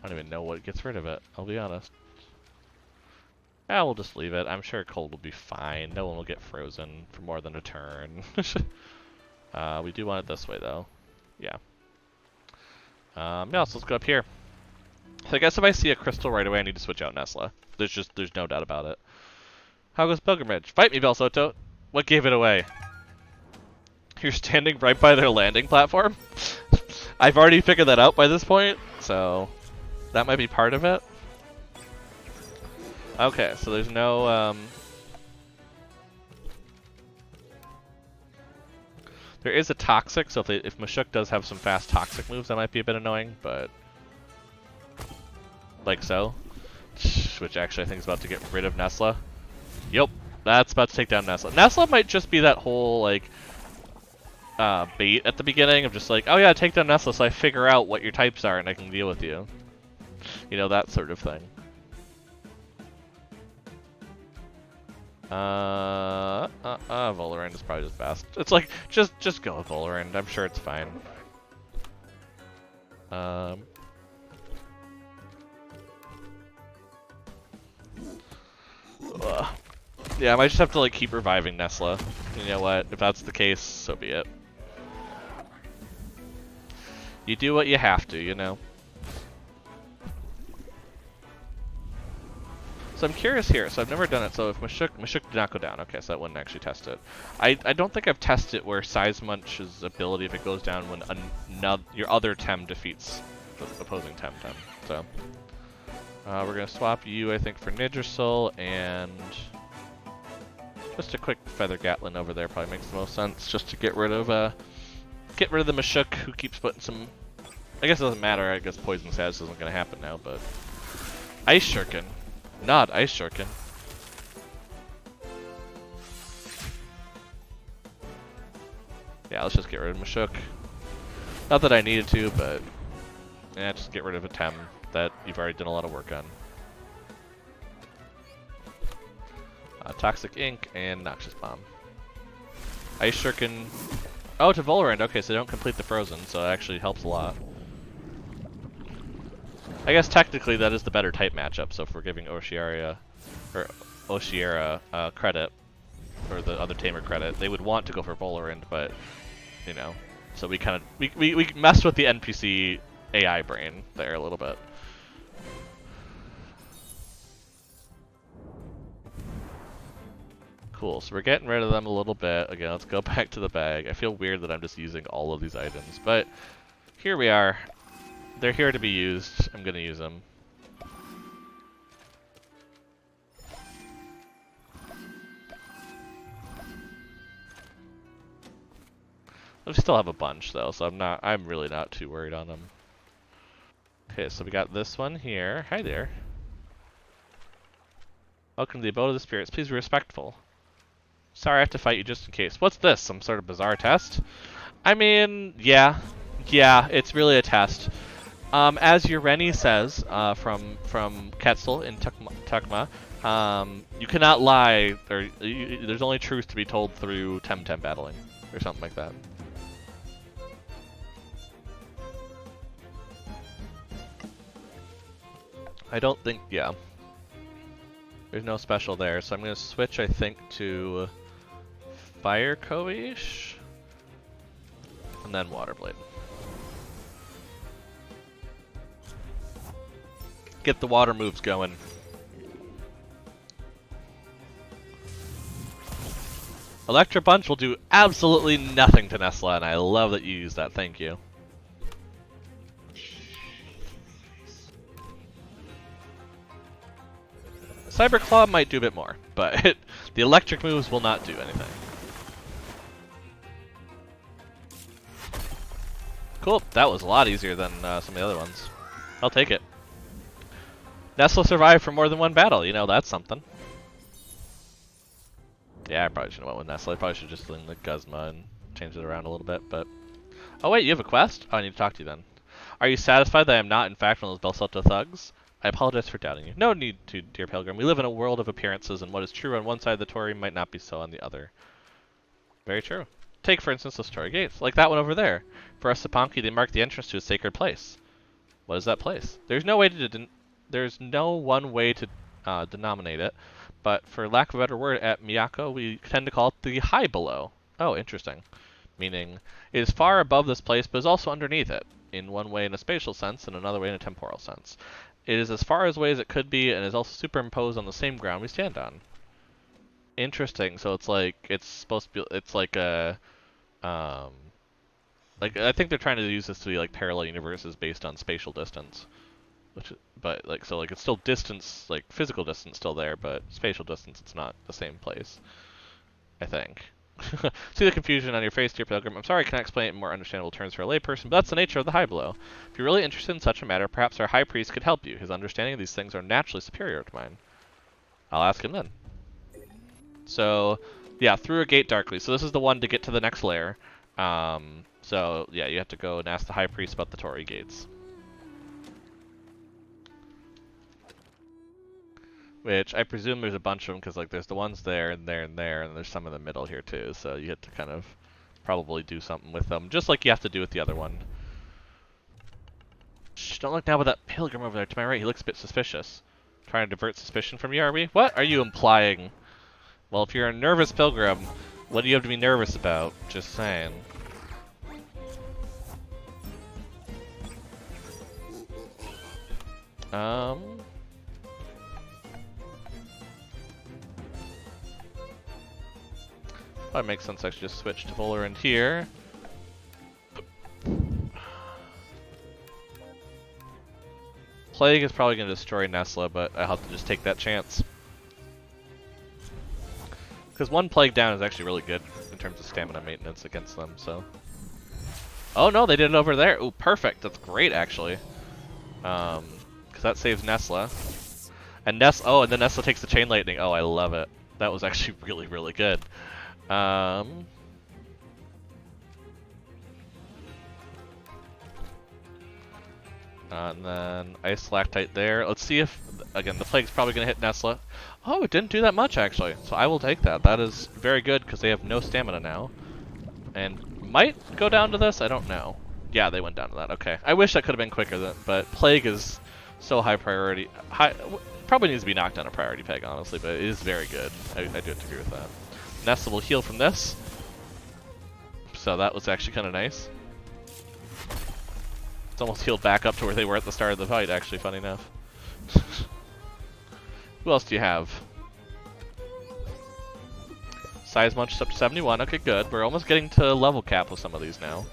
I don't even know what gets rid of it, I'll be honest. Yeah, we'll just leave it. I'm sure cold will be fine. No one will get frozen for more than a turn. We do want it this way, though. Yeah. Yeah, so let's go up here. So I guess if I see a crystal right away, I need to switch out Nestle. There's no doubt about it. How goes Pilgrimage? Fight me, Belsoto! What gave it away? You're standing right by their landing platform? I've already figured that out by this point, so that might be part of it. Okay, so there's no, there is a Toxic, so if Mashuk does have some fast Toxic moves, that might be a bit annoying, but... Like so. Which actually I think is about to get rid of Nestle. Yep, that's about to take down Nestle. Nestle might just be that whole, like, bait at the beginning of just like, oh yeah, take down Nestle so I figure out what your types are and I can deal with you. You know, that sort of thing. Volarand is probably just best. It's like, just go with Volarand. I'm sure it's fine. Yeah, I might just have to like keep reviving Nestle. You know what? If that's the case, so be it. You do what you have to, you know. So I'm curious here. So I've never done it. So if Mashuk did not go down, okay, so that wouldn't actually test it. I don't think I've tested where Size Munch's ability, if it goes down when your other Tem defeats the opposing TemTem. So we're gonna swap you, I think, for Nidrisol, and just a quick Feather Gatlin over there probably makes the most sense, just to get rid of the Mashuk, who keeps putting some. I guess it doesn't matter. I guess Poison Status isn't gonna happen now, but Ice Shuriken, not Ice Shuriken. Yeah, let's just get rid of Mashuk. Not that I needed to, but yeah, just get rid of a Tem that you've already done a lot of work on. Toxic Ink and Noxious Bomb. Ice Shuriken. Oh, to Volrend. Okay, so they don't complete the Frozen, so it actually helps a lot. I guess technically that is the better type matchup, so if we're giving Oshiera credit, or the other Tamer credit, they would want to go for Volrend, but, you know, so we kind of, we messed with the NPC AI brain there a little bit. Cool, so we're getting rid of them a little bit. Again, let's go back to the bag. I feel weird that I'm just using all of these items, but here we are. They're here to be used. I'm gonna use them. I still have a bunch though, so I'm really not too worried on them. Okay, so we got this one here. Hi there. Welcome to the abode of the spirits. Please be respectful. Sorry I have to fight you just in case. What's this? Some sort of bizarre test? I mean, yeah. Yeah, it's really a test. As Ureni says, from Quetzal in Tukma, you cannot lie, or there's only truth to be told through TemTem battling, or something like that. I don't think, yeah. There's no special there, so I'm going to switch, I think, to Fire Koish, and then Water Blade. Get the water moves going. Electro Punch will do absolutely nothing to Nesla, and I love that you use that. Thank you. Cyber Claw might do a bit more, but the electric moves will not do anything. Cool, that was a lot easier than some of the other ones. I'll take it. Nesla survived for more than one battle, you know, that's something. Yeah, I probably shouldn't have went with Nesla. I probably should have just done the Guzma and changed it around a little bit, but... Oh wait, you have a quest? Oh, I need to talk to you then. Are you satisfied that I am not, in fact, one of those Belsoto thugs? I apologize for doubting you. No need to, dear Pilgrim. We live in a world of appearances, and what is true on one side of the Torii might not be so on the other. Very true. Take, for instance, those Torii gates, like that one over there. For us Sapanki, they mark the entrance to a sacred place. What is that place? There's no way to... There's no one way to denominate it, but for lack of a better word, at Miyako, we tend to call it the high below. Oh, interesting. Meaning, it is far above this place, but is also underneath it, in one way in a spatial sense, and another way in a temporal sense. It is as far away as it could be, and is also superimposed on the same ground we stand on. Interesting, so it's like, it's supposed to be, it's like a, like, I think they're trying to use this to be like parallel universes based on spatial distance. But like, so like it's still distance, like physical distance still there, but spatial distance it's not the same place, I think. See the confusion on your face, dear Pilgrim. I'm sorry I can't explain it in more understandable terms for a layperson, but that's the nature of the high below. If you're really interested in such a matter, perhaps our high priest could help you. His understanding of these things are naturally superior to mine. I'll ask him then. So, yeah, through a gate darkly. So this is the one to get to the next layer. So, yeah, you have to go and ask the high priest about the Torii gates. Which I presume there's a bunch of them, because like there's the ones there and there and there, and there's some in the middle here too. So you have to kind of probably do something with them, just like you have to do with the other one. Shh, don't look now with that Pilgrim over there to my right. He looks a bit suspicious. Trying to divert suspicion from you, are we? What are you implying? Well, if you're a nervous Pilgrim, what do you have to be nervous about? Just saying. Probably makes sense I should just switch to Volrend here. Plague is probably going to destroy Nesla, but I'll have to just take that chance. Because one Plague down is actually really good in terms of stamina maintenance against them, so... Oh no, they did it over there! Ooh, perfect! That's great, actually. Because that saves Nesla. And and then Nesla takes the Chain Lightning. Oh, I love it. That was actually really, really good. And then Ice Lactite there. Let's see if, again, the Plague's probably going to hit Nesla. Oh, it didn't do that much, actually. So I will take that. That is very good, because they have no stamina now. And might go down to this? I don't know. Yeah, they went down to that. Okay. I wish that could have been quicker, but Plague is so high priority. Probably needs to be knocked down a priority peg, honestly, but it is very good. I do have to agree with that. Nesla will heal from this. So that was actually kind of nice. It's almost healed back up to where they were at the start of the fight, actually, funny enough. Who else do you have? Size Munch is up to 71. Okay, good. We're almost getting to level cap with some of these now.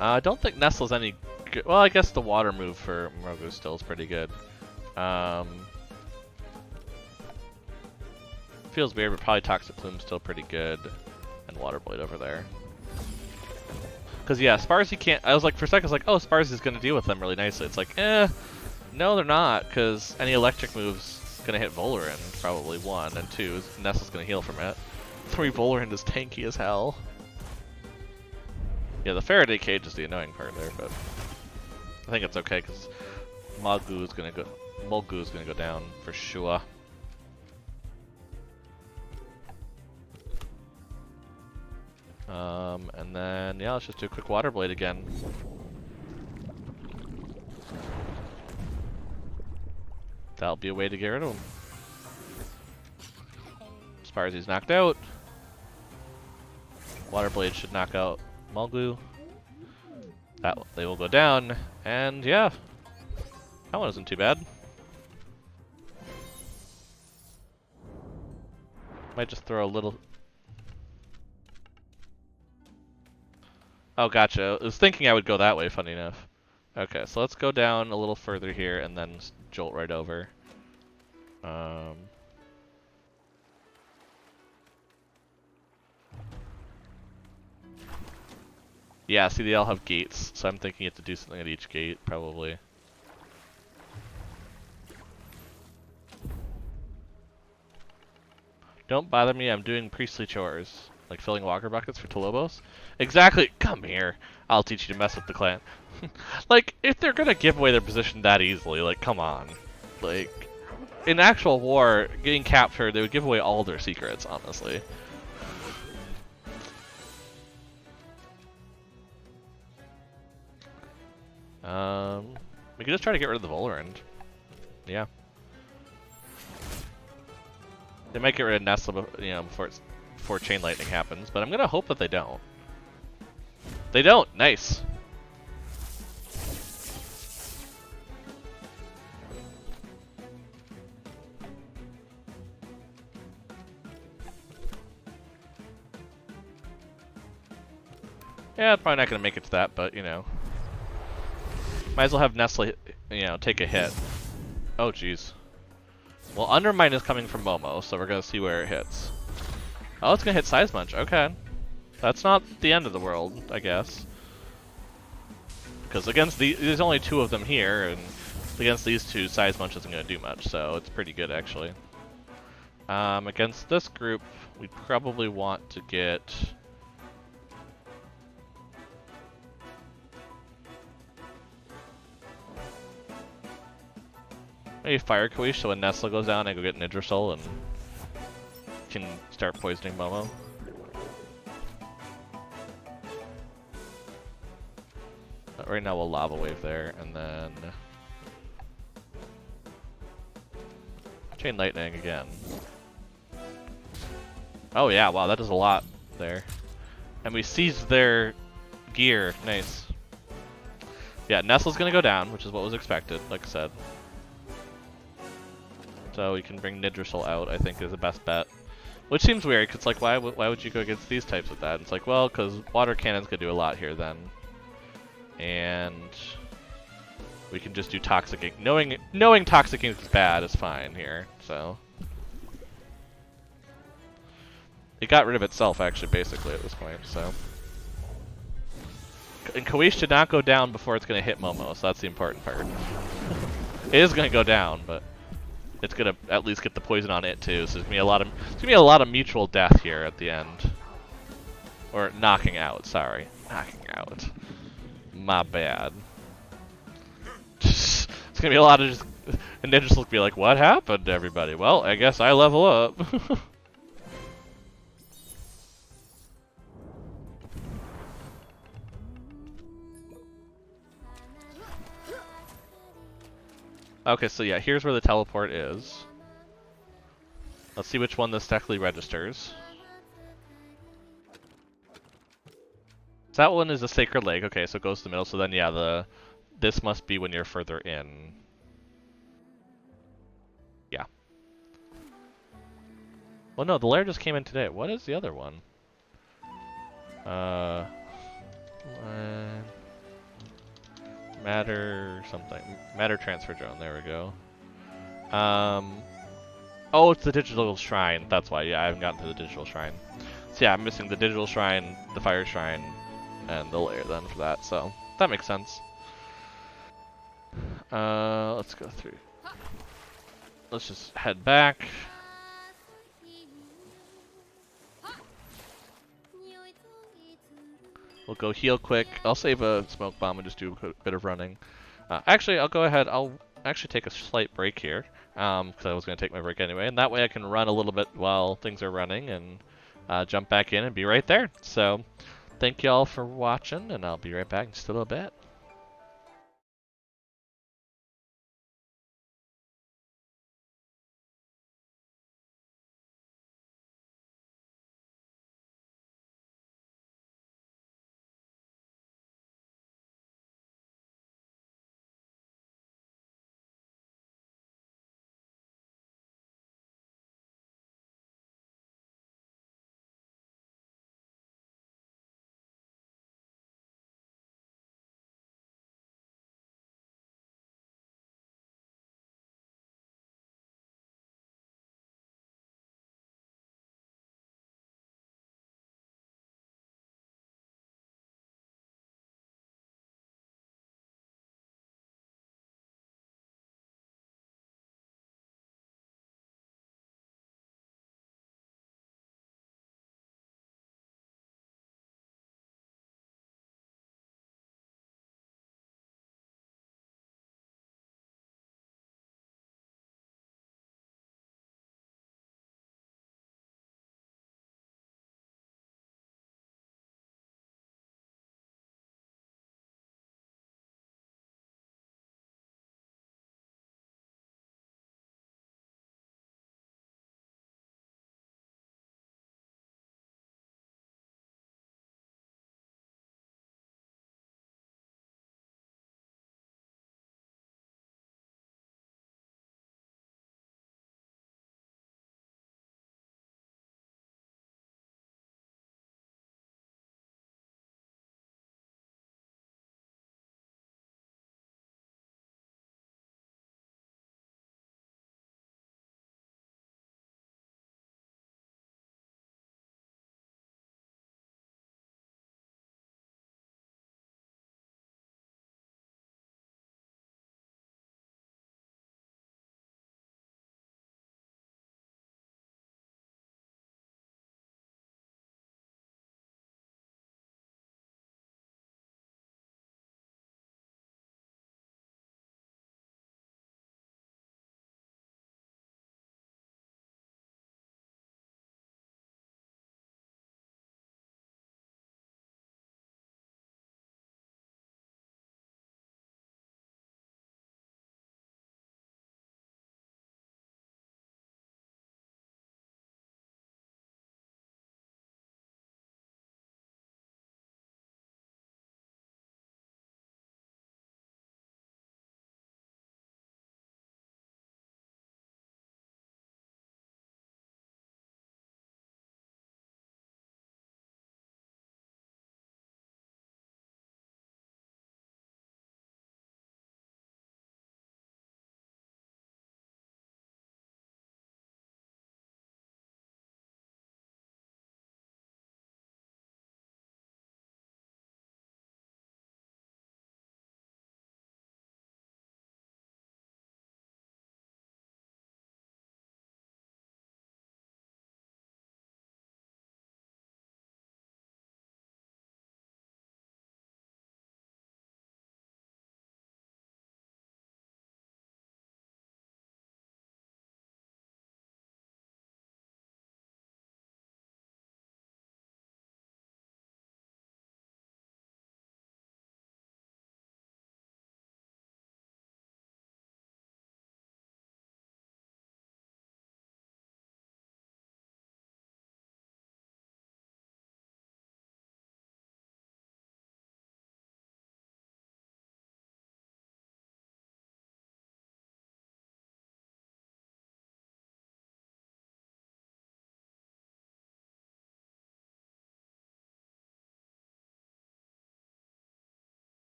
I don't think Nestle's any good. Well, I guess the water move for Morogu still is pretty good. Feels weird, but probably Toxic Plume's still pretty good. And Water Blade over there. Because, yeah, Sparzy can't... I was like, for a second, I was like, oh, Sparzy's going to deal with them really nicely. It's like, no, they're not, because any electric move's going to hit Volorend, probably, 1, and 2, Nestle's going to heal from it. 3, Volorend is tanky as hell. Yeah, the Faraday Cage is the annoying part there, but I think it's okay, because Mulgu's going to go down for sure. And then, yeah, let's just do a quick Water Blade again. That'll be a way to get rid of him. Sparzy's knocked out. Water Blade should knock out Mulgu. They will go down, and yeah, that one isn't too bad. Might just throw a little... Oh, gotcha. I was thinking I would go that way, funny enough. Okay, so let's go down a little further here and then jolt right over. Yeah, see, they all have gates, so I'm thinking you have to do something at each gate, probably. Don't bother me, I'm doing priestly chores. Like filling water buckets for Tolobos? Exactly! Come here! I'll teach you to mess with the clan. Like, if they're gonna give away their position that easily, like, come on. Like, in actual war, getting captured, they would give away all their secrets, honestly. We could just try to get rid of the Volorend. Yeah. They might get rid of Nestle, you know, before Chain Lightning happens, but I'm gonna hope that they don't. They don't! Nice! Yeah, probably not gonna make it to that, but, you know. Might as well have Nestle, you know, take a hit. Oh, jeez. Well, Undermine is coming from Momo, so we're gonna see where it hits. Oh, it's gonna hit Size Munch. Okay. That's not the end of the world, I guess. Because against there's only 2 of them here, and against these 2, Size Munch isn't gonna do much, so it's pretty good, actually. Against this group, we probably want to get... maybe Fire Kwish, so when Nestle goes down, I go get Nidrasol and can start poisoning Momo. But right now we'll Lava Wave there, and then... Chain Lightning again. Oh yeah, wow, that does a lot there. And we seized their gear, nice. Yeah, Nestle's gonna go down, which is what was expected, like I said. So we can bring Nidrasol out, I think, is the best bet. Which seems weird, because, like, why would you go against these types with that? It's like, well, because Water Cannon's going to do a lot here then. And... we can just do Toxic Ink. Knowing Toxic Ink is bad is fine here, so. It got rid of itself, actually, basically, at this point, so. And Koish did not go down before it's going to hit Momo, so that's the important part. It is going to go down, but it's going to at least get the poison on it, too, so there's going to be a lot of mutual death here at the end. Or knocking out, sorry. Knocking out. My bad. It's going to be a lot of just... And Ninjas will be like, what happened, everybody? Well, I guess I level up. Okay, so yeah, here's where the teleport is. Let's see which one this technically registers. So that one is a Sacred Lake. Okay, so it goes to the middle. So then, yeah, this must be when you're further in. Yeah. Well, no, the lair just came in today. What is the other one? Matter something. Matter transfer drone. There we go. Oh, it's the digital shrine. That's why. Yeah, I haven't gotten to the digital shrine. So yeah, I'm missing the digital shrine, the fire shrine, and the lair then for that. So that makes sense. Let's go through. Let's just head back. We'll go heal quick. I'll save a smoke bomb and just do a bit of running. Actually, I'll go ahead. I'll actually take a slight break here, because I was going to take my break anyway, and that way I can run a little bit while things are running and jump back in and be right there. So, thank you all for watching, and I'll be right back in just a little bit.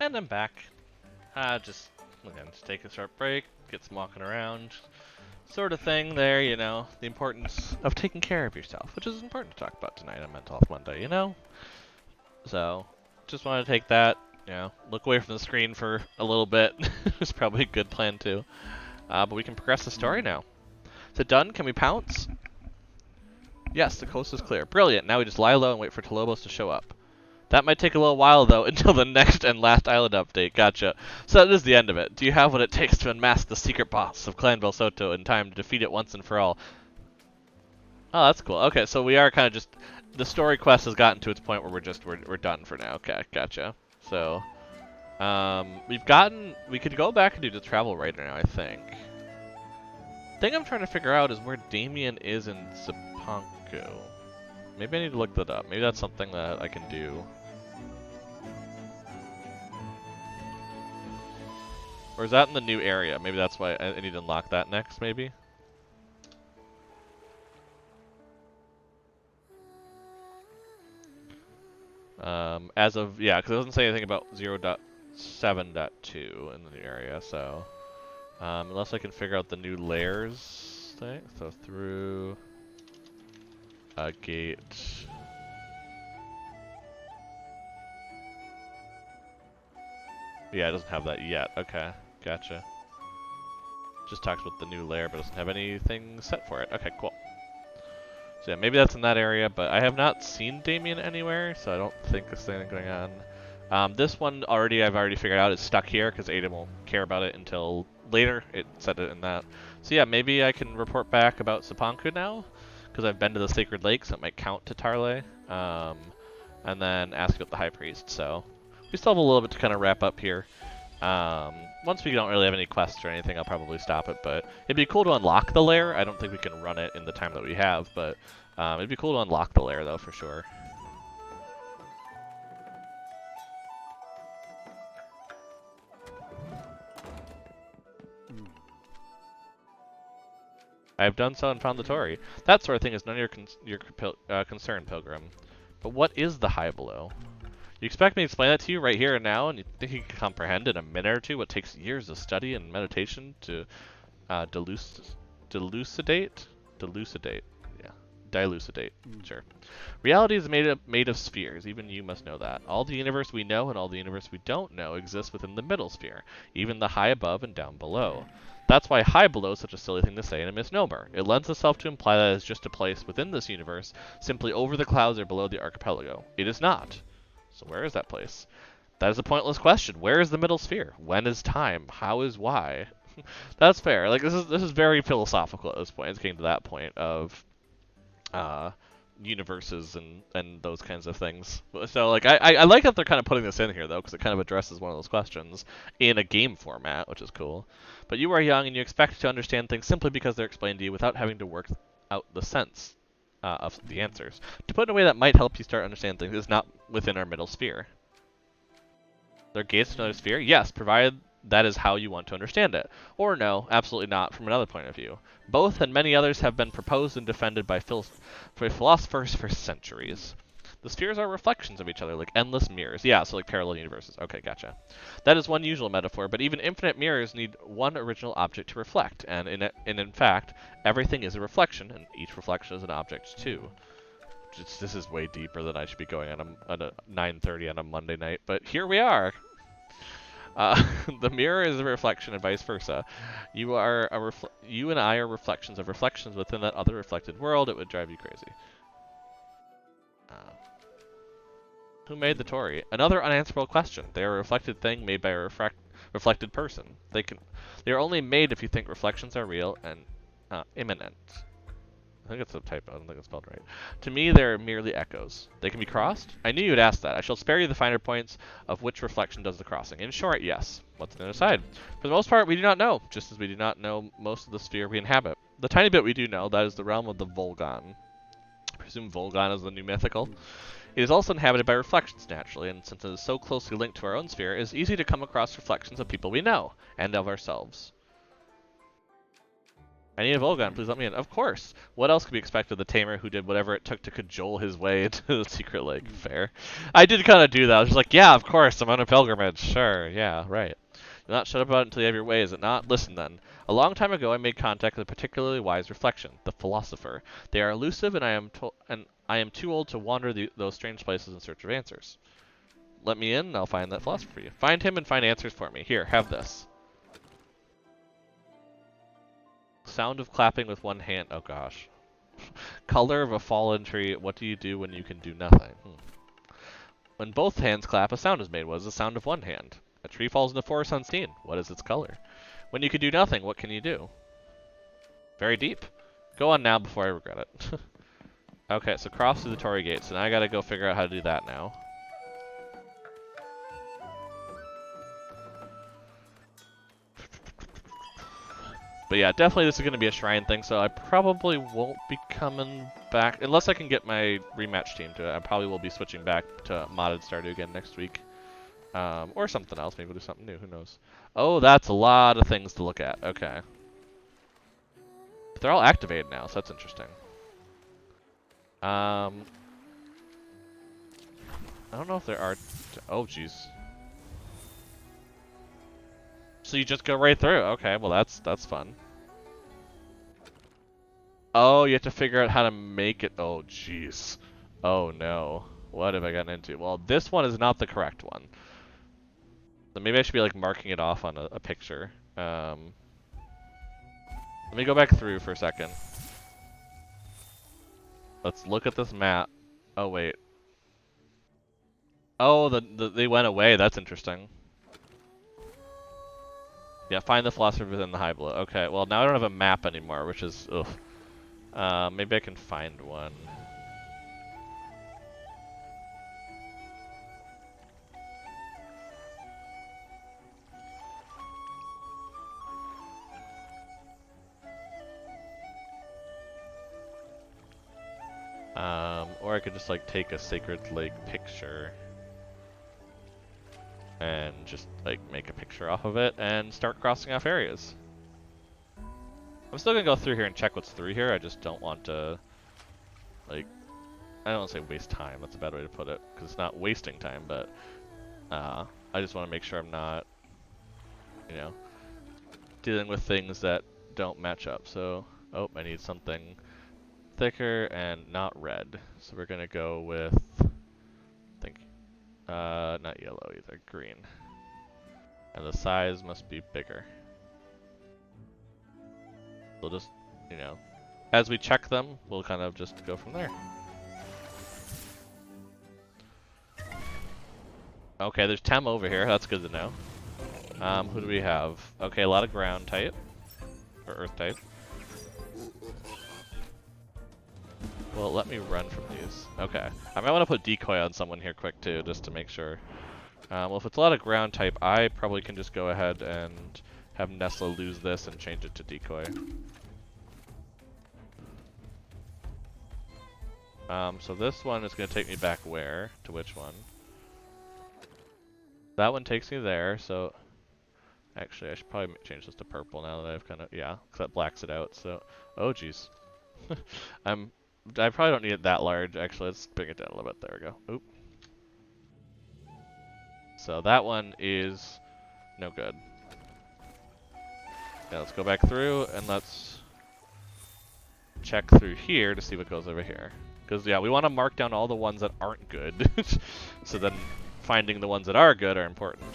And I'm back. Just take a short break, get some walking around, sort of thing there, you know. The importance of taking care of yourself, which is important to talk about tonight on Mental Health Monday, you know? So, just want to take that, you know, look away from the screen for a little bit. It's probably a good plan too. But we can progress the story now. Is it done? Can we pounce? Yes, the coast is clear. Brilliant. Now we just lie low and wait for Tolobos to show up. That might take a little while, though, until the next and last island update. Gotcha. So that is the end of it. Do you have what it takes to unmask the secret boss of Clan Belsoto in time to defeat it once and for all? Oh, that's cool. Okay, so we are kind of just... The story quest has gotten to its point where we're done for now. Okay, gotcha. So, we could go back and do the travel right now, I think. The thing I'm trying to figure out is where Damien is in Zipanku. Maybe I need to look that up. Maybe that's something that I can do. Or is that in the new area? Maybe that's why I need to unlock that next, maybe? As of, yeah, because it doesn't say anything about 0.7.2 in the new area, so... unless I can figure out the new layers thing. So through... a gate... Yeah, it doesn't have that yet. Okay, gotcha. Just talks about the new layer, but doesn't have anything set for it. Okay, cool. So yeah, maybe that's in that area, but I have not seen Damien anywhere, so I don't think there's anything going on. This one I've already figured out is stuck here, because Ada won't care about it until later. It said it in that. So yeah, maybe I can report back about Zipanku now, because I've been to the Sacred Lake, so it might count to Tarle. And then ask about the High Priest, so... We still have a little bit to kind of wrap up here. Once we don't really have any quests or anything, I'll probably stop it, but it'd be cool to unlock the lair. I don't think we can run it in the time that we have, but it'd be cool to unlock the lair, though, for sure. I have done so and found the Tori. That sort of thing is none of your concern, Pilgrim. But what is the High Below? You expect me to explain that to you right here and now, and you think you can comprehend in a minute or two what takes years of study and meditation to dilucidate? Yeah, dilucidate. Sure. Reality is made of spheres. Even you must know that. All the universe we know and all the universe we don't know exists within the middle sphere, even the high above and down below. That's why high below is such a silly thing to say in a misnomer. It lends itself to imply that it's just a place within this universe, simply over the clouds or below the archipelago. It is not. So where is that place? That is a pointless question. Where is the middle sphere? When is time? How is why? That's fair. Like this is very philosophical at this point. It's getting to that point of universes and those kinds of things. So like I like that they're kind of putting this in here though, because it kind of addresses one of those questions in a game format, which is cool. But you are young and you expect to understand things simply because they're explained to you without having to work out the sense of the answers. To put it in a way that might help you start understanding things is not within our middle sphere. There are gates to another sphere? Yes, provided that is how you want to understand it. Or no, absolutely not, from another point of view. Both and many others have been proposed and defended by philosophers for centuries. The spheres are reflections of each other, like endless mirrors. Yeah, so like parallel universes. Okay, gotcha. That is one usual metaphor, but even infinite mirrors need one original object to reflect, and in fact, everything is a reflection, and each reflection is an object too. This is way deeper than I should be going on a 9:30 on a Monday night, but here we are. The mirror is a reflection and vice versa. You and I are reflections of reflections within that other reflected world. It would drive you crazy. Who made the Tori? Another unanswerable question. They are a reflected thing made by a reflected person. They are only made if you think reflections are real and immanent. I think it's a typo. I don't think it's spelled right. To me, they're merely echoes. They can be crossed? I knew you'd ask that. I shall spare you the finer points of which reflection does the crossing. In short, yes. What's on the other side? For the most part, we do not know, just as we do not know most of the sphere we inhabit. The tiny bit we do know, that is the realm of the Volgon. I presume Volgon is the new mythical. It is also inhabited by reflections, naturally, and since it is so closely linked to our own sphere, it is easy to come across reflections of people we know, and of ourselves. I need a Volgun, please let me in. Of course. What else could be expected of the tamer who did whatever it took to cajole his way into the secret lake? Fair. I did kind of do that. I was just like, yeah, of course, I'm on a pilgrimage. Sure, yeah, right. You'll not shut up about it until you have your way, is it not? Listen then. A long time ago I made contact with a particularly wise reflection, the philosopher. They are elusive, and I am too old to wander those strange places in search of answers. Let me in, and I'll find that philosopher for you. Find him and find answers for me. Here, have this. Sound of clapping with one hand. Oh gosh. Color of a fallen tree. What do you do when you can do nothing? When both hands clap, a sound is made. What is the sound of one hand? A tree falls in the forest unseen. What is its color? When you can do nothing, what can you do? Very deep. Go on now before I regret it. Okay, so cross through the Torii gates, and I gotta go figure out how to do that now. But yeah, definitely this is going to be a shrine thing, so I probably won't be coming back. Unless I can get my rematch team to it, I probably will be switching back to modded Stardew again next week. Or something else, maybe we'll do something new, who knows. Oh, that's a lot of things to look at, okay. But they're all activated now, so that's interesting. I don't know if there are... Oh, jeez. So you just go right through. Okay, well that's fun. Oh, you have to figure out how to make it. Oh, jeez. Oh no. What have I gotten into? Well, this one is not the correct one. So maybe I should be like marking it off on a picture. Let me go back through for a second. Let's look at this map. Oh wait. Oh, they went away. That's interesting. Yeah, find the philosopher within the high below. Okay, well now I don't have a map anymore, which is ugh. Maybe I can find one. Or I could just like take a Sacred Lake picture and just like make a picture off of it and start crossing off areas. I'm still gonna go through here and check what's through here. I just don't want to, like, I don't want to say waste time. That's a bad way to put it, because it's not wasting time, but I just want to make sure I'm not, you know, dealing with things that don't match up. So, oh, I need something thicker and not red. So we're gonna go with, I think, not yellow either, green. And the size must be bigger. We'll just, you know, as we check them, we'll kind of just go from there. Okay, there's TemTem over here. That's good to know. Who do we have? Okay, a lot of ground type. Or earth type. Well, let me run from these. Okay. I might want to put decoy on someone here quick too, just to make sure. Well, if it's a lot of ground type, I probably can just go ahead and have Nestle lose this and change it to decoy. So this one is going to take me back where? To which one? That one takes me there, so... Actually, I should probably change this to purple now that I've kind of... Yeah, because that blacks it out, so... Oh, jeez. I probably don't need it that large, actually. Let's bring it down a little bit. There we go. Oop. So that one is no good. Yeah, let's go back through, and let's check through here to see what goes over here. Because, yeah, we want to mark down all the ones that aren't good. So then finding the ones that are good are important.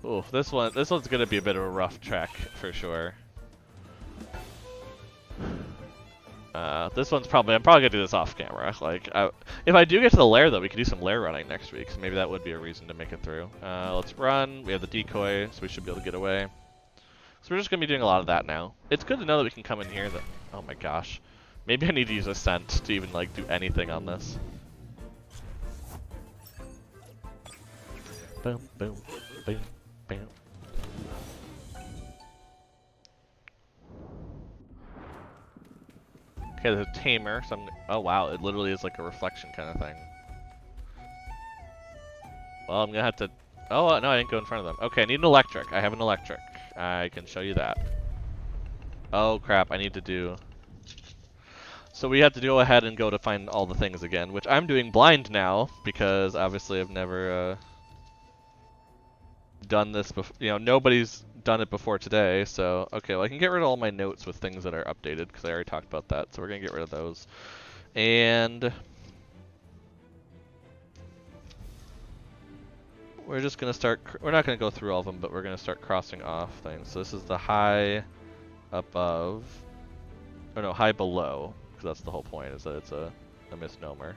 Ooh, this one's going to be a bit of a rough track for sure. This one's I'm probably going to do this off camera. Like, if I do get to the lair, though, we could do some lair running next week, so maybe that would be a reason to make it through. Let's run. We have the decoy, so we should be able to get away. So we're just going to be doing a lot of that now. It's good to know that we can come in here. Oh my gosh. Maybe I need to use Ascent to even, like, do anything on this. Boom, boom, boom, boom. Okay, there's a tamer. Oh wow, it literally is like a reflection kind of thing. Well, I'm gonna have to Oh, no, I didn't go in front of them. Okay, I need an electric. I have an electric. I can show you that. Oh, crap. I need to do... So we have to go ahead and go to find all the things again, which I'm doing blind now, because obviously I've never done this before. You know, nobody's done it before today, so... Okay, well, I can get rid of all my notes with things that are updated, because I already talked about that, so we're going to get rid of those. And... we're just going to start... We're not going to go through all of them, but we're going to start crossing off things. So this is the high above... Or no, high below. Because that's the whole point, is that it's a misnomer.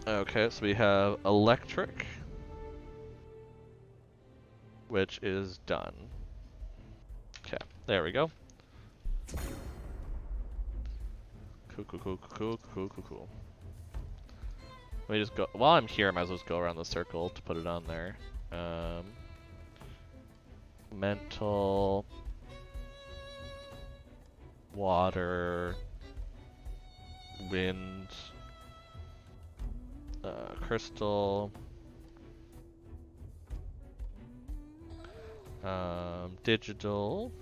Okay, so we have electric, which is done. Okay, there we go. Cool. Let me just go, while I'm here, I might as well just go around the circle to put it on there. Mental, water, wind, crystal, digital,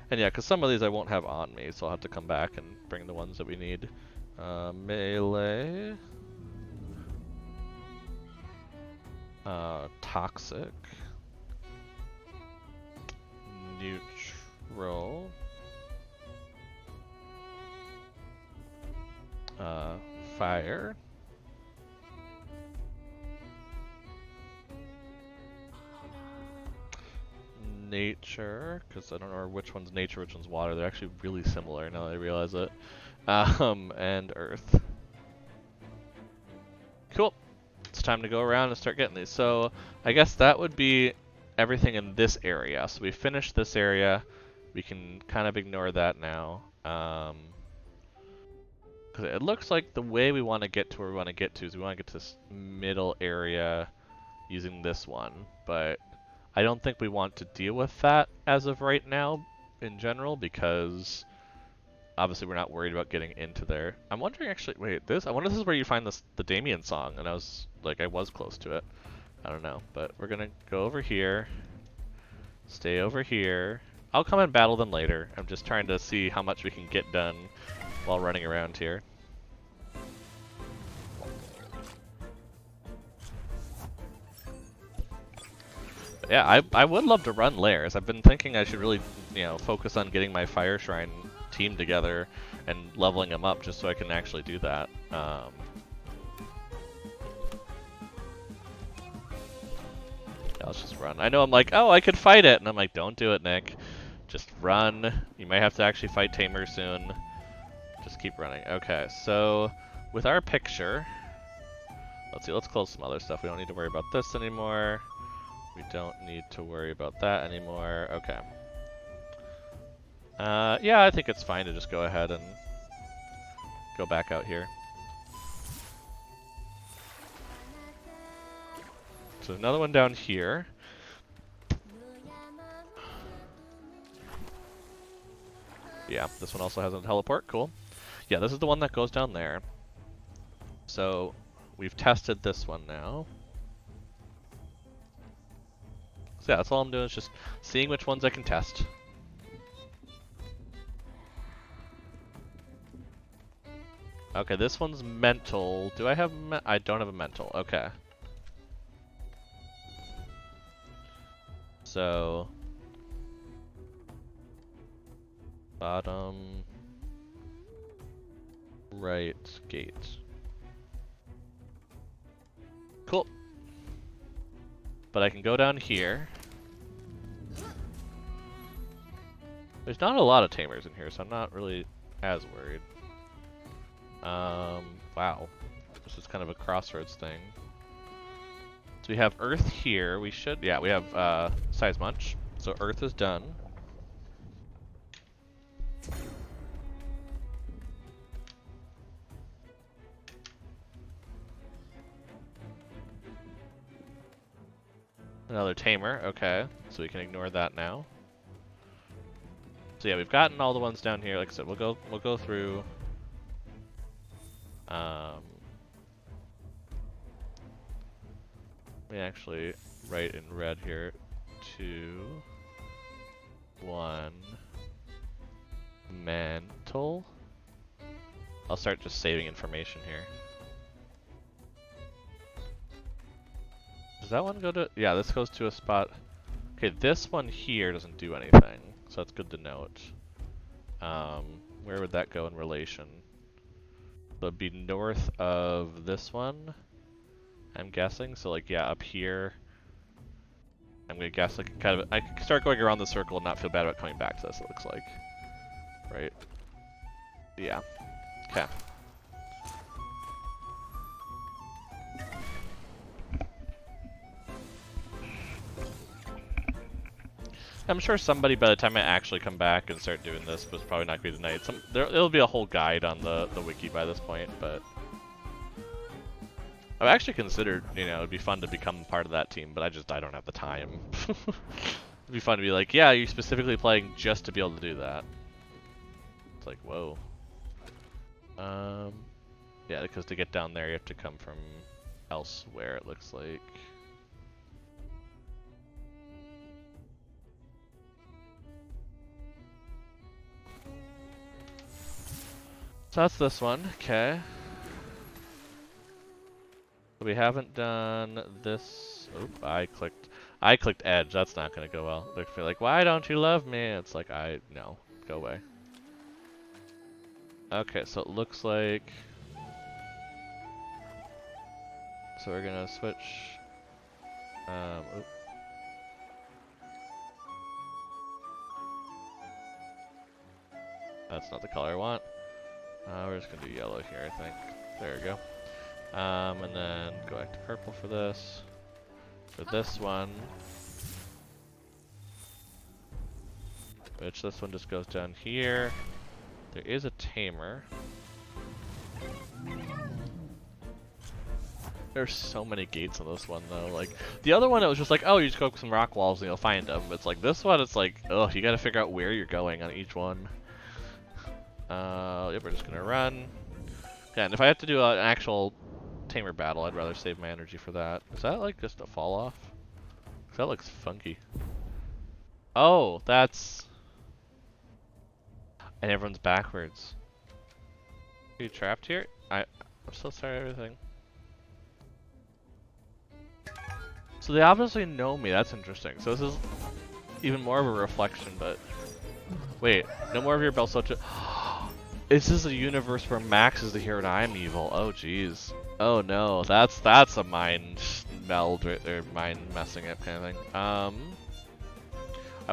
and yeah, because some of these I won't have on me, so I'll have to come back and bring the ones that we need. Melee, toxic, neutral, fire, nature, because I don't know which one's nature, which one's water. They're actually really similar now that I realize it. And earth. Cool. It's time to go around and start getting these. So I guess that would be everything in this area. So we finished this area. We can kind of ignore that now. Because it looks like the way we want to get to where we want to get to is we want to get to this middle area using this one. But I don't think we want to deal with that as of right now in general, because obviously we're not worried about getting into there. I'm wondering actually, wait, I wonder if this is where you find the Damien song, and I was close to it. I don't know, but we're gonna go over here, stay over here. I'll come and battle them later. I'm just trying to see how much we can get done while running around here. But yeah, I would love to run lairs. I've been thinking I should really, focus on getting my Fire Shrine team together and leveling them up just so I can actually do that. Yeah, let's just run. I know I'm like, oh, I could fight it, and I'm like, don't do it, Nick. Just run. You might have to actually fight Tamer soon. Just keep running. Okay, so with our picture, let's see, let's close some other stuff. We don't need to worry about this anymore. We don't need to worry about that anymore. Okay. Yeah, I think it's fine to just go ahead and go back out here. So another one down here. Yeah, this one also has a teleport. Cool. Yeah, this is the one that goes down there. So we've tested this one now. So yeah, that's all I'm doing is just seeing which ones I can test. Okay, this one's mental. Do I have I don't have a mental. Okay. So bottom right gate. Cool. But I can go down here. There's not a lot of tamers in here, so I'm not really as worried. Wow. This is kind of a crossroads thing. So we have Earth here. We have Size Munch. So Earth is done. Another tamer, okay. So we can ignore that now. So yeah, we've gotten all the ones down here. Like I said, we'll go through. Let me actually write in red here. 2, 1, mantle. I'll start just saving information here. Does that one go to... Yeah, this goes to a spot... Okay, this one here doesn't do anything, so that's good to note. Where would that go in relation? So it'd be north of this one, I'm guessing. So like, yeah, up here. I'm gonna guess like kind of... I can start going around the circle and not feel bad about coming back to this, it looks like. Right? Yeah. Okay. I'm sure somebody, by the time I actually come back and start doing this, was probably not going to be tonight. There'll be a whole guide on the wiki by this point, but I've actually considered, you know, it'd be fun to become part of that team, but I don't have the time. It'd be fun to be like, yeah, you're specifically playing just to be able to do that. It's like, whoa. Yeah, because to get down there, you have to come from elsewhere, it looks like. So that's this one, okay. So we haven't done this. Oop, I clicked edge. That's not gonna go well. They're like, why don't you love me? It's like, no, go away. Okay, so it looks like. So we're gonna switch. Oop. That's not the color I want. We're just gonna do yellow here, I think. There we go. And then go back to purple for this. For this one, which this one just goes down here. There is a tamer. There's so many gates on this one though. Like the other one, it was just like, oh, you just go up some rock walls and you'll find them. It's like this one, it's like, oh, you gotta figure out where you're going on each one. Yep, we're just gonna run. Yeah, and if I have to do an actual tamer battle, I'd rather save my energy for that. Is that like just a fall off? That looks funky. Oh, that's... And everyone's backwards. Are you trapped here? I'm so sorry, everything. So they obviously know me, that's interesting. So this is even more of a reflection, but... Wait, no more of your Belsocha... This is a universe where Max is the hero and I'm evil. Oh jeez. Oh no, that's a mind meld or mind messing up kind of thing. I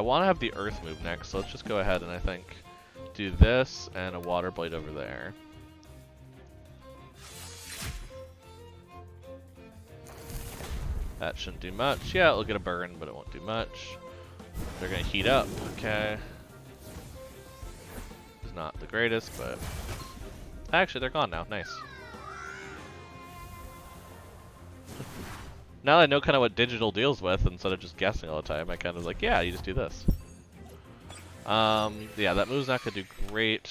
want to have the Earth move next, so let's just go ahead and I think do this and a water blade over there. That shouldn't do much. Yeah, it'll get a burn, but it won't do much. They're gonna heat up. Okay. It's not the greatest, but actually they're gone now. Nice. Now that I know kind of what digital deals with, instead of just guessing all the time, I kind of like, yeah, you just do this. Yeah, that move's not gonna do great,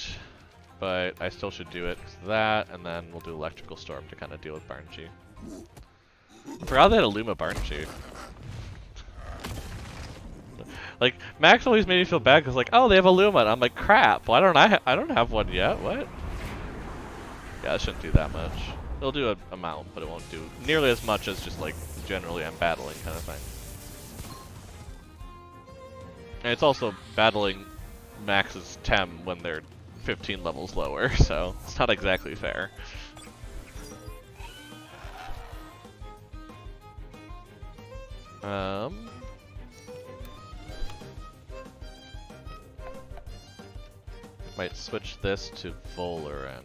but I still should do it because of that, and then we'll do Electrical Storm to kind of deal with Barnchi. I forgot they had a Luma Barnchi. Like, Max always made me feel bad because like, oh, they have a Luma, and I'm like, crap, why don't I don't have one yet, what? Yeah, it shouldn't do that much. It'll do an amount, but it won't do nearly as much as just like generally I'm battling kind of thing. And it's also battling Max's Tem when they're 15 levels lower, so it's not exactly fair. Might switch this to Volerend.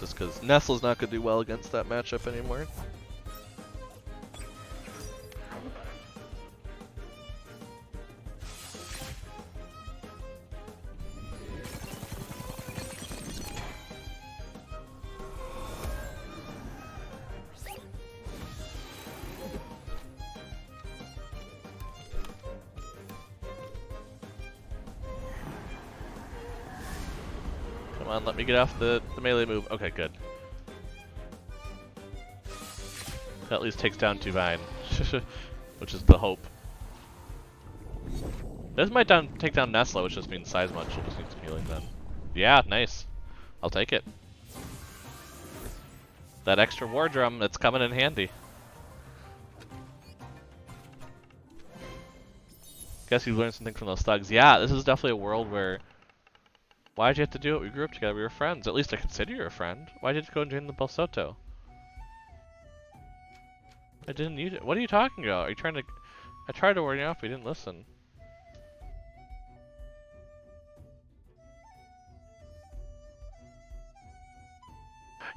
Just because Nestle's not going to do well against that matchup anymore. Come on, let me get off the melee move. Okay, good. That at least takes down Tuvine, which is the hope. This might take down Nesla, which just means Seismund. She'll just need some healing then. Yeah, nice. I'll take it. That extra war drum, it's coming in handy. Guess you learned something from those thugs. Yeah, this is definitely a world where... Why'd you have to do it? We grew up together, we were friends. At least I consider you a friend. Why'd you have to go and join the Belsoto? I didn't need it. What are you talking about? Are you trying to... I tried to warn you off, but you didn't listen.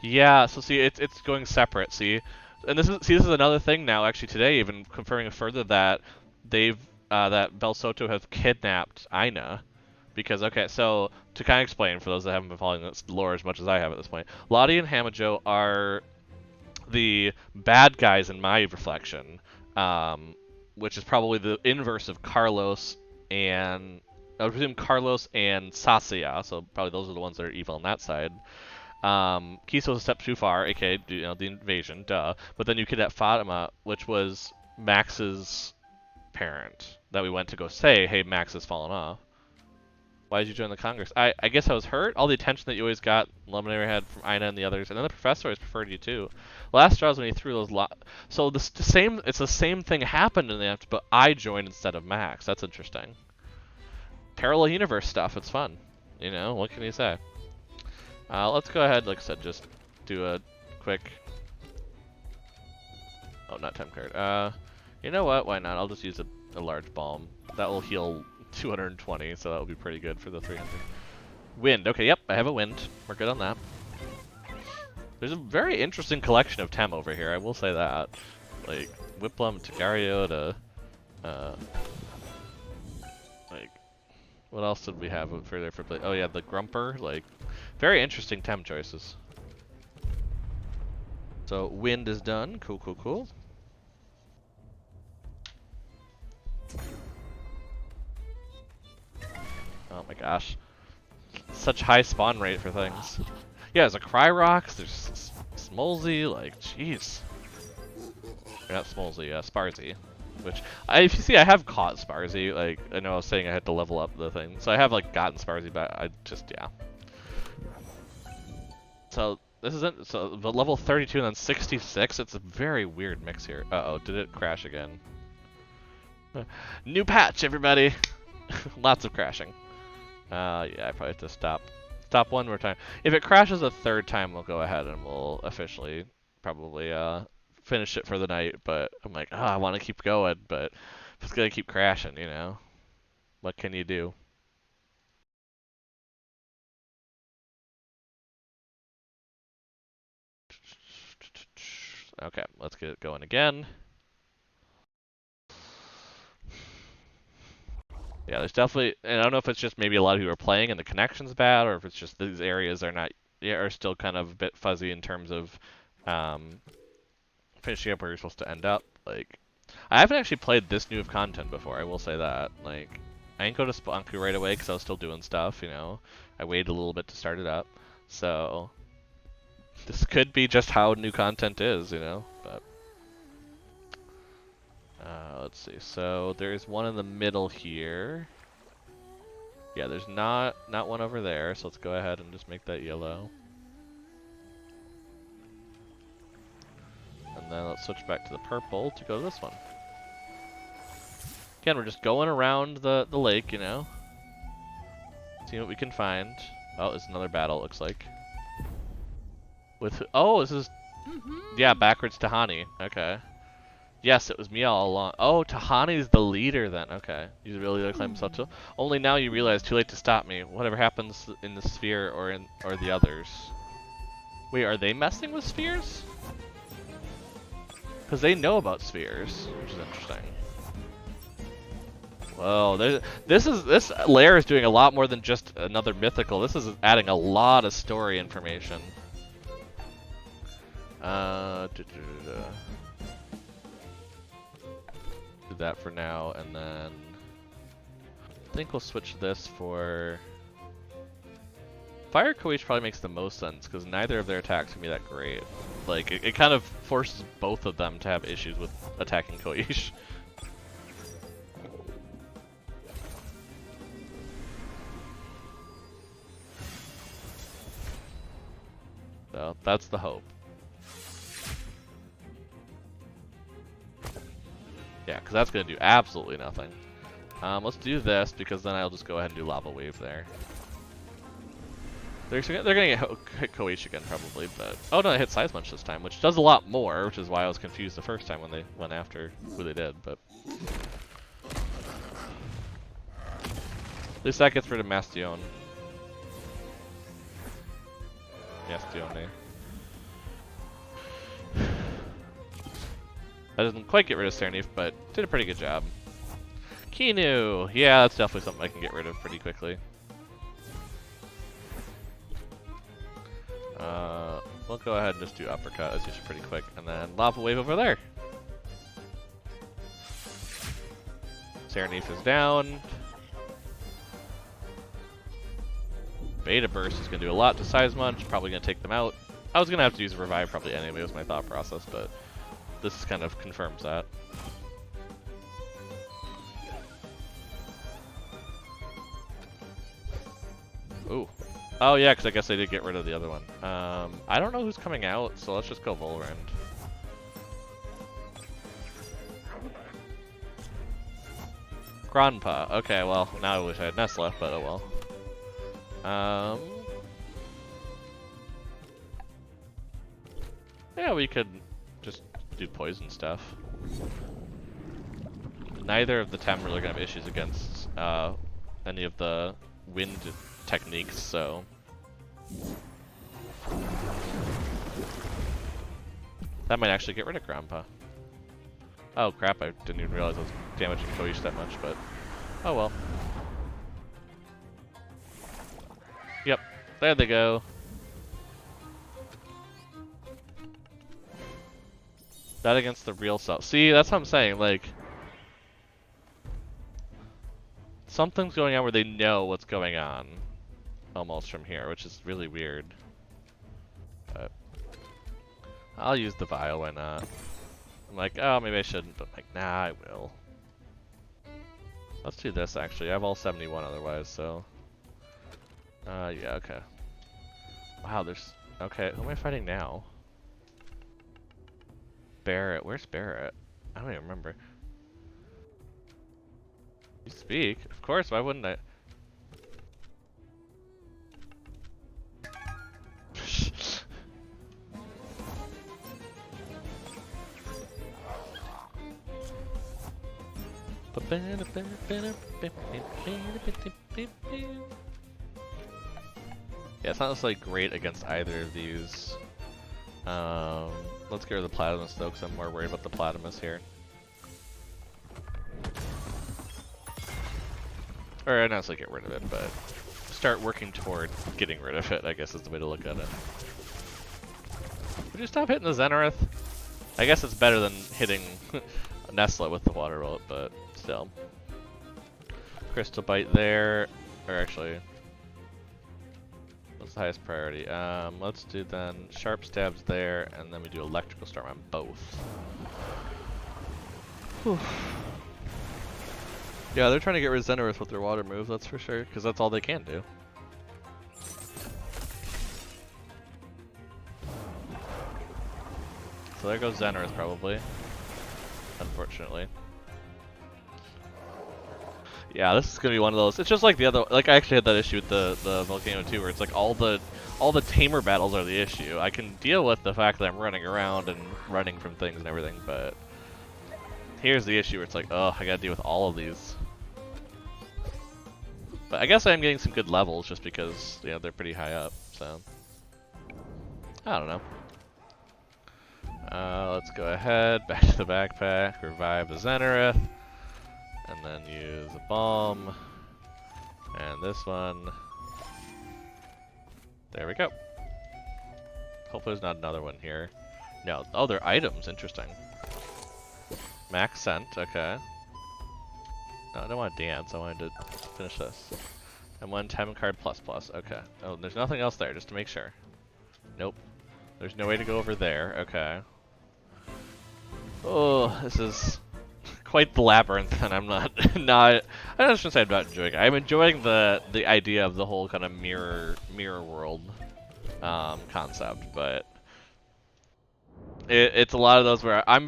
Yeah, so see, it's going separate, see? And this is another thing now, actually today, even confirming further that they've, that Belsoto has kidnapped Aina. Because, okay, so, to kind of explain, for those that haven't been following this lore as much as I have at this point, Lottie and Hamajo are the bad guys in my reflection, which is probably the inverse of Carlos and, I would presume Carlos and Sasia, so probably those are the ones that are evil on that side. Kiso's a step too far, aka, you know, the invasion, duh. But then you kidnap Fatima, which was Max's parent, that we went to go say, hey, Max has fallen off. Why did you join the Congress? I guess I was hurt. All the attention that you always got, Luminary had from Aina and the others, and then the professor always preferred you too. Last straw was when he threw those so it's the same thing happened in the end, but I joined instead of Max. That's interesting. Parallel universe stuff, it's fun. You know, what can you say? Let's go ahead, like I said, just do a quick... Oh, not temp card. You know what? Why not? I'll just use a large bomb. That will heal 220, so that will be pretty good for the 300. Wind. Okay, yep, I have a wind. We're good on that. There's a very interesting collection of Tem over here, I will say that. Like, Whiplum, Tagario, to... like... What else did we have for there for play? Oh yeah, the Grumper, like... Very interesting Tem choices. So, wind is done. Cool, cool, cool. Oh my gosh. Such high spawn rate for things. Yeah, there's a Cryrox, there's Smolzy, like, jeez. Not Smolzy, Sparzy. Which, if you see, I have caught Sparzy. Like, I know I was saying I had to level up the thing. So I have, like, gotten Sparzy, but I just, yeah. So, this isn't, so the level 32 and then 66, it's a very weird mix here. Uh-oh, did it crash again? New patch, everybody! Lots of crashing. Yeah, I probably have to stop one more time. If it crashes a third time, we'll go ahead and we'll officially probably finish it for the night. But I'm like, oh, I want to keep going, but it's gonna keep crashing, you know. What can you do? Okay, let's get it going again. Yeah, there's definitely, and I don't know if it's just maybe a lot of people are playing and the connection's bad, or if it's just these areas are not, are still kind of a bit fuzzy in terms of finishing up where you're supposed to end up. Like, I haven't actually played this new of content before, I will say that. Like, I didn't go to Spunku right away because I was still doing stuff, you know. I waited a little bit to start it up. So, this could be just how new content is, you know. But let's see. So, there's one in the middle here. Yeah, there's not one over there, so let's go ahead and just make that yellow. And then let's switch back to the purple to go to this one. Again, we're just going around the lake, you know. Seeing what we can find. Oh, it's another battle, it looks like. With, oh, this is, yeah, backwards Tahani. Okay. Yes, it was me all along. Oh, Tahani's the leader then. Okay. He's really gonna claim himself too. Only now you realize, too late to stop me. Whatever happens in the sphere or the others. Wait, are they messing with spheres? Because they know about spheres, which is interesting. Whoa, this layer is doing a lot more than just another mythical. This is adding a lot of story information. Do that for now, and then I think we'll switch this for Fire Koish probably makes the most sense, because neither of their attacks can be that great. Like, it kind of forces both of them to have issues with attacking Koish. So, that's the hope. Yeah, because that's going to do absolutely nothing. Let's do this, because then I'll just go ahead and do Lava Wave there. They're going to hit Koish again, probably, but... Oh no, it hit Size Munch this time, which does a lot more, which is why I was confused the first time when they went after who they did, but... At least that gets rid of Mastion. Mastione. That doesn't quite get rid of Serneef, but did a pretty good job. Kinu! Yeah, that's definitely something I can get rid of pretty quickly. We'll go ahead and just do Uppercut, that's usually pretty quick, and then Lava Wave over there. Serneef is down. Beta Burst is going to do a lot to Size Munch, probably going to take them out. I was going to have to use a Revive probably anyway, was my thought process, but this kind of confirms that. Ooh. Oh yeah, because I guess they did get rid of the other one. I don't know who's coming out, so let's just go Volrend. Grandpa. Okay, well, now I wish I had Nest left, but oh well. Yeah, we could just do poison stuff. Neither of the Tem really gonna have issues against any of the wind techniques, so... That might actually get rid of Grandpa. Oh crap, I didn't even realize I was damaging Koish that much, but... Oh well. Yep, there they go. That against the real self. See, that's what I'm saying, like... Something's going on where they know what's going on. Almost from here, which is really weird. But... I'll use the Vial, why not? I'm like, oh, maybe I shouldn't, but I'm like, nah, I will. Let's do this, actually. I have all 71 otherwise, so... yeah, okay. Wow, there's... Okay, who am I fighting now? Barrett. Where's Barrett? I don't even remember. You speak? Of course, why wouldn't I? Yeah, it's not necessarily great against either of these. Let's get rid of the Platimus though, because I'm more worried about the Platimus here. Or not necessarily get rid of it, but start working toward getting rid of it, I guess is the way to look at it. Would you stop hitting the Zenareth? I guess it's better than hitting Nesla with the Water Bullet, but still. Crystal Bite there, or actually, what's the highest priority? Let's do then Sharp Stabs there, and then we do Electrical Storm on both. Whew. Yeah, they're trying to get rid of Zenareth with their water moves, that's for sure, because that's all they can do. So there goes Zenareth probably, unfortunately. Yeah, this is gonna be one of those. It's just like the other. Like I actually had that issue with the Volcano 2, where it's like all the tamer battles are the issue. I can deal with the fact that I'm running around and running from things and everything, but here's the issue where it's like, oh, I gotta deal with all of these. But I guess I am getting some good levels just because they're pretty high up. So I don't know. Let's go ahead back to the backpack, revive the Zenareth. And then use a bomb. And this one. There we go. Hopefully there's not another one here. No. Oh, they're items. Interesting. Max Scent. Okay. No, I don't want to dance. I wanted to finish this. And 1 Tem card plus plus. Okay. Oh, there's nothing else there, just to make sure. Nope. There's no way to go over there. Okay. Oh, this is quite the labyrinth, and I'm not I shouldn't say I'm not enjoying it. I'm enjoying the idea of the whole kind of mirror world concept, but it's a lot of those where I'm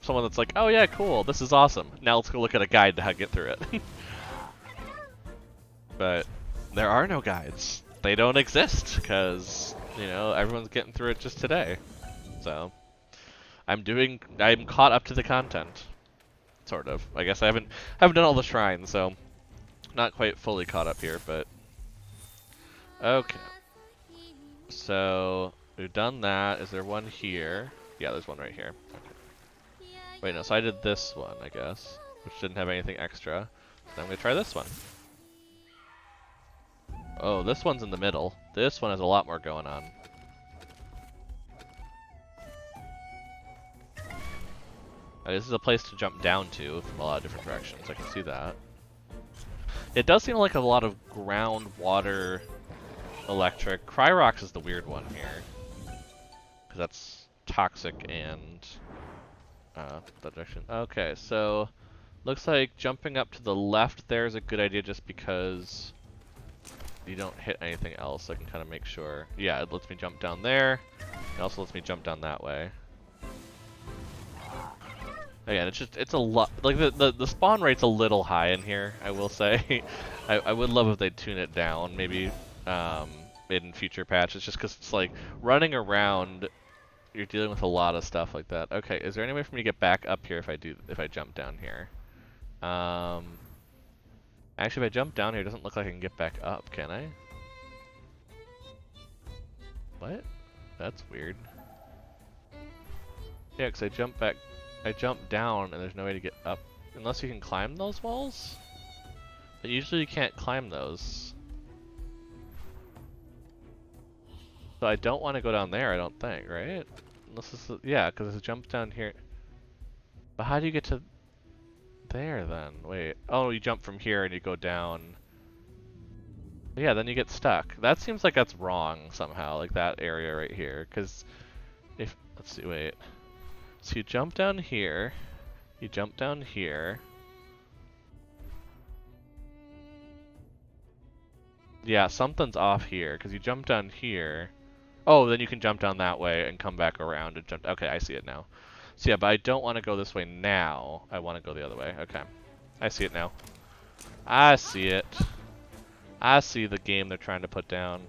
someone that's like, oh yeah, cool, this is awesome. Now let's go look at a guide to how to get through it. But there are no guides. They don't exist because, you know, everyone's getting through it just today. So I'm caught up to the content. Sort of. I guess I haven't done all the shrines, so not quite fully caught up here, but okay. So we've done that. Is there one here? Yeah, there's one right here. Okay. Wait, no, so I did this one, I guess, which didn't have anything extra. So I'm gonna try this one. Oh, this one's in the middle. This one has a lot more going on. This is a place to jump down to from a lot of different directions. I can see that. It does seem like a lot of ground, water, electric. Cryrox is the weird one here, because that's toxic and that direction. Okay, so looks like jumping up to the left there is a good idea, just because you don't hit anything else. I can kind of make sure. Yeah, it lets me jump down there. It also lets me jump down that way. Again, it's a lot. Like the spawn rate's a little high in here, I will say. I would love if they'd tune it down, maybe in future patches, just because it's like running around. You're dealing with a lot of stuff like that. Okay, is there any way for me to get back up here if I jump down here? Actually, if I jump down here, it doesn't look like I can get back up, can I? What? That's weird. Yeah, because I jump down and there's no way to get up. Unless you can climb those walls? But usually you can't climb those. So I don't want to go down there, I don't think, right? Unless this is, yeah, because there's a jump down here. But how do you get to there then? Wait. Oh, you jump from here and you go down. Yeah, then you get stuck. That seems like that's wrong somehow, like that area right here. Because if, let's see, wait. So you jump down here. You jump down here. Yeah, something's off here, because you jump down here. Oh, then you can jump down that way and come back around and jump. Okay, I see it now. So yeah, but I don't want to go this way now. I want to go the other way. Okay. I see it now. I see it. I see the game they're trying to put down.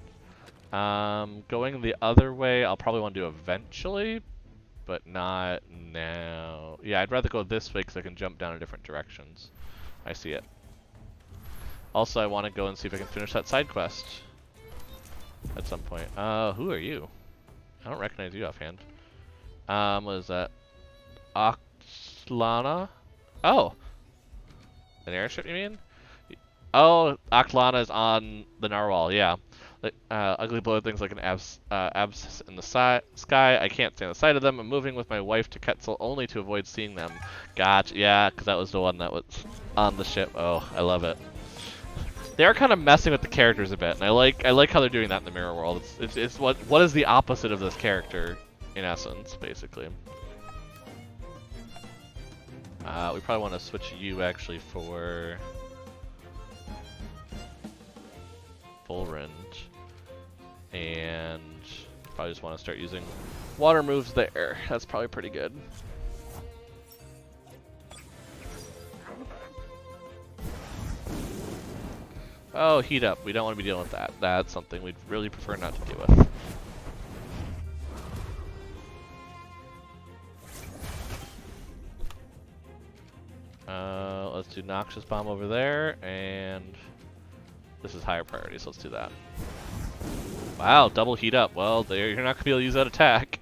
Going the other way, I'll probably want to do eventually, but not now. Yeah, I'd rather go this way because I can jump down in different directions. I see it. Also, I want to go and see if I can finish that side quest at some point. Who are you? I don't recognize you offhand. What is that? Atzlan? Oh! An airship, you mean? Oh, Atzlan is on the narwhal, yeah. Like, ugly blue things like an abscess in the sky. I can't stand the sight of them. I'm moving with my wife to Quetzal only to avoid seeing them. Gotcha, yeah, because that was the one that was on the ship. Oh, I love it. They are kind of messing with the characters a bit, and I like how they're doing that in the mirror world. It's what is the opposite of this character, in essence, basically. We probably want to switch you actually for full range, and probably just want to start using water moves there. That's probably pretty good. Oh, heat up. We don't want to be dealing with that. That's something we'd really prefer not to deal with. Let's do Noxious Bomb over there, and this is higher priority, so let's do that. Wow, double heat up. Well, you're not going to be able to use that attack.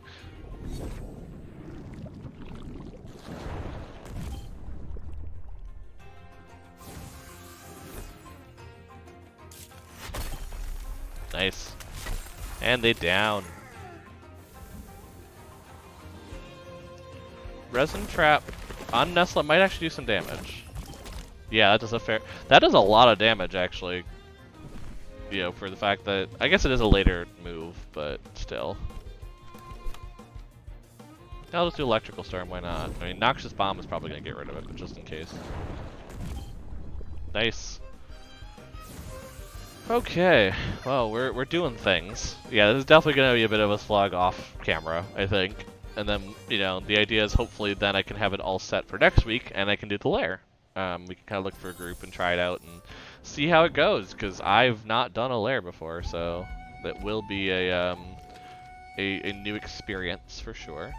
Nice. And they down. Resin Trap on Nestle might actually do some damage. Yeah, that does a lot of damage, actually. you know, for the fact that I guess it is a later move, but still. I'll just do Electrical Storm, why not? I mean, Noxious Bomb is probably gonna get rid of it, but just in case. Nice. Okay, well, we're doing things. Yeah, this is definitely gonna be a bit of a slog off camera, I think. And then, you know, the idea is hopefully then I can have it all set for next week, and I can do the lair. We can kind of look for a group and try it out and see how it goes, because I've not done a lair before, so that will be a new experience for sure.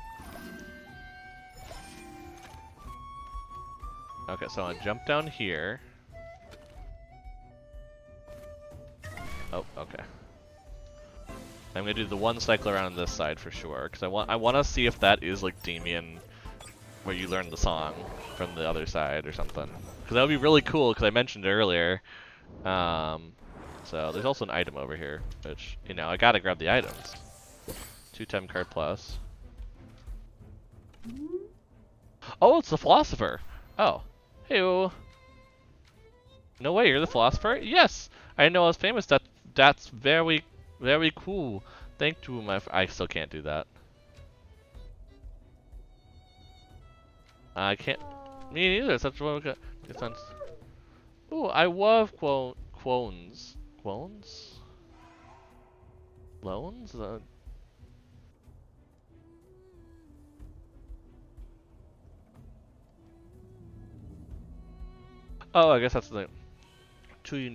Okay, so I'm gonna jump down here. Oh, okay. I'm gonna do the one cycle around this side for sure, because I want to see if that is like Damien, where you learn the song from the other side or something. Because that would be really cool, because I mentioned it earlier. So there's also an item over here, which, you know, I gotta grab the items. 2 TemTem card plus. Oh, it's the Philosopher! Oh. Hey-o. No way, you're the Philosopher? Yes! I know I was famous. That's very, very cool. Thank you, I still can't do that. I can't. Me neither. Such one. Ooh, I love clones. Clones? Loans? Oh, I guess that's the. To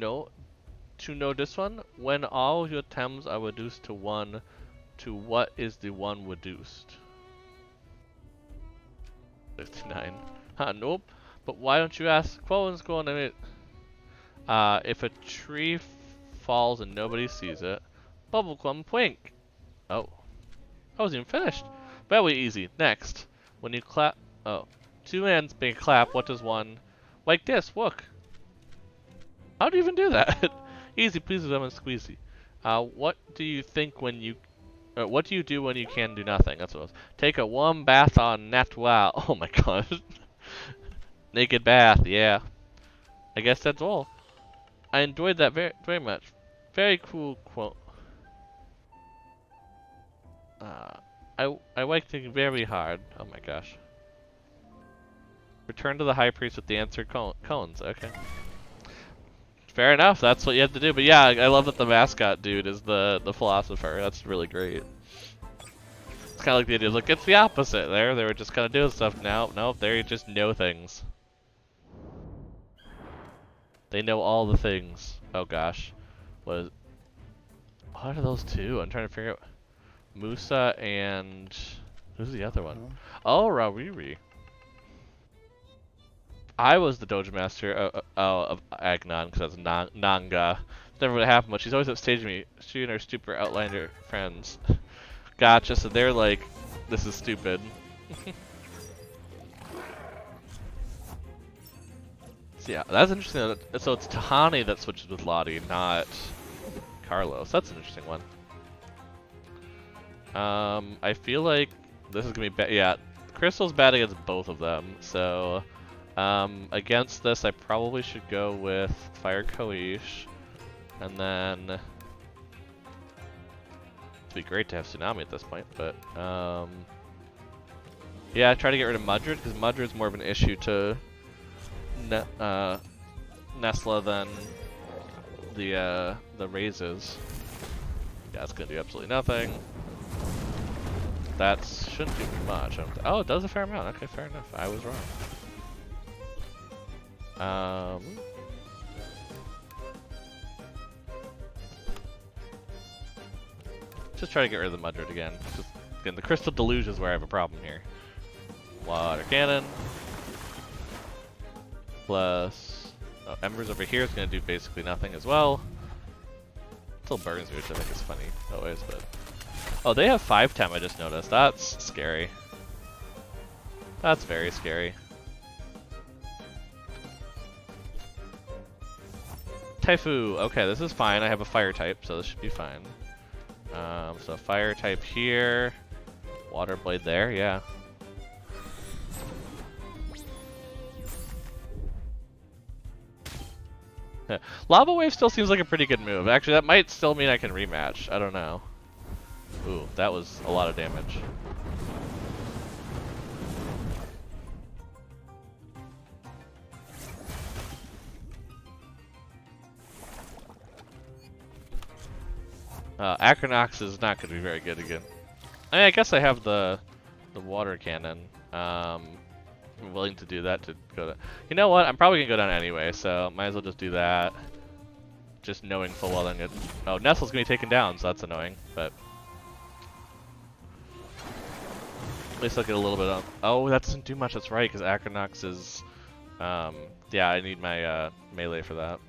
know this one, when all your Tems are reduced to 1, to what is the 1 reduced? 59. Huh, nope. But why don't you ask? Quoten's going to it. If a tree falls and nobody sees it, bubblegum twink. Oh. I wasn't even finished. Very easy. Next. When you clap. Oh. 2 hands make a clap. What does 1? Like this. Look. How do you even do that? Easy pleasy lemon squeezy. What do you think when you... what do you do when you can do nothing? That's what it was. Take a warm bath on Natwal. Oh my god. Naked bath, yeah. I guess that's all. I enjoyed that very, very much. Very cool quote. I liked it very hard. Oh my gosh. Return to the High Priest with the answered cones. Okay. Fair enough, that's what you have to do. But yeah, I love that the mascot dude is the Philosopher. That's really great. It's kind of like the idea of like, it's the opposite there. They were just kind of doing stuff now. Nope, they just know things. They know all the things. Oh gosh. What are those two? I'm trying to figure out. Musa and... who's the other one? Oh, Rawiri. I was the Dojo Master of Agnon, because that's Nanga. Never would happen, but she's always upstaging me. She and her stupid Outlander friends. Gotcha, so they're like, this is stupid. So yeah, that's interesting. So it's Tahani that switches with Lottie, not Carlos. That's an interesting one. I feel like this is gonna be bad. Yeah, Crystal's bad against both of them, so... against this, I probably should go with Fire Koish, and then it'd be great to have Tsunami at this point, but yeah, try to get rid of Mudred, because Mudred's more of an issue to Nesla than the raises. Yeah, it's gonna do absolutely nothing. That shouldn't do much. Oh, it does a fair amount. Okay, fair enough. I was wrong. Just try to get rid of the Mudred again. Just, again, the Crystal Deluge is where I have a problem here. Water Cannon. Plus... oh, Embers over here is going to do basically nothing as well. Still burns me, which I think is funny always, but... oh, they have 5 TemTem, I just noticed. That's scary. That's very scary. Taifu. Okay, this is fine. I have a fire type, so this should be fine. So fire type here. Water blade there, yeah. Lava Wave still seems like a pretty good move. Actually, that might still mean I can rematch. I don't know. Ooh, that was a lot of damage. Acronox is not going to be very good again. I guess I have the water cannon. I'm willing to do that to go to... You know what? I'm probably going to go down anyway, so might as well just do that. Just knowing full well I'm going to... Oh, Nestle's going to be taken down, so that's annoying, but... At least I'll get a little bit on... Oh, that doesn't do much, that's right, because Acronox is... yeah, I need my melee for that.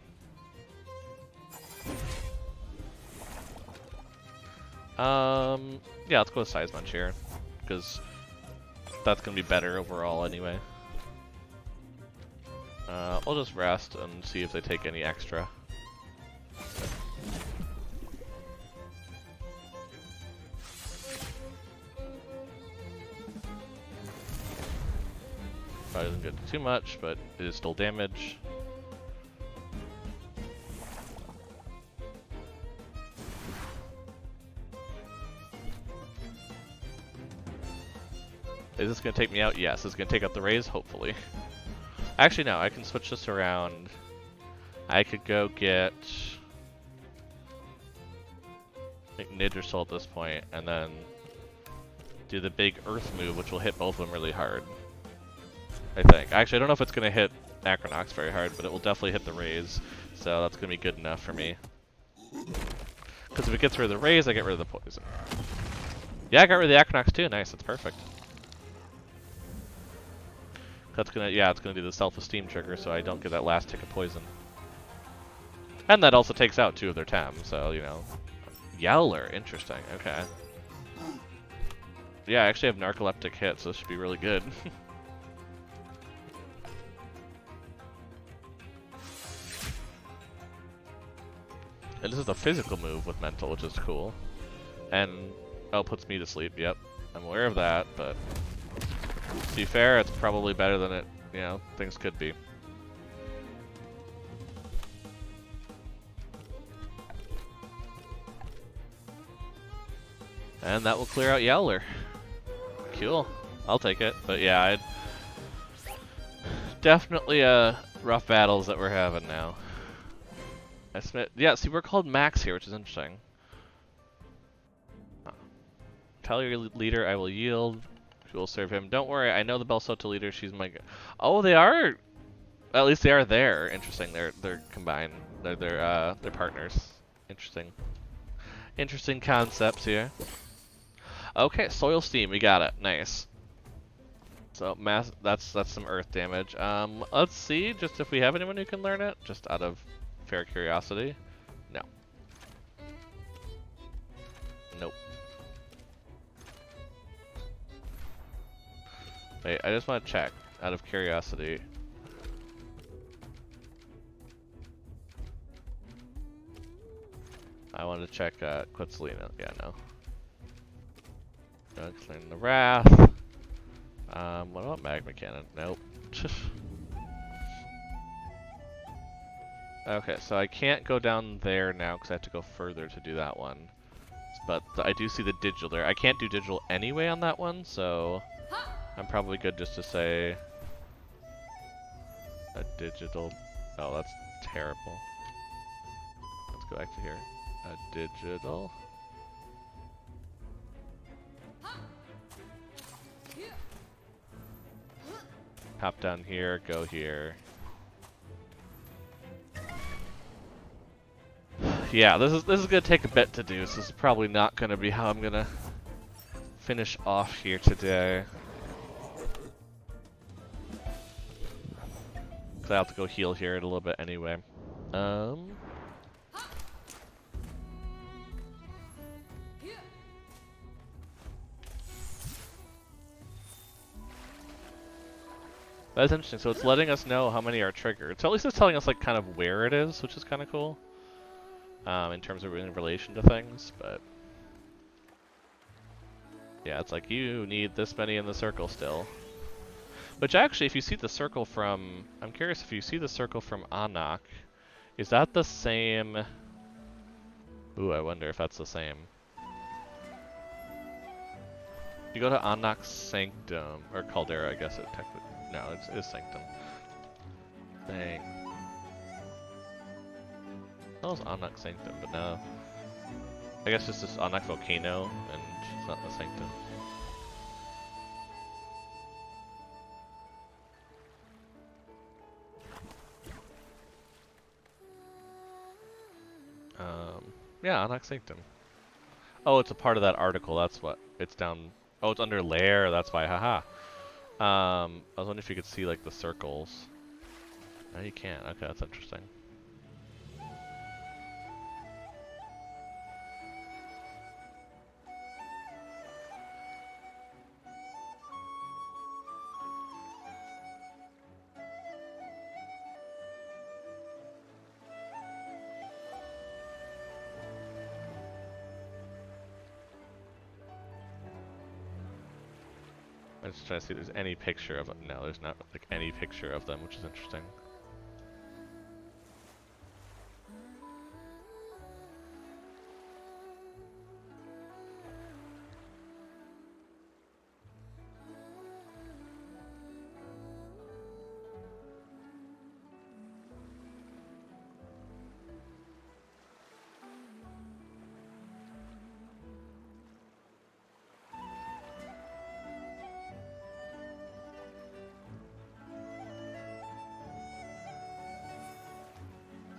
Yeah, let's go with Size Munch here, because that's going to be better overall anyway. I'll just rest and see if they take any extra. Probably doesn't get too much, but it is still damage. Is this going to take me out? Yes. Is it going to take out the raise? Hopefully. Actually, no. I can switch this around. I could go get... I think Arissola at this point, and then do the big Earth move, which will hit both of them really hard. I think. Actually, I don't know if it's going to hit Acronox very hard, but it will definitely hit the raise. So that's going to be good enough for me. Because if it gets rid of the raise, I get rid of the poison. Yeah, I got rid of the Acronox too. Nice. That's perfect. That's gonna, yeah, it's gonna do the self-esteem trigger, so I don't get that last tick of poison. And that also takes out 2 of their Tem, so you know. Yowler, interesting. Okay. Yeah, I actually have narcoleptic hit, so this should be really good. And this is a physical move with mental, which is cool. And oh, puts me to sleep. Yep, I'm aware of that, but. To be fair, it's probably better than it, you know, things could be. And that will clear out Yowler. Cool. I'll take it. But yeah, definitely rough battles that we're having now. Yeah, see, we're called Max here, which is interesting. Tell your leader I will yield. We will serve him. Don't worry, I know the Belsota leader. She's my. Oh, they are. At least they are there. Interesting. They're combined. They're partners. Interesting. Interesting concepts here. Okay, soil steam. We got it. Nice. So mass. That's some earth damage. Let's see just if we have anyone who can learn it. Just out of fair curiosity. No. Nope. Wait, I just want to check, out of curiosity. I want to check Quetzalina. Yeah, no. Clearing the Wrath. What about Magma Cannon? Nope. Okay, so I can't go down there now because I have to go further to do that one. But I do see the digital there. I can't do digital anyway on that one, so... I'm probably good just to say a digital. Oh, that's terrible. Let's go back to here. A digital. Hop down here, go here. Yeah, this is gonna take a bit to do, so this is probably not gonna be how I'm gonna finish off here today. I have to go heal here in a little bit anyway. That's interesting. So it's letting us know how many are triggered. So at least it's telling us like kind of where it is, which is kind of cool. In terms of in relation to things, but yeah, it's like you need this many in the circle still. Which actually, if you see the circle from, I'm curious if you see the circle from Anak, Is that the same? Ooh, I wonder if that's the same. You go to Anak's Sanctum, or Caldera, I guess it technically. No, it is Sanctum. Dang. That was Anak Sanctum, but no. I guess it's just Anak Volcano, and it's not the Sanctum. Yeah, Anak Sanctum. Oh, it's a part of that article, that's what. It's down. Oh, it's under lair, that's why, haha. I was wondering if you could see, like, the circles. No, you can't. Okay, that's interesting. I'm just trying to see if there's any picture of them. No, there's not like any picture of them, which is interesting.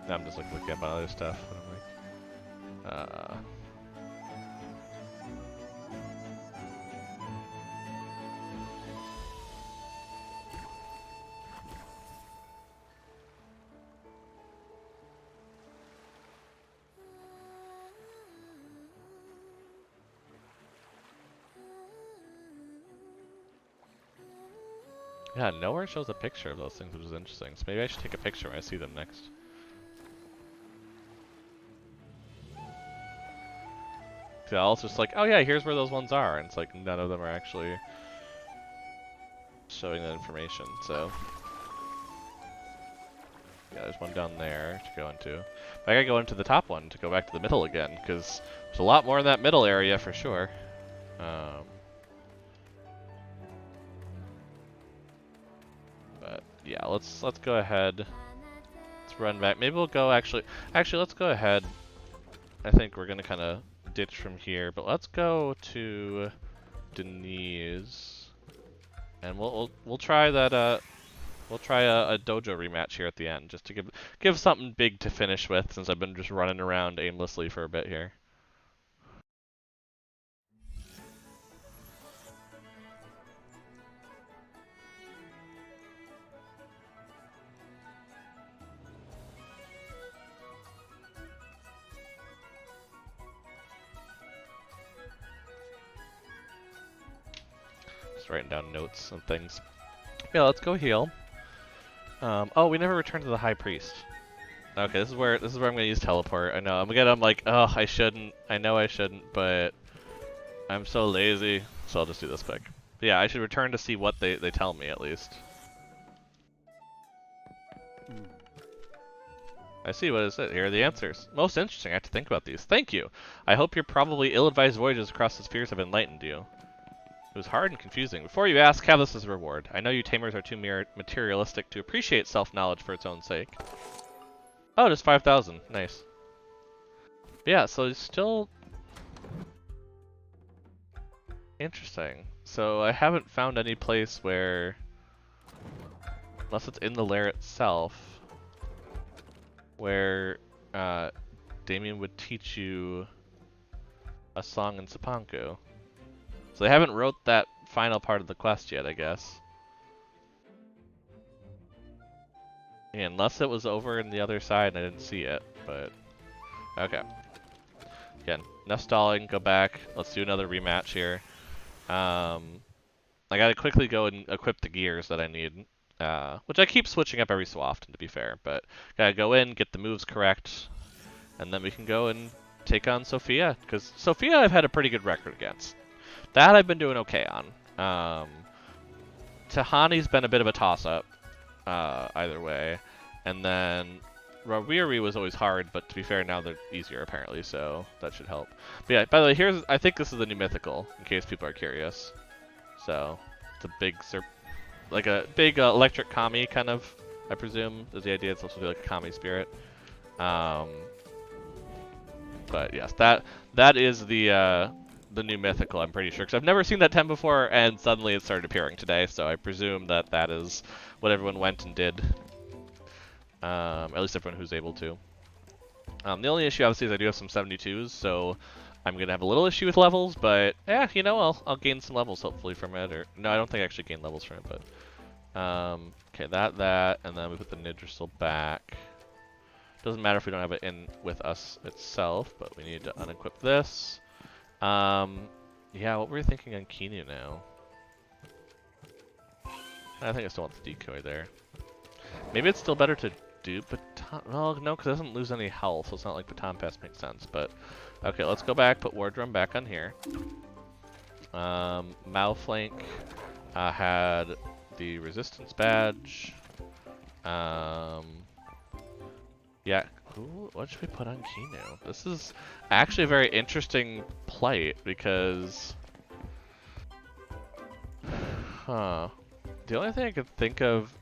Now I'm just like looking up on other stuff. And I'm like, yeah, nowhere shows a picture of those things, which is interesting. So maybe I should take a picture when I see them next. So I was just like, oh yeah, here's where those ones are, and it's like none of them are actually showing that information. So yeah, there's one down there to go into. But I gotta go into the top one to go back to the middle again, because there's a lot more in that middle area for sure. But yeah, let's go ahead. Let's run back. Maybe we'll go actually. Let's go ahead. I think we're gonna kind of ditch from here, but let's go to Denise, and we'll try that. We'll try a dojo rematch here at the end, just to give something big to finish with, since I've been just running around aimlessly for a bit here. Just writing down notes and things. Yeah, let's go heal. Oh, we never returned to the High Priest. Okay, this is where I'm gonna use teleport. I know. I'm like, oh, I shouldn't. I know I shouldn't, but I'm so lazy, so I'll just do this quick. But yeah, I should return to see what they tell me at least. I see. What is it? Here are the answers. Most interesting. I have to think about these. Thank you. I hope your probably ill-advised voyages across the spheres have enlightened you. It was hard and confusing. Before you ask, have this as a reward. I know you tamers are too materialistic to appreciate self-knowledge for its own sake. Oh, just 5,000. Nice. Yeah, so it's still interesting. So I haven't found any place where, unless it's in the lair itself, where Damien would teach you a song in Sapanku. So they haven't wrote that final part of the quest yet, I guess. Yeah, unless it was over in the other side and I didn't see it, but okay. Again, enough stalling, go back. Let's do another rematch here. I gotta quickly go and equip the gears that I need, which I keep switching up every so often, to be fair, but gotta go in, get the moves correct, and then we can go and take on Sophia, because Sophia I've had a pretty good record against. That I've been doing okay on. Tahani's been a bit of a toss-up, either way, and then Rawiri was always hard, but to be fair, now they're easier apparently, so that should help. But yeah, by the way, I think this is the new mythical, in case people are curious. So, it's a big like a big electric kami kind of, I presume, is the idea. It's supposed to be like a kami spirit. But yes, that is the new mythical, I'm pretty sure, because I've never seen that TemTem before, and suddenly it started appearing today, so I presume that is what everyone went and did. At least everyone who's able to. The only issue, obviously, is I do have some 72s, so I'm going to have a little issue with levels, but yeah, you know, I'll gain some levels, hopefully, from it. Or no, I don't think I actually gain levels from it, but... okay, that, and then we put the Nidrisol back. Doesn't matter if we don't have it in with us itself, but we need to unequip this. Yeah, what were we thinking on Kinu now? I think I still want the decoy there. Maybe it's still better to do baton. Well, no, because it doesn't lose any health, so it's not like baton pass makes sense. But okay, let's go back. Put war drum back on here. Malflank had the resistance badge. Yeah. Ooh, what should we put on Kinu? This is actually a very interesting plight because, the only thing I could think of,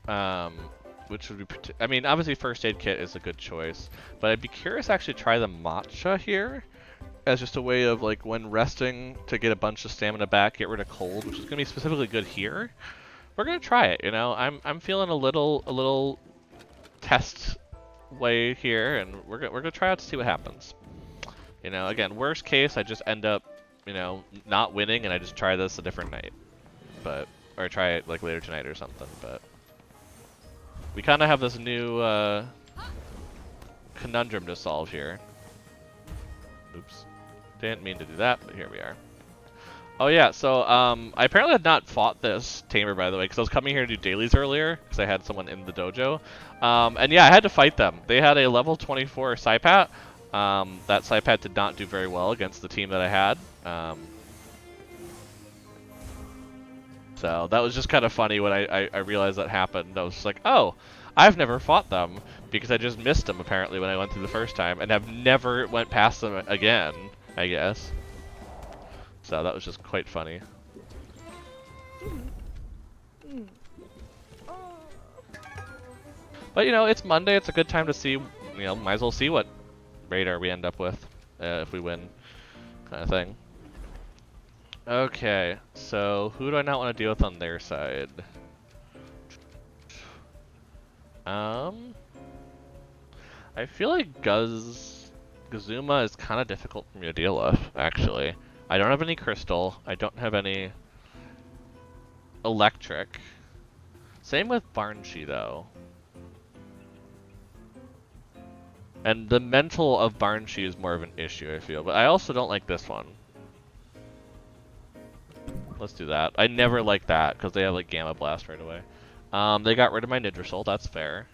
which would be, I mean, obviously first aid kit is a good choice, but I'd be curious to actually try the matcha here as just a way of, like, when resting to get a bunch of stamina back, get rid of cold, which is gonna be specifically good here. We're gonna try it, you know. I'm feeling a little test way here, and we're gonna try out to see what happens. You know, again, worst case, I just end up, you know, not winning, and I just try this a different night, but or try it like later tonight or something. But we kind of have this new conundrum to solve here. Oops, didn't mean to do that, but here we are. Oh yeah, so I apparently had not fought this tamer, by the way, because I was coming here to do dailies earlier, because I had someone in the dojo. And yeah, I had to fight them. They had a level 24 Saipat. That Saipat did not do very well against the team that I had. So that was just kind of funny when I realized that happened. I was just like, oh, I've never fought them, because I just missed them apparently when I went through the first time, and have never went past them again, I guess. So that was just quite funny. But you know, it's Monday, it's a good time to see, you know, might as well see what radar we end up with, if we win, kind of thing. Okay, so who do I not want to deal with on their side? I feel like Gazuma is kind of difficult for me to deal with, actually. I don't have any crystal. I don't have any electric. Same with Barnshi, though. And the mental of Barnshi is more of an issue, I feel. But I also don't like this one. Let's do that. I never like that, because they have, like, Gamma Blast right away. They got rid of my Nidrisol. That's fair.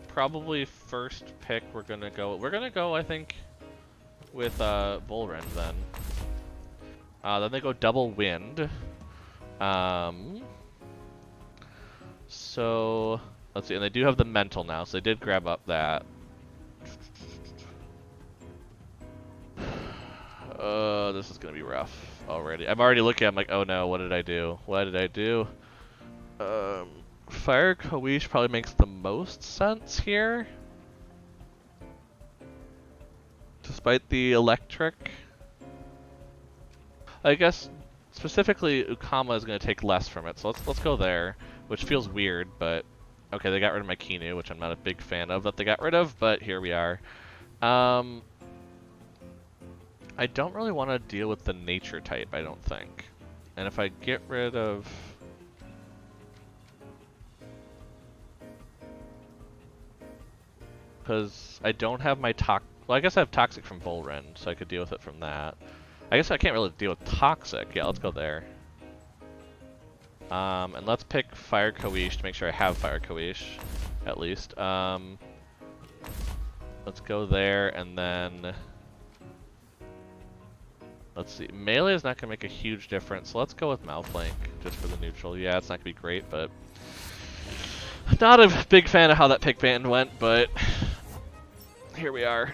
Probably first pick, we're gonna go, I think, with Volren then. Then they go double wind. So let's see, and they do have the mental now, so they did grab up that. This is gonna be rough already. I'm already looking, I'm like, oh no, what did I do? What did I do? Fire Kawish probably makes the most sense here. Despite the electric. I guess specifically Ukama is going to take less from it, so let's go there, which feels weird, but okay, they got rid of my Kinu, which I'm not a big fan of that they got rid of, but here we are. I don't really want to deal with the nature type, I don't think. And if I get rid of... Because I don't have my well, I guess I have Toxic from Volren, so I could deal with it from that. I guess I can't really deal with Toxic. Yeah, let's go there. And let's pick Fire Kawish to make sure I have Fire Kawish, at least. Let's go there, and then... Let's see. Melee is not going to make a huge difference, so let's go with Malflank, just for the neutral. Yeah, it's not going to be great, but... Not a big fan of how that pick band went, but here we are.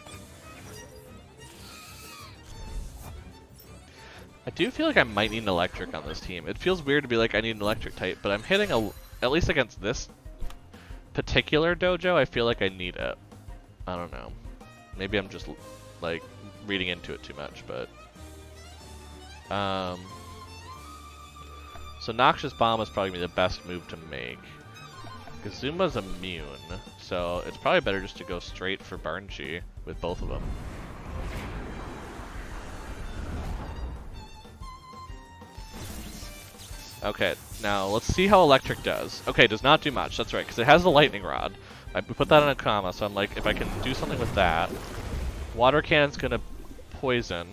I do feel like I might need an electric on this team. It feels weird to be like I need an electric type, but I'm hitting at least against this particular dojo, I feel like I need it. I don't know. Maybe I'm just like reading into it too much, but so Noxious Bomb is probably gonna be the best move to make. Kazuma's immune, so it's probably better just to go straight for Barnchi with both of them. Okay, now let's see how Electric does. Okay, does not do much, that's right, because it has the Lightning Rod. I put that in a comma, so I'm like, if I can do something with that. Water Cannon's gonna poison.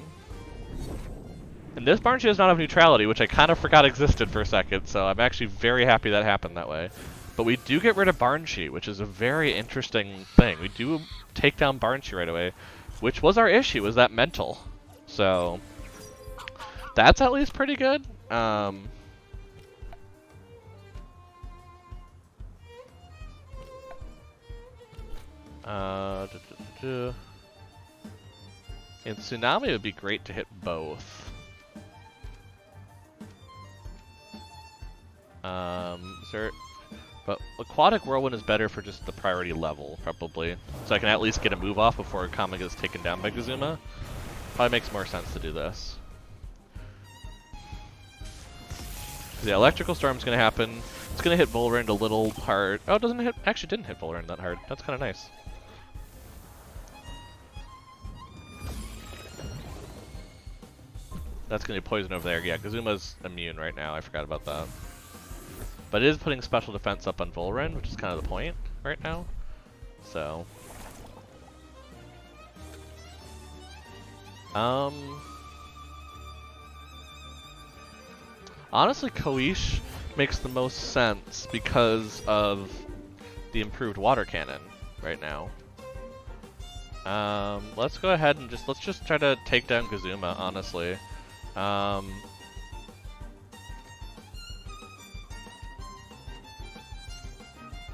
And this Barnchi does not have neutrality, which I kind of forgot existed for a second, so I'm actually very happy that happened that way. But we do get rid of Barnchi, which is a very interesting thing. We do take down Barnchi right away, which was our issue, was that mental. So, that's at least pretty good. In Tsunami, it would be great to hit both. But Aquatic Whirlwind is better for just the priority level, probably. So I can at least get a move off before Kama gets taken down by Kazuma. Probably makes more sense to do this. Yeah, Electrical Storm's gonna happen. It's gonna hit Volrend a little hard. Oh, it doesn't hit. Actually, didn't hit Volrend that hard. That's kind of nice. That's gonna be poison over there. Yeah, Kazuma's immune right now. I forgot about that. But it is putting special defense up on Volrend, which is kind of the point right now. So, honestly, Koish makes the most sense because of the improved water cannon right now. Let's go ahead and let's just try to take down Kazuma, honestly.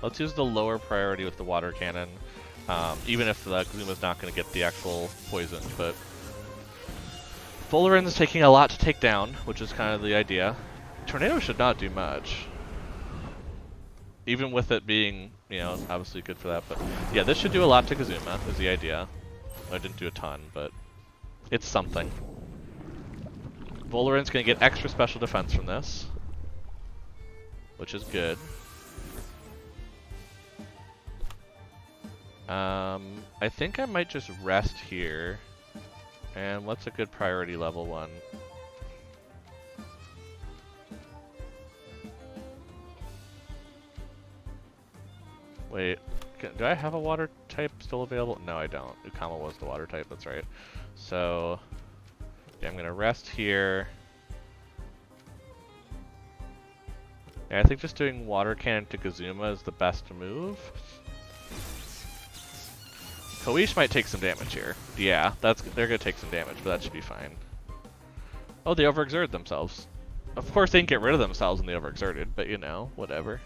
Let's use the lower priority with the water cannon, even if the Kazuma's not going to get the actual poison, but Volrend is taking a lot to take down, which is kind of the idea. Tornado should not do much, even with it being, you know, obviously good for that, but yeah, this should do a lot to Kazuma, is the idea. I didn't do a ton, but it's something. Volrend's going to get extra special defense from this, which is good. I think I might just rest here. And what's a good priority level one? Wait, do I have a water type still available? No, I don't. Ukama was the water type, that's right. So, yeah, I'm gonna rest here. Yeah, I think just doing water cannon to Kazuma is the best move. Koish might take some damage here. Yeah, they're gonna take some damage, but that should be fine. Oh, they overexerted themselves. Of course they didn't get rid of themselves when they overexerted, but you know, whatever.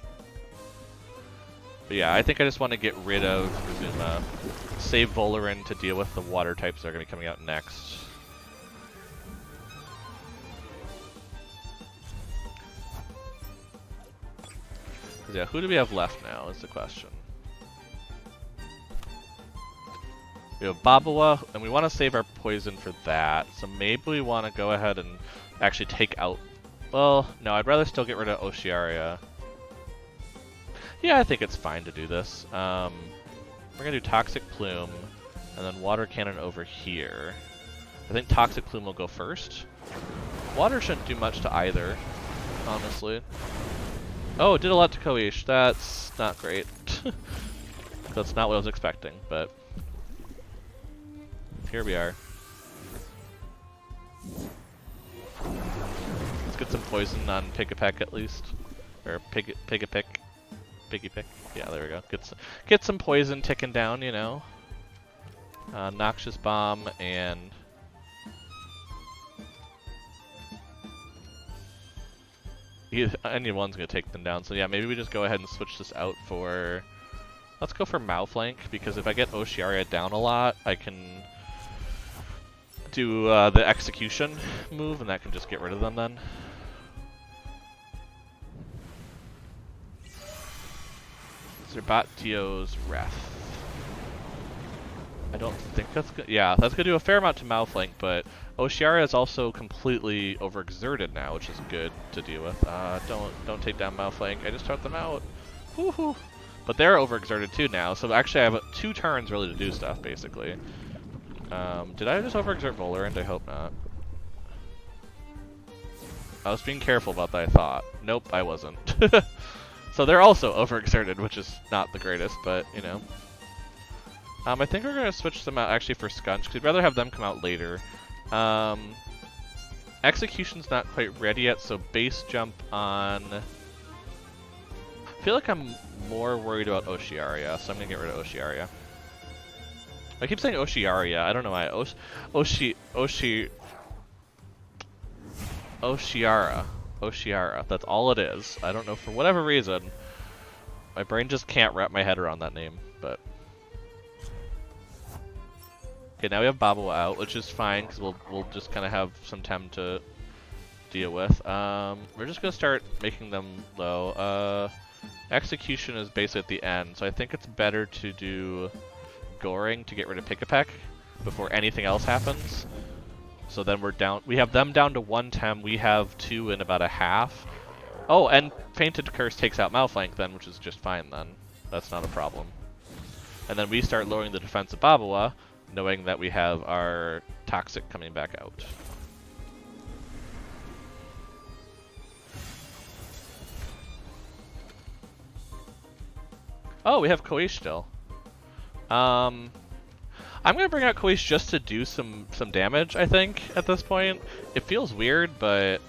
But yeah, I think I just want to get rid of Kazuma. Save Volrend to deal with the water types that are gonna be coming out next. Yeah, who do we have left now is the question. We have Babawa, and we want to save our poison for that, so maybe we want to go ahead and actually take out... Well, no, I'd rather still get rid of Oshiaria. Yeah, I think it's fine to do this. We're going to do Toxic Plume, and then Water Cannon over here. I think Toxic Plume will go first. Water shouldn't do much to either, honestly. Oh, it did a lot to Koish. That's not great. That's not what I was expecting, but... Here we are. Let's get some poison on Pig-a-Peck at least. Or Pig-a-Pick. Piggy-Pick. Yeah, there we go. Get some poison ticking down, you know. Noxious Bomb and... anyone's gonna take them down. So yeah, maybe we just go ahead and switch this out for. Let's go for Malflank, because if I get Oshiaria down a lot, I can do the execution move, and that can just get rid of them then. Zerbatio's Wrath. I don't think that's good. Yeah, that's gonna do a fair amount to Malflank, but Oshiaria is also completely overexerted now, which is good to deal with. Don't take down Malflank. I just took them out. Woohoo! But they're overexerted too now, so actually I have 2 turns really to do stuff, basically. Did I just overexert Volerant? I hope not. I was being careful about that, I thought. Nope, I wasn't. So they're also overexerted, which is not the greatest, but, you know. I think we're going to switch them out actually for Skunch, because we'd rather have them come out later. Execution's not quite ready yet, so base jump on... I feel like I'm more worried about Oshiaria, so I'm going to get rid of Oshiaria. I keep saying Oshiaria, I don't know why. Oshiara, that's all it is. I don't know, for whatever reason. My brain just can't wrap my head around that name, but... Okay, now we have Babua out, which is fine, because we'll just kind of have some Tem to deal with. We're just going to start making them low. Execution is basically at the end, so I think it's better to do Goring to get rid of Pick-a-Peck before anything else happens. So then we're down. We have them down to 1 Tem. We have 2 in about a half. Oh, and Fainted Curse takes out Malflank then, which is just fine then. That's not a problem. And then we start lowering the defense of Babua, knowing that we have our Toxic coming back out. Oh, we have Koish still. I'm gonna bring out Koish just to do some damage, I think, at this point. It feels weird, but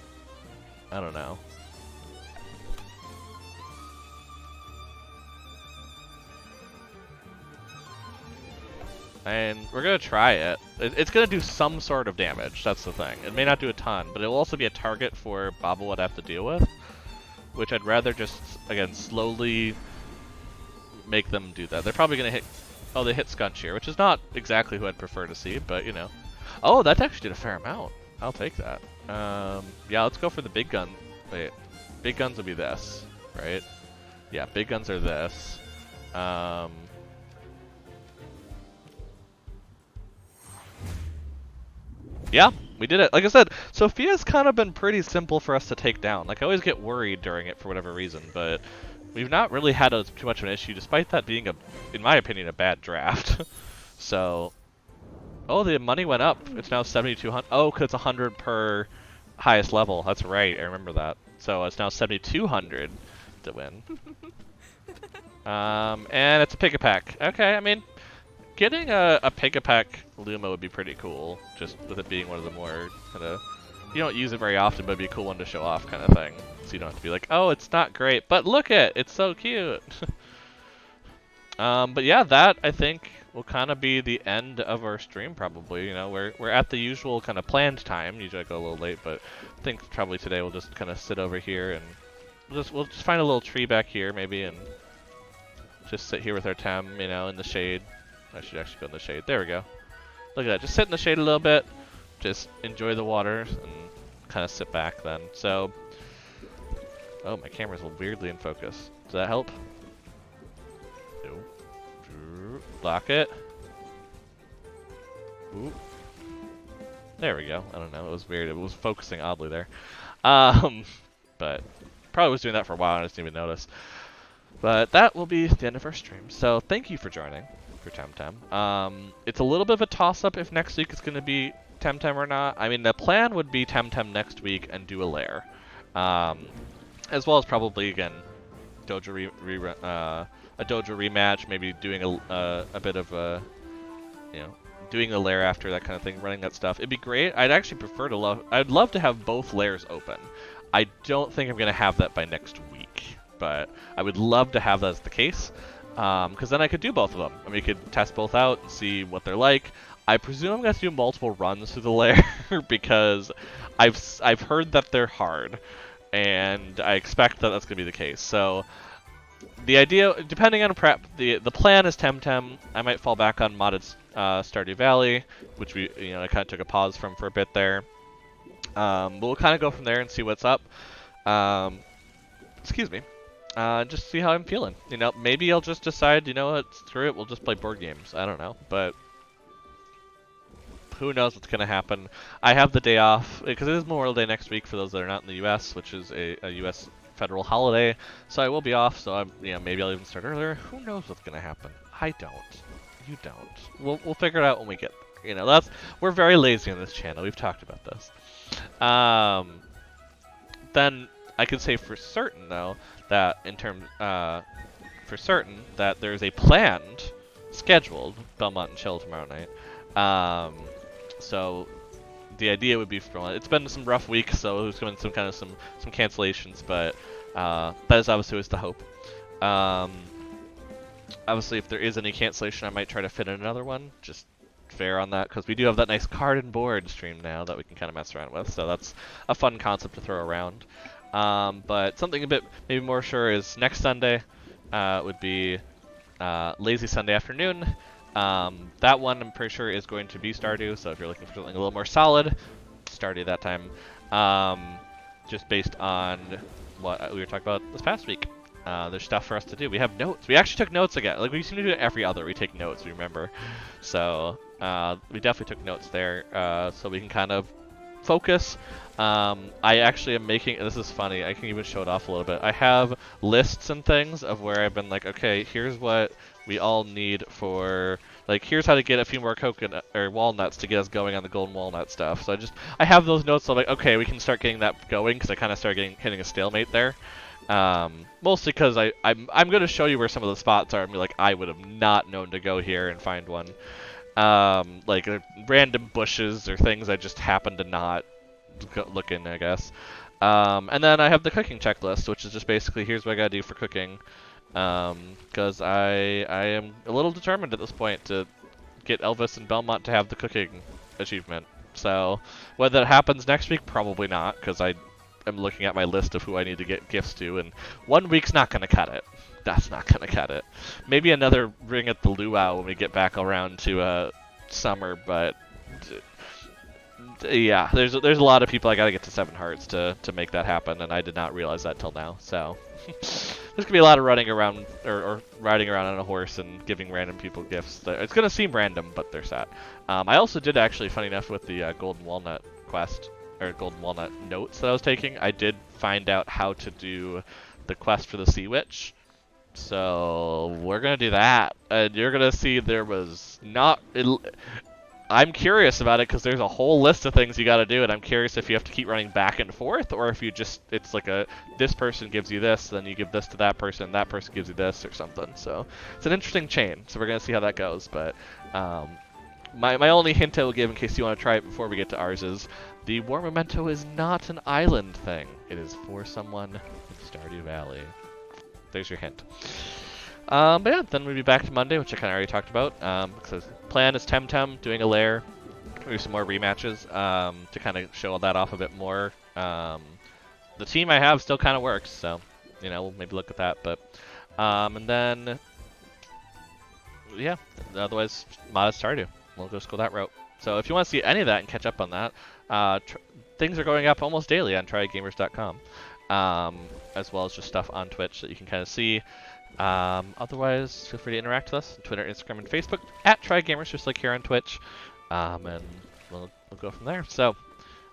I don't know. And we're gonna try it. It's gonna do some sort of damage, that's the thing. It may not do a ton, but it will also be a target for Babua to have to deal with, which I'd rather just, again, slowly make them do that. They're probably gonna hit... Oh, they hit Skunch here, which is not exactly who I'd prefer to see, but, you know. Oh, that actually did a fair amount. I'll take that. Yeah, let's go for the big gun. Wait, big guns will be this, right? Yeah, big guns are this. Yeah, we did it. Like I said, Sophia's kind of been pretty simple for us to take down. Like, I always get worried during it for whatever reason, but we've not really had too much of an issue, despite that being, in my opinion, a bad draft. So, oh, the money went up. It's now 7,200. Oh, because it's 100 per highest level. That's right, I remember that. So it's now 7,200 to win. And it's a Pick-a-Peck. Okay, I mean, getting a Pick-a-Peck Luma would be pretty cool, just with it being one of the more kind of... You don't use it very often, but it'd be a cool one to show off kind of thing. So you don't have to be like, oh, it's not great, but look it's so cute. But yeah, that, I think, will kind of be the end of our stream probably. You know, we're at the usual kind of planned time. Usually I go a little late, but I think probably today we'll just kind of sit over here and we'll just find a little tree back here maybe and just sit here with our Tem, you know, in the shade. I should actually go in the shade. There we go. Look at that. Just sit in the shade a little bit. Just enjoy the water and kind of sit back then. So, oh, my camera's weirdly in focus. Does that help? No. Lock it. Ooh. There we go. I don't know. It was weird. It was focusing oddly there. But probably was doing that for a while and I just didn't even notice. But that will be the end of our stream. So thank you for joining for TemTem. It's a little bit of a toss-up if next week is going to be TemTem or not. I mean, the plan would be TemTem next week and do a lair. As well as probably, again, Dojo a Dojo rematch, maybe doing a bit of a, you know, doing a lair after that kind of thing, running that stuff. It'd be great. I'd actually prefer to I'd love to have both lairs open. I don't think I'm going to have that by next week, but I would love to have that as the case, because then I could do both of them. I mean, you could test both out and see what they're like. I presume I'm going to do multiple runs through the lair because I've heard that they're hard. and I expect that that's going to be the case. So the idea, depending on prep, the plan is TemTem. I might fall back on modded Stardew Valley, which I kind of took a pause from for a bit there. But we'll kind of go from there and see what's up. Excuse me. Just see how I'm feeling. Maybe I'll just decide, screw it, we'll just play board games. I don't know, but who knows what's going to happen. I have the day off, because it is Memorial Day next week for those that are not in the U.S., which is a U.S. federal holiday, so I will be off, so maybe I'll even start earlier. Who knows what's going to happen? I don't. You don't. We'll figure it out when we get there. We're very lazy on this channel. We've talked about this. Then I can say for certain, though, that for certain that there's a planned, scheduled Belmont and Chill tomorrow night. So the idea would be it's been some rough weeks, so there's been some cancellations, but that is obviously always the hope. Obviously, if there is any cancellation, I might try to fit in another one. Just fair on that, because we do have that nice card and board stream now that we can kind of mess around with, so that's a fun concept to throw around. But something a bit maybe more sure is next Sunday would be Lazy Sunday afternoon. That one I'm pretty sure is going to be Stardew, so if you're looking for something a little more solid, Stardew that time. Just based on what we were talking about this past week. There's stuff for us to do. We have notes. We actually took notes again. Like, we seem to do it every other. We take notes, we remember. So, we definitely took notes there, so we can kind of focus. I actually am making, this is funny, I can even show it off a little bit. I have lists and things of where I've been like, okay, here's what we all need for, like, here's how to get a few more coconut or walnuts to get us going on the golden walnut stuff. So I have those notes, so I'm like, okay, we can start getting that going, because I kind of started hitting a stalemate there. Mostly because I'm going to show you where some of the spots are and be like, I would have not known to go here and find one. Like random bushes or things I just happen to not look in, I guess. And then I have the cooking checklist, which is just basically here's what I gotta do for cooking. Because I am a little determined at this point to get Elvis and Belmont to have the cooking achievement. So whether that happens next week, probably not, because I'm looking at my list of who I need to get gifts to, and 1 week's not gonna cut it. That's not gonna cut it. Maybe another ring at the luau when we get back around to summer, but yeah, there's a lot of people I gotta get to 7 Hearts to make that happen, and I did not realize that till now. So there's gonna be a lot of running around or riding around on a horse and giving random people gifts. It's gonna seem random, but they're sad. I also did actually, funny enough, with the Golden Walnut quest or Golden Walnut notes that I was taking, I did find out how to do the quest for the Sea Witch. So we're gonna do that, and you're gonna see there was not. I'm curious about it because there's a whole list of things you got to do, and I'm curious if you have to keep running back and forth, or if it's like this person gives you this, then you give this to that person gives you this, or something. So it's an interesting chain. So we're gonna see how that goes. But my only hint I will give in case you want to try it before we get to ours is the War Memento is not an island thing. It is for someone in Stardew Valley. There's your hint. But yeah, then we'll be back to Monday, which I kind of already talked about. Because the plan is TemTem doing a lair, do some more rematches to kind of show that off a bit more. The team I have still kind of works, so we'll maybe look at that. But and then yeah, otherwise modded Stardew. We'll just go that route. So if you want to see any of that and catch up on that, things are going up almost daily on trygamers.com. As well as just stuff on Twitch that you can kind of see. Otherwise, feel free to interact with us on Twitter, Instagram, and Facebook at TryGamers, just like here on Twitch. And we'll go from there. So,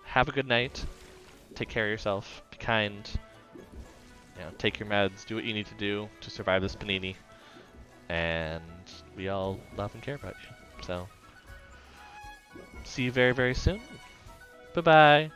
have a good night. Take care of yourself. Be kind. Take your meds. Do what you need to do to survive this panini. And we all love and care about you. So, see you very, very soon. Bye-bye.